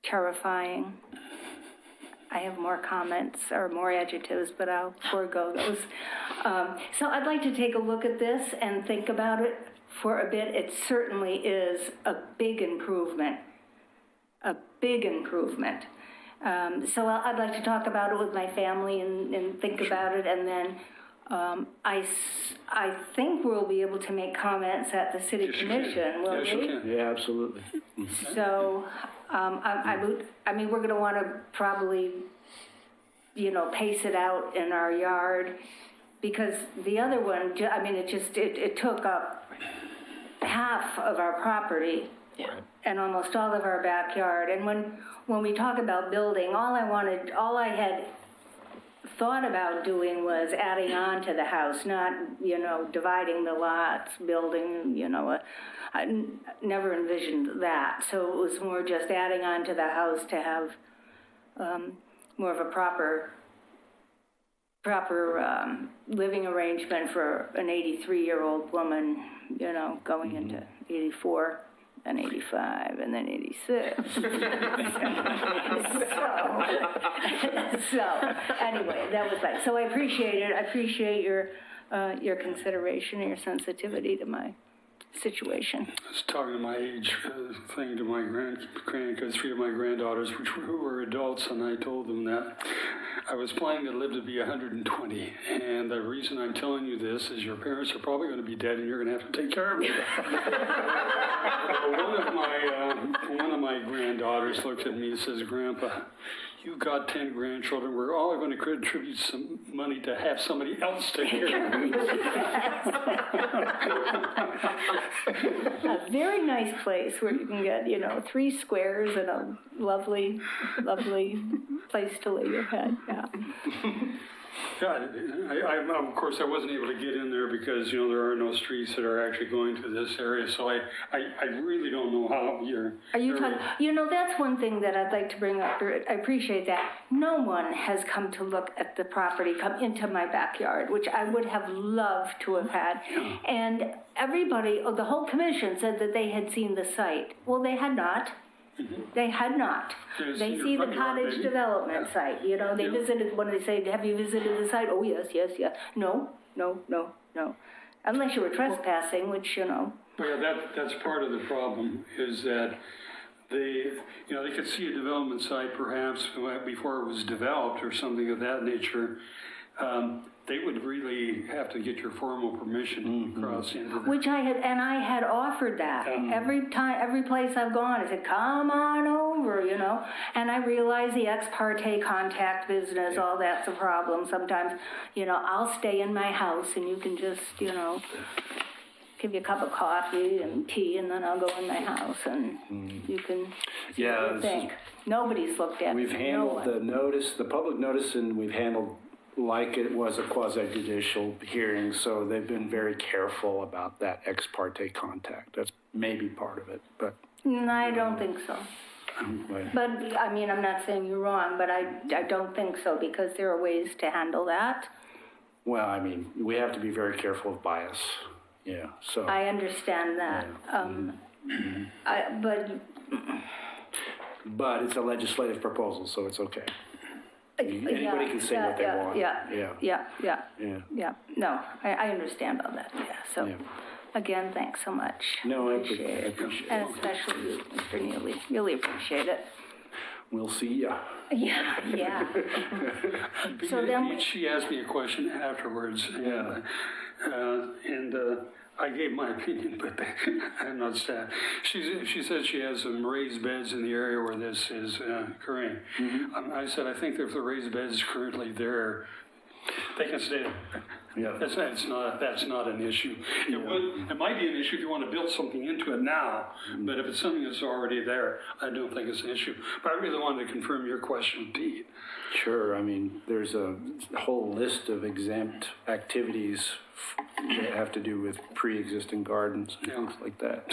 terrifying. I have more comments or more adjectives, but I'll forego those. So I'd like to take a look at this and think about it for a bit. It certainly is a big improvement. A big improvement. So I'd like to talk about it with my family and think about it, and then I think we'll be able to make comments at the city commission, will we? Yeah, absolutely. So I mean, we're going to want to probably, pace it out in our yard, because the other one, I mean, it took up half of our property. Yeah. And almost all of our backyard. And when we talk about building, all I had thought about doing was adding on to the house, not, dividing the lots, building, I never envisioned that. So it was more just adding on to the house to have more of a proper living arrangement for an 83-year-old woman, going into 84. And 85, and then 86. so anyway, that was that. So I appreciate it. I appreciate your consideration and your sensitivity to my situation. I was talking to my age thing to my grandkids, 3 of my granddaughters, who were adults, and I told them that I was planning to live to be 120. And the reason I'm telling you this is your parents are probably going to be dead, and you're going to have to take care of me. One of my granddaughters looked at me and says, "Grandpa, you got 10 grandchildren. We're all going to contribute some money to have somebody else take care of me." A very nice place where you can get, 3 squares and a lovely, lovely place to lay your head. Yeah. Yeah, of course, I wasn't able to get in there because, there are no streets that are actually going to this area. So I really don't know how you're... Are you talking... that's one thing that I'd like to bring up. I appreciate that. No one has come to look at the property, come into my backyard, which I would have loved to have had. And everybody, the whole commission said that they had seen the site. Well, they had not. Mm-hmm. They had not. They see the cottage development site. They visited, when they say, "Have you visited the site?" "Oh, yes. No. Unless you were trespassing, which, Well, yeah, that's part of the problem, is that they could see a development site perhaps before it was developed or something of that nature. They would really have to get your formal permission to cross into that. Which I had offered that. Every place I've gone, I said, "Come on over," And I realize the ex parte contact business, all that's a problem. Sometimes, I'll stay in my house and you can just, give you a cup of coffee and tea, and then I'll go in my house and you can see what you think. Nobody's looked at it. We've handled the public notice, and we've handled like it was a quasi-judicial hearing, so they've been very careful about that ex parte contact. That's maybe part of it, but... I don't think so. But, I mean, I'm not saying you're wrong, but I don't think so, because there are ways to handle that. Well, I mean, we have to be very careful of bias. Yeah, so... I understand that. Yeah. But it's a legislative proposal, so it's okay. Anybody can say what they want. Yeah. No, I understand all that. Yeah. So, again, thanks so much. No, I appreciate it. it. And especially you, Mr. Neely. Really appreciate it. We'll see ya. Yeah. So then she asked me a question afterwards. And I gave my opinion, but I'm not sad. She said she has some raised beds in the area where this is occurring. Mm-hmm. I said, I think if the raised beds currently there, they can stay there. Yeah. That's not an issue. It might be an issue if you want to build something into it now, but if it's something that's already there, I don't think it's an issue. But I really wanted to confirm your question, Pete. Sure. I mean, there's a whole list of exempt activities that have to do with pre-existing gardens and things like that.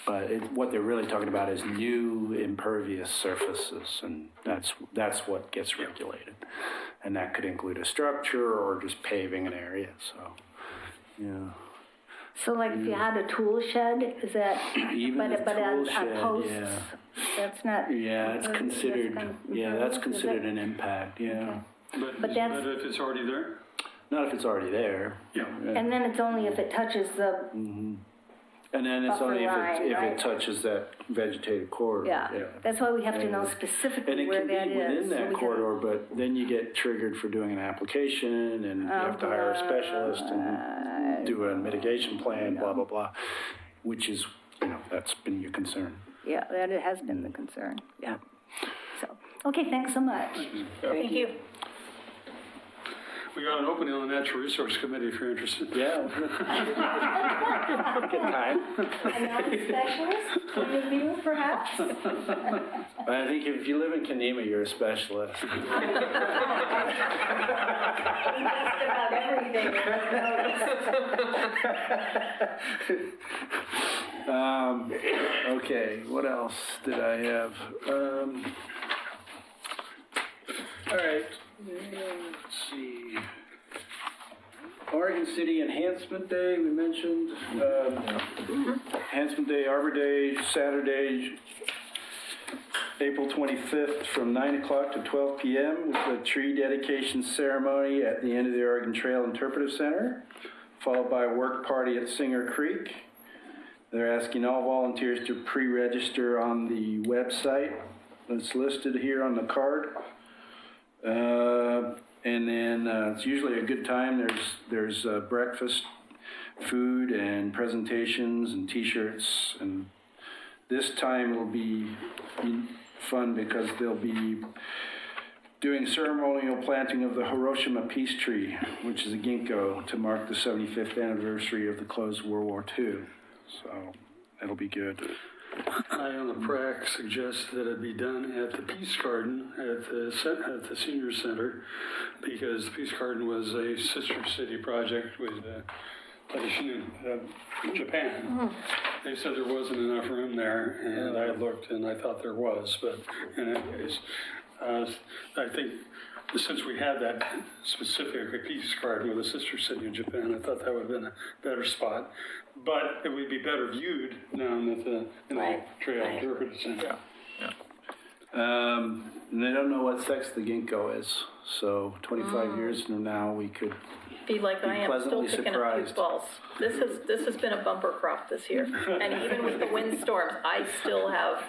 But what they're really talking about is new impervious surfaces, and that's what gets regulated. And that could include a structure or just paving an area, so, yeah. So like if you had a tool shed, is that, Even a tool shed, posts, yeah. that's not? Yeah, it's considered, that's is considered it? an impact, yeah. But that's- if it's already there? Not if it's already there. Yeah. And then it's only if it touches the, And then it's Buffer only if line, it right? touches that vegetated corridor. yeah, that's why we have to know And specifically it where can that be is. within so that we can- corridor, but then you get triggered for doing an application, and you have to hire a specialist and do a mitigation plan, blah, blah, blah, which is, that's been your concern. Yeah, that it has been the concern, yeah. So, okay, thanks so much. Thank you. We got an opening on the Natural Resource Committee if you're interested. Yeah. Get time. A non-specialist, point of view, perhaps? I think if you live in Kenema, you're a specialist. Just about everything. Okay, what else did I have? All right, let's see. Oregon City Enhancement Day, we mentioned. Enhancement Day, Arbor Day, Saturday, April 25th from 9 o'clock to 12 p.m. with a tree dedication ceremony at the end of the Oregon Trail Interpretive Center, followed by a work party at Singer Creek. They're asking all volunteers to pre-register on the website that's listed here on the card. And then it's usually a good time. There's breakfast, food, and presentations and T-shirts. And this time it'll be fun because they'll be doing ceremonial planting of the Hiroshima Peace Tree, which is a ginkgo, to mark the 75th anniversary of the close of World War II. So that'll be good. I on the PRAC suggest that it be done at the Peace Garden at the Senior Center, because the Peace Garden was a sister city project with Japan. They said there wasn't enough room there, and I looked and I thought there was, but in any case, I think since we had that specific Peace Garden with a sister city in Japan, I thought that would have been a better spot. But it would be better viewed down at the Trail Interpretive Center. And they don't know what sex the ginkgo is, so 25 years from now we could Be like I am, still pleasantly picking up surprised. puke balls. This has been a bumper crop this year. And even with the windstorms, I still have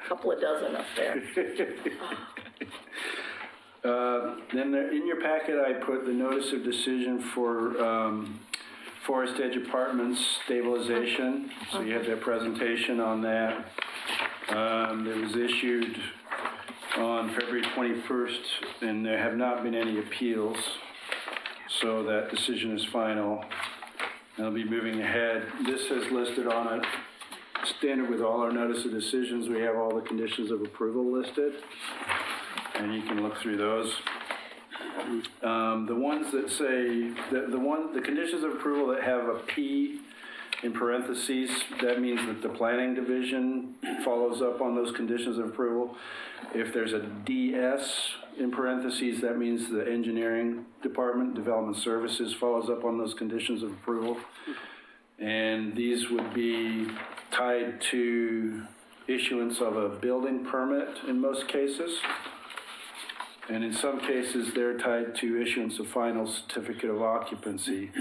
a couple of dozen up there. Then in your packet, I put the notice of decision for Forest Edge Apartments stabilization. So you have their presentation on that. It was issued on February 21st, and there have not been any appeals. So that decision is final. I'll be moving ahead. This is listed on a standard with all our notice of decisions. We have all the conditions of approval listed, and you can look through those. The ones that say, the conditions of approval that have a P in parentheses, that means that the planning division follows up on those conditions of approval. If there's a DS in parentheses, that means the engineering department, development services, follows up on those conditions of approval. And these would be tied to issuance of a building permit in most cases. And in some cases, they're tied to issuance of final certificate of occupancy.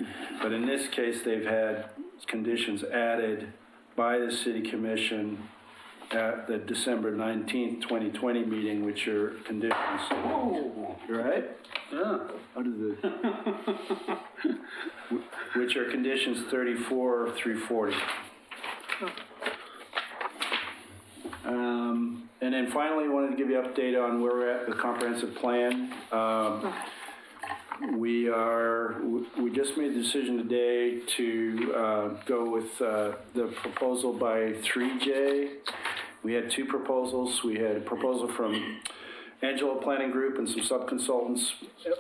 But in this case, they've had conditions added by the city commission at the December 19th, 2020 meeting, which are conditions. Oh, You right? yeah. How did which are conditions 34 through 40. And then finally, I wanted to give you an update on where we're at with the comprehensive plan. We just made the decision today to go with the proposal by 3J. We had two proposals. We had a proposal from Angelo Planning Group and some sub-consultants,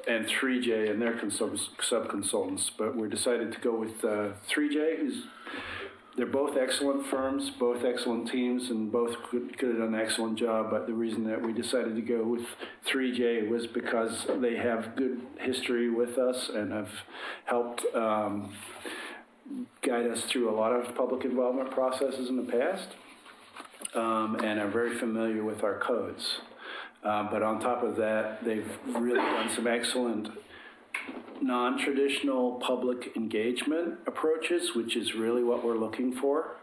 and 3J and their sub-consultants. But we decided to go with 3J, they're both excellent firms, both excellent teams, and both could have done an excellent job. But the reason that we decided to go with 3J was because they have good history with us and have helped guide us through a lot of public involvement processes in the past, and are very familiar with our codes. But on top of that, they've really done some excellent non-traditional public engagement approaches, which is really what we're looking for.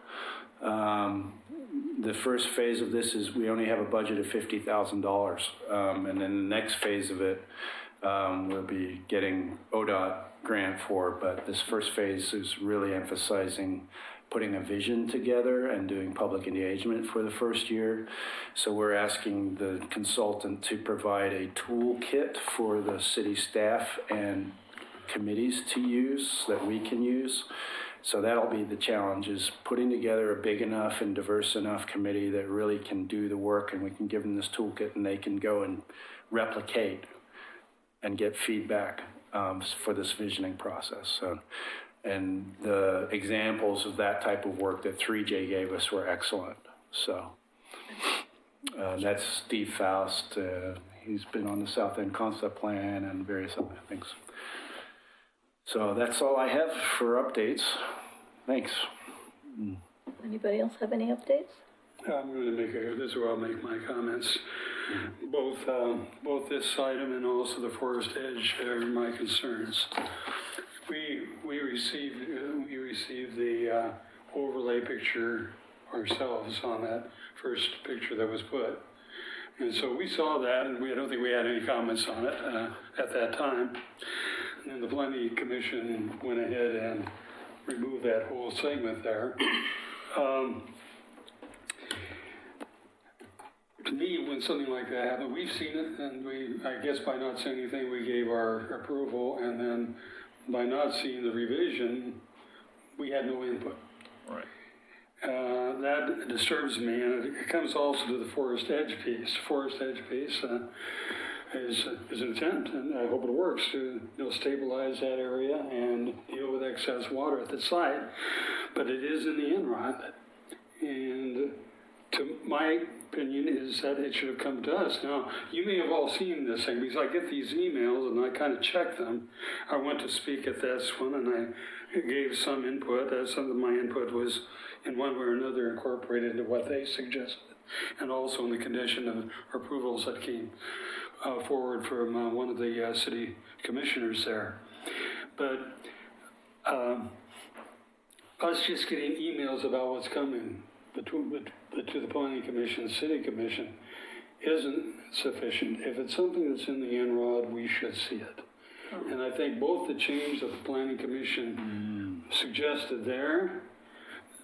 The first phase of this is we only have a budget of $50,000, and then the next phase of it we'll be getting ODOT grant for, but this first phase is really emphasizing putting a vision together and doing public engagement for the first year. So we're asking the consultant to provide a toolkit for the city staff and committees to use that we can use. So that'll be the challenge, is putting together a big enough and diverse enough committee that really can do the work, and we can give them this toolkit and they can go and replicate and get feedback for this visioning process. So, and the examples of that type of work that 3J gave us were excellent. So that's Steve Faust. He's been on the South End Concept Plan and various other things. So that's all I have for updates. Thanks. Anybody else have any updates? I'm going to this is where I'll make my comments. Both this item and also the Forest Edge are my concerns. We received the overlay picture ourselves on that first picture that was put. And so we saw that, and I don't think we had any comments on it at that time. And then the Planning Commission went ahead and removed that whole segment there. To me, when something like that happened, we've seen it, and I guess by not saying anything, we gave our approval, and then by not seeing the revision, we had no input. Right. That disturbs me, and it comes also to the Forest Edge piece. Forest Edge piece is an attempt, and I hope it works, to stabilize that area and deal with excess water at the site. But it is in the INROD, and to my opinion is that it should have come to us. Now, you may have all seen this thing, because I get these emails and I kind of check them. I went to speak at this one, and I gave some input. Some of my input was in one way or another incorporated into what they suggested, and also in the condition of approvals that came forward from one of the city commissioners there. But us just getting emails about what's coming to the Planning Commission, City Commission, isn't sufficient. If it's something that's in the INROD, we should see it. And I think both the change that the Planning Commission suggested there,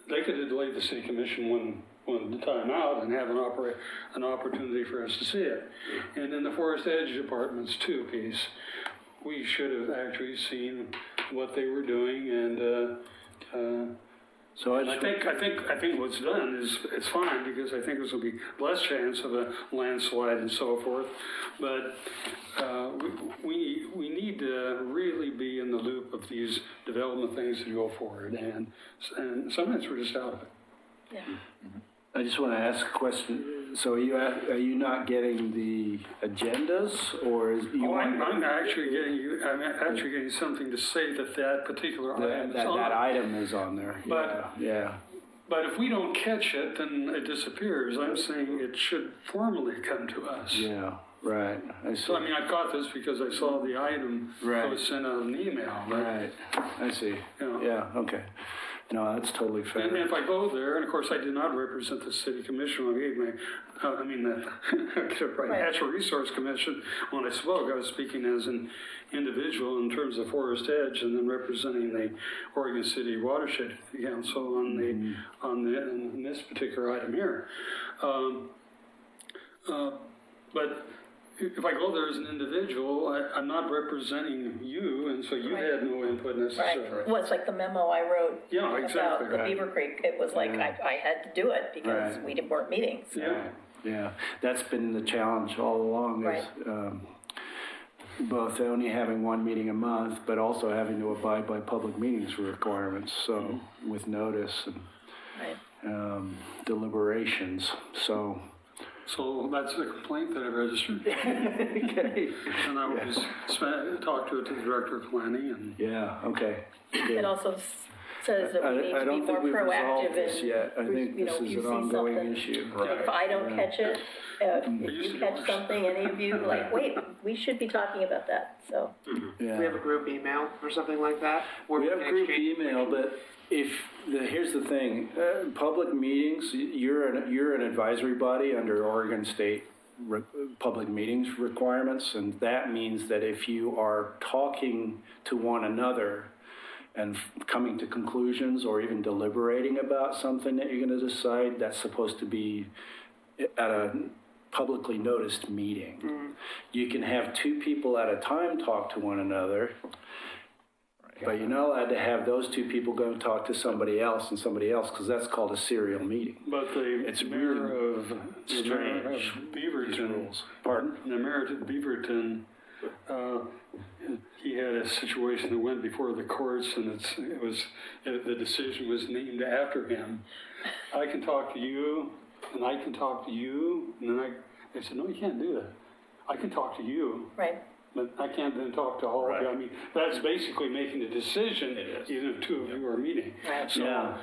they could have delayed the City Commission one time out and have an opportunity for us to see it. And in the Forest Edge Department's piece, we should have actually seen what they were doing, and so I think what's done is it's fine, because I think there's going to be less chance of a landslide and so forth. But we need to really be in the loop of these development things to go forward, and sometimes we're just out of it. Yeah. I just want to ask a question. So are you not getting the agendas, or is you? I'm actually getting something to say that particular item is on. That item is on there. But yeah. But if we don't catch it, then it disappears. I'm saying it should formally come to us. Yeah. Right. I see. So I mean, I caught this because I saw the item that was sent out an email. Right. I see. Yeah. Okay. No, that's totally fair. And if I go there, and of course I did not represent the City Commission when I gave the Natural Resource Commission, when I spoke, I was speaking as an individual in terms of Forest Edge, and then representing the Oregon City Watershed Council on this particular item here. But if I go there as an individual, I'm not representing you, and so you had no input necessarily. Right. Well, it's like the memo I wrote Yeah, about exactly. the Beaver Creek. It was like I had to do it because Right. we weren't meeting. So. Yeah. Yeah, that's been the challenge all along, is both only having one meeting a month, but also having to abide by public meetings requirements, so with notice and deliberations, so. So that's the complaint that I registered. Okay. And I will just talk to it to the director of planning and. Yeah, okay. It also says that we need I to be don't more think we've resolved proactive this and, yet. I think you know, this if is you an see ongoing something. issue. If I don't catch it, if you catch something, any of you, like, wait, we should be talking about that, so. Yeah. We have a group email or something like that? Where We have can group exchange email, information? but here's the thing, public meetings, you're an advisory body under Oregon State public meetings requirements, and that means that if you are talking to one another and coming to conclusions or even deliberating about something that you're going to decide, that's supposed to be at a publicly noticed meeting. You can have two people at a time talk to one another, but you're not allowed to have those two people go and talk to somebody else and somebody else, because that's called a serial meeting. But the It's mayor really of strange, Beaverton, rules. Pardon? the mayor of Beaverton, he had a situation that went before the courts, and the decision was named after him. I can talk to you, and I can talk to you, and then I said, no, you can't do that. I can talk to you. Right. But I can't then talk to all of you. I mean, that's basically making a decision, even if two of you are meeting. Right. So,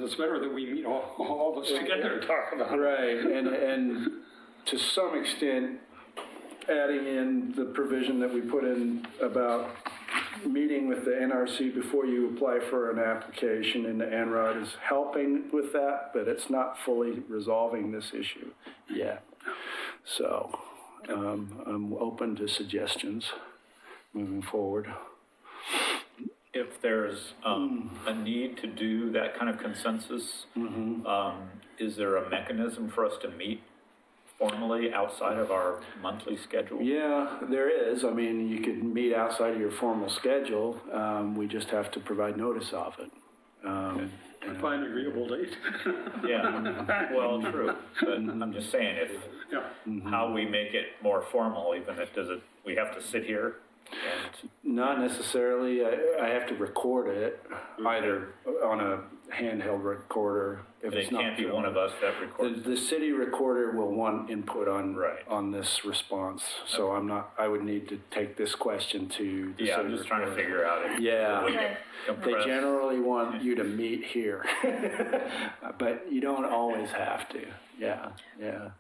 it's better that we meet all of us together and talk about it. Right, and to some extent, adding in the provision that we put in about meeting with the NRC before you apply for an application in the ANRAD is helping with that, but it's not fully resolving this issue yet. So I'm open to suggestions moving forward. If there's a need to do that kind of consensus, is there a mechanism for us to meet formally outside of our monthly schedule? Yeah, there is. I mean, you could meet outside of your formal schedule. We just have to provide notice of it. And find an agreeable date. Yeah, well, true, but I'm just saying, if, how we make it more formal, even if, we have to sit here and. Not necessarily. I have to record it, either on a handheld recorder. If It it's not can't be one of us that records. The city recorder will want input on this response. So I would need to take this question to the Yeah, city I'm just trying to recorder. figure out if. Yeah. we can They compress. generally want you to meet here, but you don't always have to. Yeah.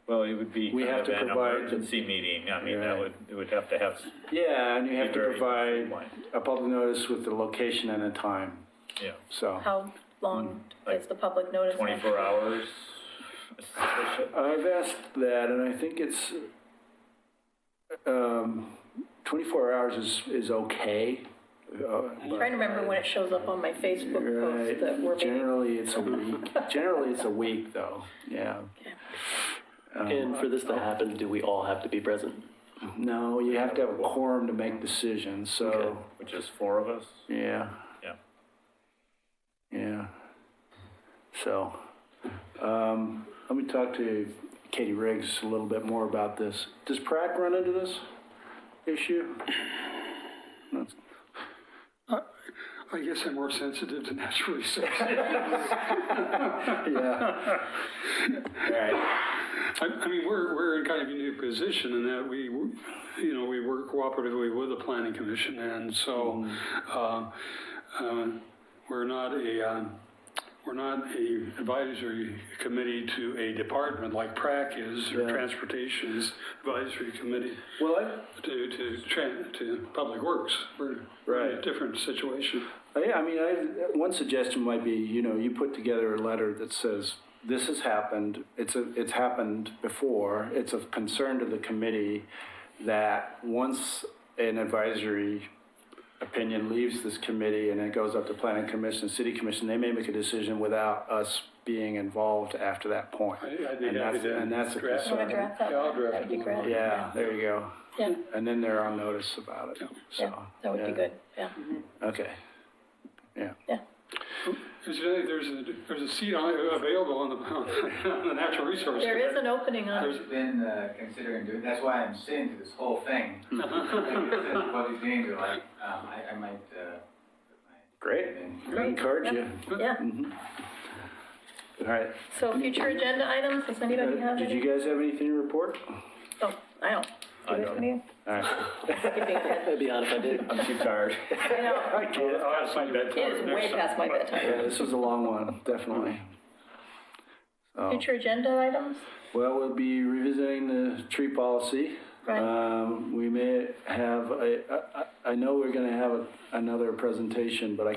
Well, it would be We kind have of to an provide emergency meeting. I mean, Right. it would have to have. Yeah, and you have Be to very provide streamlined. a public notice with the location and a time. Yeah. So How long is the public notice? 24 hours. Sufficient? I've asked that, and I think it's 24 hours is okay. I'm trying to remember when it shows up on my Facebook post that we're meeting. Generally, it's a week. Generally, it's a week, though. Yeah. And for this to happen, do we all have to be present? No, you have to have a quorum to make decisions. So Which is 4 of us. yeah. So let me talk to Katie Riggs a little bit more about this. Does PrAC run into this issue? No. I guess I'm more sensitive to natural resources. Yeah. Right. I mean, we're in kind of a unique position in that we work cooperatively with the Planning Commission, and so we're not a advisory committee to a department like PrAC is, or Transportation's advisory committee. Well, to Public Works. We're in a different situation. yeah, I mean, one suggestion might be, you put together a letter that says, this has happened, it's happened before, it's of concern to the committee that once an advisory opinion leaves this committee and it goes up to Planning Commission, City Commission, they may make a decision without us being involved after that point. I'd be And happy that's, to and that's a draft Want to concern. draft that? Yeah, I'll draft That'd be it. great. Yeah, there you go. Yeah, And then they're on notice about it, so. yeah, that would be good, yeah. Okay, yeah. There's a seat available on the natural resource. There is an opening on it. I've been considering doing, that's why I'm sitting through this whole thing. What these meetings are like, I might, Great. Encourage you. Yeah, All right. so future agenda items, does anybody have Did any? you guys have anything to report? Oh, I don't. I don't. All right. I'd be honest, I did. I'm too tired. I know, I get it. Past my bedtime. it is way past my bedtime. Yeah, this was a long one, definitely. So, Future agenda items? well, we'll be revisiting the tree policy. Right. We may have, I know we're going to have another presentation, but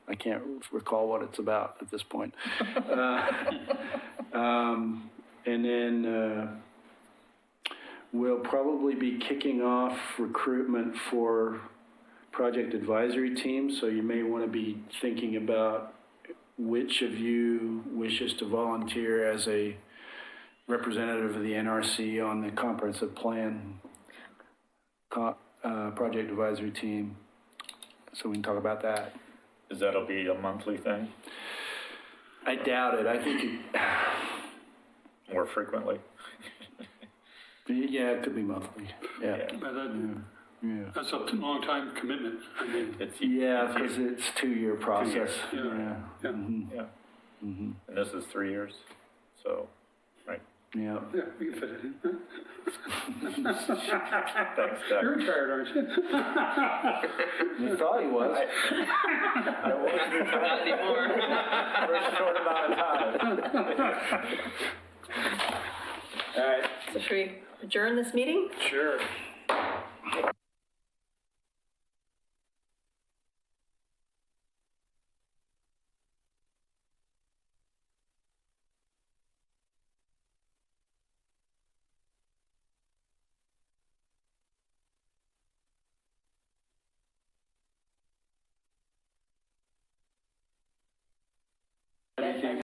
I can't recall what it's about at this point. And then we'll probably be kicking off recruitment for project advisory teams, so you may want to be thinking about which of you wishes to volunteer as a representative of the NRC on the comprehensive plan project advisory team, so we can talk about that. That'll be a monthly thing, I doubt it. I think, more frequently? yeah, it could be monthly. Yeah. But Yeah. that's a long time commitment. I mean, Yeah, because it's 2-year process. Yeah. Yeah. Mhm. Yeah. Mhm. And this is 3 years, so, right. Yeah. Yeah, we can fit it in. Thanks, Doug. You're retired, aren't you? You thought he was. I wasn't Not anymore. for a short amount of time. All right. So should we adjourn this meeting? Sure.